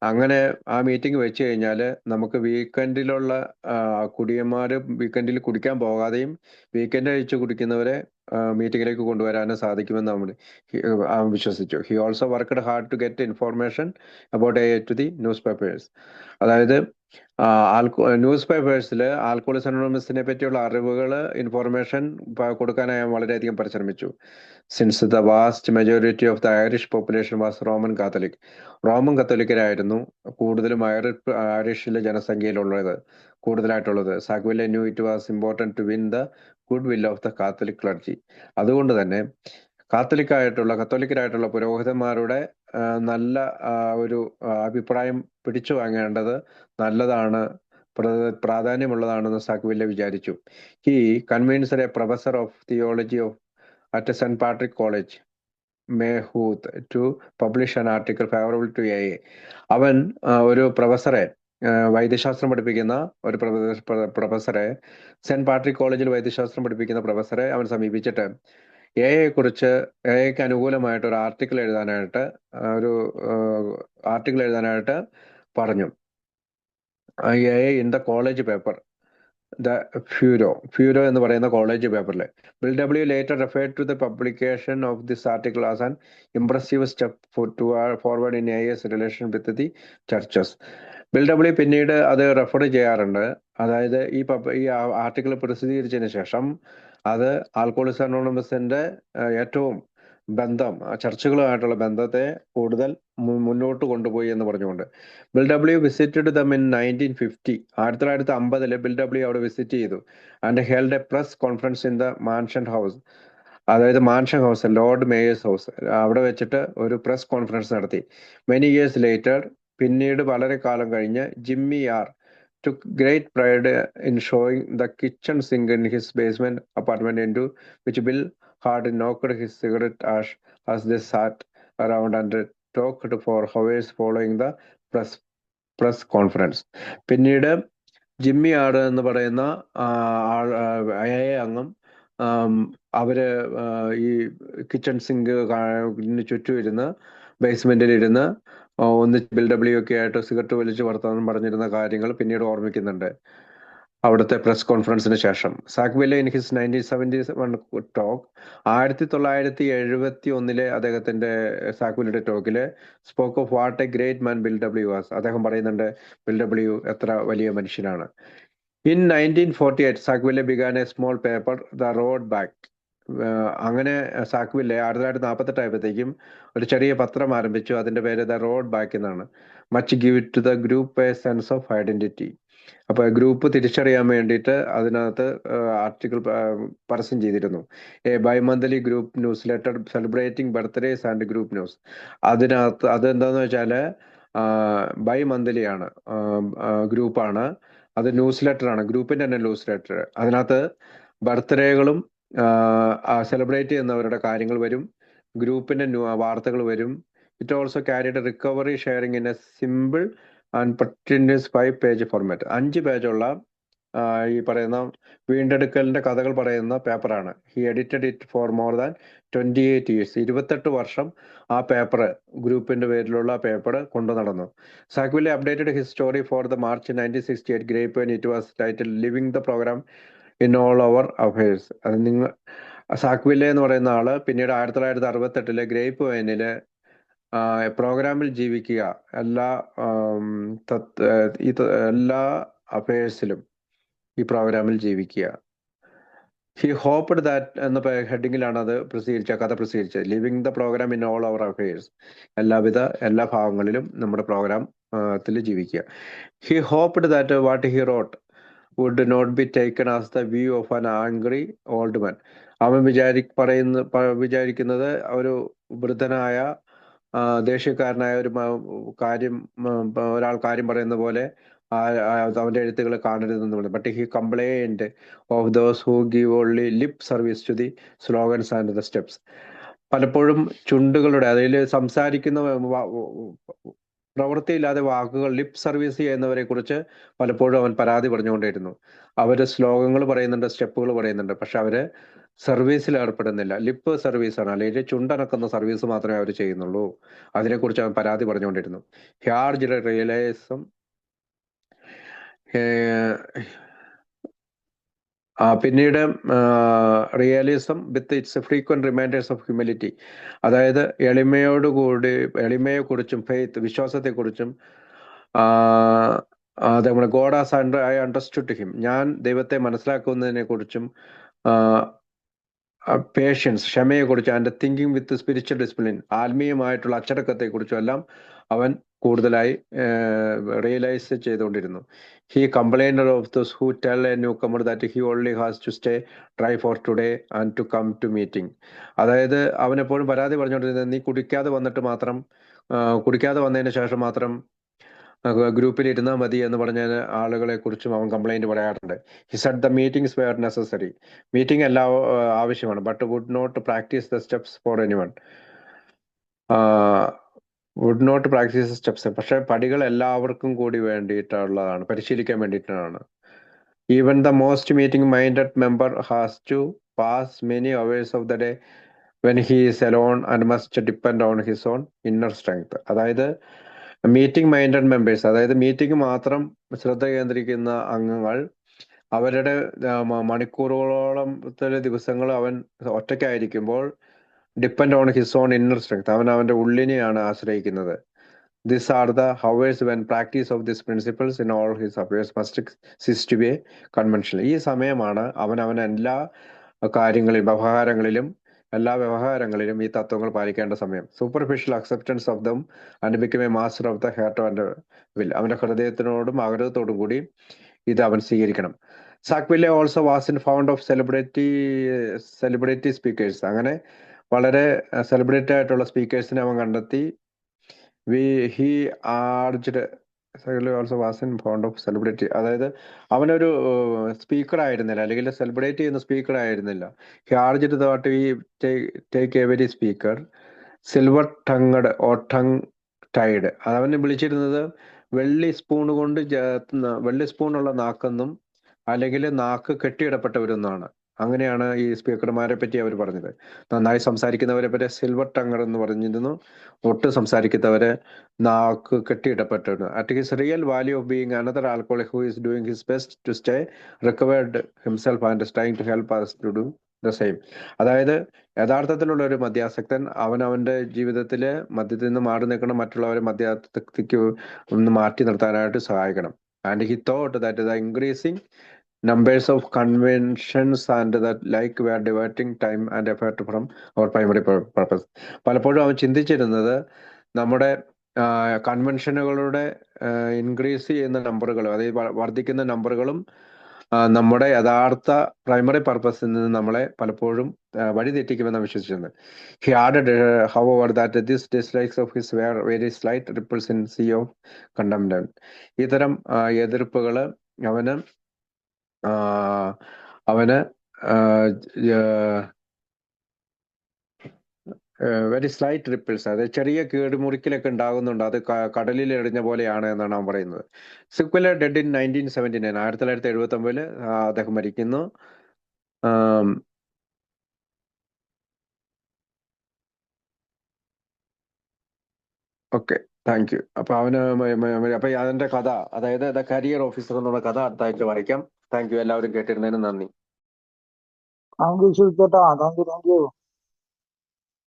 അങ്ങനെ ആ മീറ്റിംഗ് വെച്ച് കഴിഞ്ഞാൽ നമുക്ക് വീക്കെൻഡിലുള്ള കുടിയന്മാർ വീക്കെൻഡിൽ കുടിക്കാൻ പോകാതെയും വീക്കെൻഡ് അഴിച്ച് കുടിക്കുന്നവരെ മീറ്റിങ്ങിലേക്ക് കൊണ്ടുവരാനും സാധിക്കുമെന്ന് വിശ്വസിച്ചു. He also worked hard to get information about to the newspapers. അതായത് ന്യൂസ് പേപ്പേഴ്സിൽ ആൽക്കഹോളിക്സ് അനോണിമസിനെ പറ്റിയുള്ള അറിവുകൾ, ഇൻഫോർമേഷൻ കൊടുക്കാനായി വളരെയധികം പരിശ്രമിച്ചു. Since the vast majority of the Irish population was Roman Catholic. Roman കത്തോലിക്കരായിരുന്നു കൂടുതലും ഐറിഷിലെ കൂടുതലായിട്ടുള്ളത്. Sackville knew it was important to win the goodwill of the Catholic clergy. അതുകൊണ്ട് തന്നെ കത്തോലിക്കരായിട്ടുള്ള പുരോഹിതന്മാരുടെ നല്ല ഒരു അഭിപ്രായം പിടിച്ചു വാങ്ങേണ്ടത് നല്ലതാണ്, പ്രാധാന്യമുള്ളതാണെന്ന് സാഗ്വില്ലെ വിചാരിച്ചു. He convinced a professor of theology at Saint Patrick College Maynooth to publish an article favourable to AA. അവൻ ഒരു പ്രൊഫസറെ, വൈദ്യശാസ്ത്രം പഠിപ്പിക്കുന്ന ഒരു പ്രൊഫസറെ, സെന്റ് പാട്രിക് കോളേജിൽ വൈദ്യശാസ്ത്രം പഠിപ്പിക്കുന്ന പ്രൊഫസറെ അവൻ സമീപിച്ചിട്ട് എക്ക് അനുകൂലമായിട്ട് ഒരു ആർട്ടിക്കിൾ എഴുതാനായിട്ട് പറഞ്ഞു. In the college paper, the Furrow എന്ന് പറയുന്ന കോളേജ് പേപ്പറിൽ. Bill W later referred to the publication of this article as an impressive step forward in AS relation with the churches. Bill W പിന്നീട് അത് refer ചെയ്യാറുണ്ട്. അതായത് ഈ article പ്രസിദ്ധീകരിച്ചതിന് ശേഷം അത് ആൽക്കഹോളിക്സ് അനോണിമസിന്റെ ഏറ്റവും ചർച്ചുകളുമായിട്ടുള്ള ബന്ധത്തെ കൂടുതൽ മുന്നോട്ട് കൊണ്ടുപോയി എന്ന് പറഞ്ഞുകൊണ്ട്. Bill W visited them in 1950. 1950 Bill W അവിടെ വിസിറ്റ് ചെയ്തു. And held a press conference in the Mansion House. അതായത് Mansion House, Lord Mayor's House, അവിടെ വെച്ചിട്ട് ഒരു പ്രസ് കോൺഫറൻസ് നടത്തി. മെനി ഇയേഴ്സ് ലേറ്റർ, പിന്നീട് വളരെ കാലം കഴിഞ്ഞ്, Jimmy R took great pride in showing the kitchen sink in his basement apartment, into which Bill had knocked his cigarette ash as they sat around and talked for hours following the press conference. പിന്നീട് Jimmy ആട് എന്ന് പറയുന്ന അംഗം അവര് ഈ kitchen sink ചുറ്റും ഇരുന്ന് ബേസ്മെന്റിൽ ഇരുന്ന് ഒന്നിച്ച് ബിൽ ഡബ്ല്യു ഒക്കെ ആയിട്ട് സിഗരറ്റ് വലിച്ച് വർത്തമാനം പറഞ്ഞിരുന്ന കാര്യങ്ങൾ പിന്നീട് ഓർമ്മിക്കുന്നുണ്ട് അവിടുത്തെ പ്രസ് കോൺഫറൻസിന് ശേഷം. സാഗ്വില്ലെ ഇൻ ഹിസ് 1971 ടോക്ക്, 1971 അദ്ദേഹത്തിന്റെ സാഗ്വില്ലയുടെ ടോക്കില് spoke of what a great man Bill W was. അദ്ദേഹം പറയുന്നുണ്ട് ബിൽ ഡബ്ല്യു എത്ര വലിയ മനുഷ്യനാണ്. In 1948 Sackville began a small paper, the road back. അങ്ങനെ സാഗ്വില്ലെ 1948 ആയപ്പോഴത്തേക്കും ഒരു ചെറിയ പത്രം ആരംഭിച്ചു. അതിന്റെ പേര് ദ റോഡ് ബാക്ക് എന്നാണ്. Much give to the group a sense of identity. അപ്പൊ ഗ്രൂപ്പ് തിരിച്ചറിയാൻ വേണ്ടിയിട്ട് അതിനകത്ത് ആർട്ടിക്കിൾ പരസ്യം ചെയ്തിരുന്നു. A bimonthly group newsletter celebrating birthdays and group news. അതിനകത്ത് അതെന്താന്ന് വെച്ചാല് ബൈമന്ത്ലി ആണ്, ഗ്രൂപ്പാണ്, അത് ന്യൂസ് ലെറ്റർ ആണ്, ഗ്രൂപ്പിന്റെ തന്നെ ന്യൂസ് ലെറ്റർ. അതിനകത്ത് ബർത്ത്ഡേകളും സെലിബ്രേറ്റ് ചെയ്യുന്നവരുടെ കാര്യങ്ങൾ വരും, ഗ്രൂപ്പിന്റെ വാർത്തകൾ വരും. It also carried recovery sharing in a simple and pertinent 5-page format. 5 പേജുള്ള ഈ പറയുന്ന വീണ്ടെടുക്കലിന്റെ കഥകൾ പറയുന്ന പേപ്പറാണ്. He edited it for more than 28 years. 28 വർഷം ആ പേപ്പർ, ഗ്രൂപ്പിന്റെ പേരിലുള്ള പേപ്പർ കൊണ്ടു നടന്നു. Sackville updated his story for the March 1968 Grapevine. It was title living the programme in all our affairs. അത് സാഗ്വില്ലെ എന്ന് പറയുന്ന ആള് പിന്നീട് 1968 ഗ്രേപ്പ്വൈനില് പ്രോഗ്രാമിൽ ജീവിക്കുക, എല്ലാ അഫയേഴ്സിലും ഈ പ്രോഗ്രാമിൽ ജീവിക്കുക. ഹി ഹോപ്ഡ് ദാറ്റ് എന്ന ഹെഡിങ്ങിലാണ് അത് കഥ പ്രസിദ്ധീകരിച്ചത്. Living the programme in all our affairs, എല്ലാ ഭാഗങ്ങളിലും നമ്മുടെ പ്രോഗ്രാമത്തിൽ ജീവിക്കുക. He hoped that what he wrote would not be taken as the view of an angry old man. അവൻ വിചാരിക്കുന്നത് ഒരു വൃദ്ധനായ ദേഷ്യക്കാരനായ ഒരാൾ കാര്യം പറയുന്ന പോലെ അവന്റെ എഴുത്തുകൾ കാണരുതെന്ന് പറഞ്ഞു. But he complained of those who give only lip service to the slogans and the steps. പലപ്പോഴും ചുണ്ടുകളുടെ, അതിൽ സംസാരിക്കുന്ന പ്രവൃത്തിയില്ലാതെ വാക്കുകൾ ലിപ് സർവീസ് ചെയ്യുന്നവരെ കുറിച്ച് പലപ്പോഴും അവൻ പരാതി പറഞ്ഞുകൊണ്ടിരുന്നു. അവര് ശ്ലോകങ്ങൾ പറയുന്നുണ്ട്, സ്റ്റെപ്പുകൾ പറയുന്നുണ്ട്, പക്ഷെ അവര് സർവീസിൽ ഏർപ്പെടുന്നില്ല. ലിപ്പ് സർവീസാണ്, അല്ലെങ്കിൽ ചുണ്ടനക്കുന്ന സർവീസ് മാത്രമേ അവർ ചെയ്യുന്നുള്ളൂ. അതിനെക്കുറിച്ച് അവൻ പരാതി പറഞ്ഞുകൊണ്ടിരുന്നു. ഹാർജ് റിയലൈസും പിന്നീട് realism with its frequent reminders of humility, അതായത് എളിമയെക്കുറിച്ചും ഫെയ്ത്ത്, വിശ്വാസത്തെക്കുറിച്ചും നമ്മുടെ God as I understood him, ഞാൻ ദൈവത്തെ മനസ്സിലാക്കുന്നതിനെ കുറിച്ചും പേഷ്യൻസ്, ക്ഷമയെക്കുറിച്ചും, and thinking with spiritual discipline, ആത്മീയമായിട്ടുള്ള അച്ചടക്കത്തെക്കുറിച്ചും എല്ലാം അവൻ കൂടുതലായി റിയലൈസ് ചെയ്തുകൊണ്ടിരുന്നു. He complained of those who tell a newcomer that he only has to stay dry for today and to come to meeting. അതായത് അവൻ എപ്പോഴും പരാതി പറഞ്ഞുകൊണ്ടിരുന്നത്, നീ കുടിക്കാതെ വന്നതിന് ശേഷം മാത്രം ഗ്രൂപ്പിൽ ഇരുന്നാൽ മതി എന്ന് പറഞ്ഞ ആളുകളെ കുറിച്ചും അവൻ കംപ്ലൈന്റ് പറയാറുണ്ട്. He said the meetings were necessary, meeting എല്ലാം ആവശ്യമാണ്, but would not practice the steps for anyone, would not practice steps, പക്ഷെ പടികൾ എല്ലാവർക്കും കൂടി വേണ്ടിയിട്ടുള്ളതാണ്, പരിശീലിക്കാൻ വേണ്ടിയിട്ടാണ്. Even the most meeting minded member has to pass many hours of the day when he is alone and must depend on his own inner strength. അതായത് meeting minded members, അതായത് meeting മാത്രം ശ്രദ്ധ കേന്ദ്രീകരിക്കുന്ന അംഗങ്ങൾ അവരുടെ മണിക്കൂറുകളോളം ദിവസങ്ങൾ അവൻ ഒറ്റയ്ക്കായിരിക്കുമ്പോൾ depend on his own inner strength, അവൻ അവന്റെ ഉള്ളിനെയാണ് ആശ്രയിക്കുന്നത്. These are the hours when practice of these principles in all his affairs must cease to be conventional. ഈ സമയമാണ് അവൻ എല്ലാ വ്യവഹാരങ്ങളിലും ഈ തത്വങ്ങൾ പാലിക്കേണ്ട സമയം. Superficial acceptance of them and become a master of the heart and will, അവന്റെ ഹൃദയത്തിനോടും ആഗ്രഹത്തോടും കൂടി ഇത് അവൻ സ്വീകരിക്കണം. Sackville also was in fond of celebrity speakers, അങ്ങനെ വളരെ സെലിബ്രിറ്റി ആയിട്ടുള്ള സ്പീക്കേഴ്സിനെ അവൻ കണ്ടെത്തി. He urged also was in fond of celebrity, അതായത് അവനൊരു സ്പീക്കർ ആയിരുന്നില്ല, അല്ലെങ്കിൽ സെലിബ്രേറ്റ് ചെയ്യുന്ന സ്പീക്കർ ആയിരുന്നില്ല. He urged that we take every speaker silver tongued or tongue tied, അവനെ വിളിച്ചിരുന്നത് വെള്ളി സ്പൂണുള്ള നാക്കെന്നും അല്ലെങ്കിൽ നാക്ക് കെട്ടിയിടപ്പെട്ടവരെന്നാണ്. അങ്ങനെയാണ് ഈ സ്പീക്കർമാരെ പറ്റി അവർ പറഞ്ഞത്. നന്നായി സംസാരിക്കുന്നവരെ പറ്റി സിൽവർ ടങ്ങർ എന്ന് പറഞ്ഞിരുന്നു, ഒട്ടും സംസാരിക്കുന്നവരെ നാക്ക് കെട്ടിയിടപ്പെട്ടവർ. At his real value of being another alcoholic who is doing his best to stay recovered himself and trying to help us to do the same. അതായത് യഥാർത്ഥത്തിലുള്ള ഒരു മദ്യാസക്തൻ അവന്റെ ജീവിതത്തില് മദ്യത്തിൽ നിന്ന് മാറി നിൽക്കണം, മറ്റുള്ളവരെ മദ്യാസക്തിക്ക് ഒന്ന് മാറ്റി നിർത്താനായിട്ട് സഹായിക്കണം. And he thought that the increasing numbers of conventions and that like we are diverting time and effort from our primary purpose. പലപ്പോഴും അവൻ ചിന്തിച്ചിരുന്നത് നമ്മുടെ കൺവെൻഷനുകളുടെ ഇൻക്രീസ് ചെയ്യുന്ന നമ്പറുകളും, അതായത് വർദ്ധിക്കുന്ന നമ്പറുകളും നമ്മുടെ യഥാർത്ഥ പ്രൈമറി പർപ്പസിൽ നിന്ന് നമ്മളെ പലപ്പോഴും വഴിതെറ്റിക്കുമെന്ന് വിശ്വസിച്ചിരുന്നത്. He added however that this dislikes of his were very slight ripples in sea of contempt. ഇത്തരം എതിർപ്പുകൾ അവന് വെരി സ്ലൈറ്റ് റിപ്പിൾസ്, അതായത് ചെറിയ കേടുമുറിക്കലൊക്കെ ഉണ്ടാകുന്നുണ്ട്, അത് കടലിൽ എറിഞ്ഞ പോലെയാണ് എന്നാണ് അവൻ പറയുന്നത്. സിക്വല ഡെഡ് ഇൻ 1979, 1979 അദ്ദേഹം മരിക്കുന്നു. Okay, thank you. അപ്പൊ അതിന്റെ കഥ, അതായത് ദ കരിയർ ഓഫീസർ എന്നുള്ള കഥ അടുത്തായിട്ട് വായിക്കാം. താങ്ക് യു, എല്ലാവരും കേട്ടിരുന്നതിന് നന്ദി. Thank you, thank you.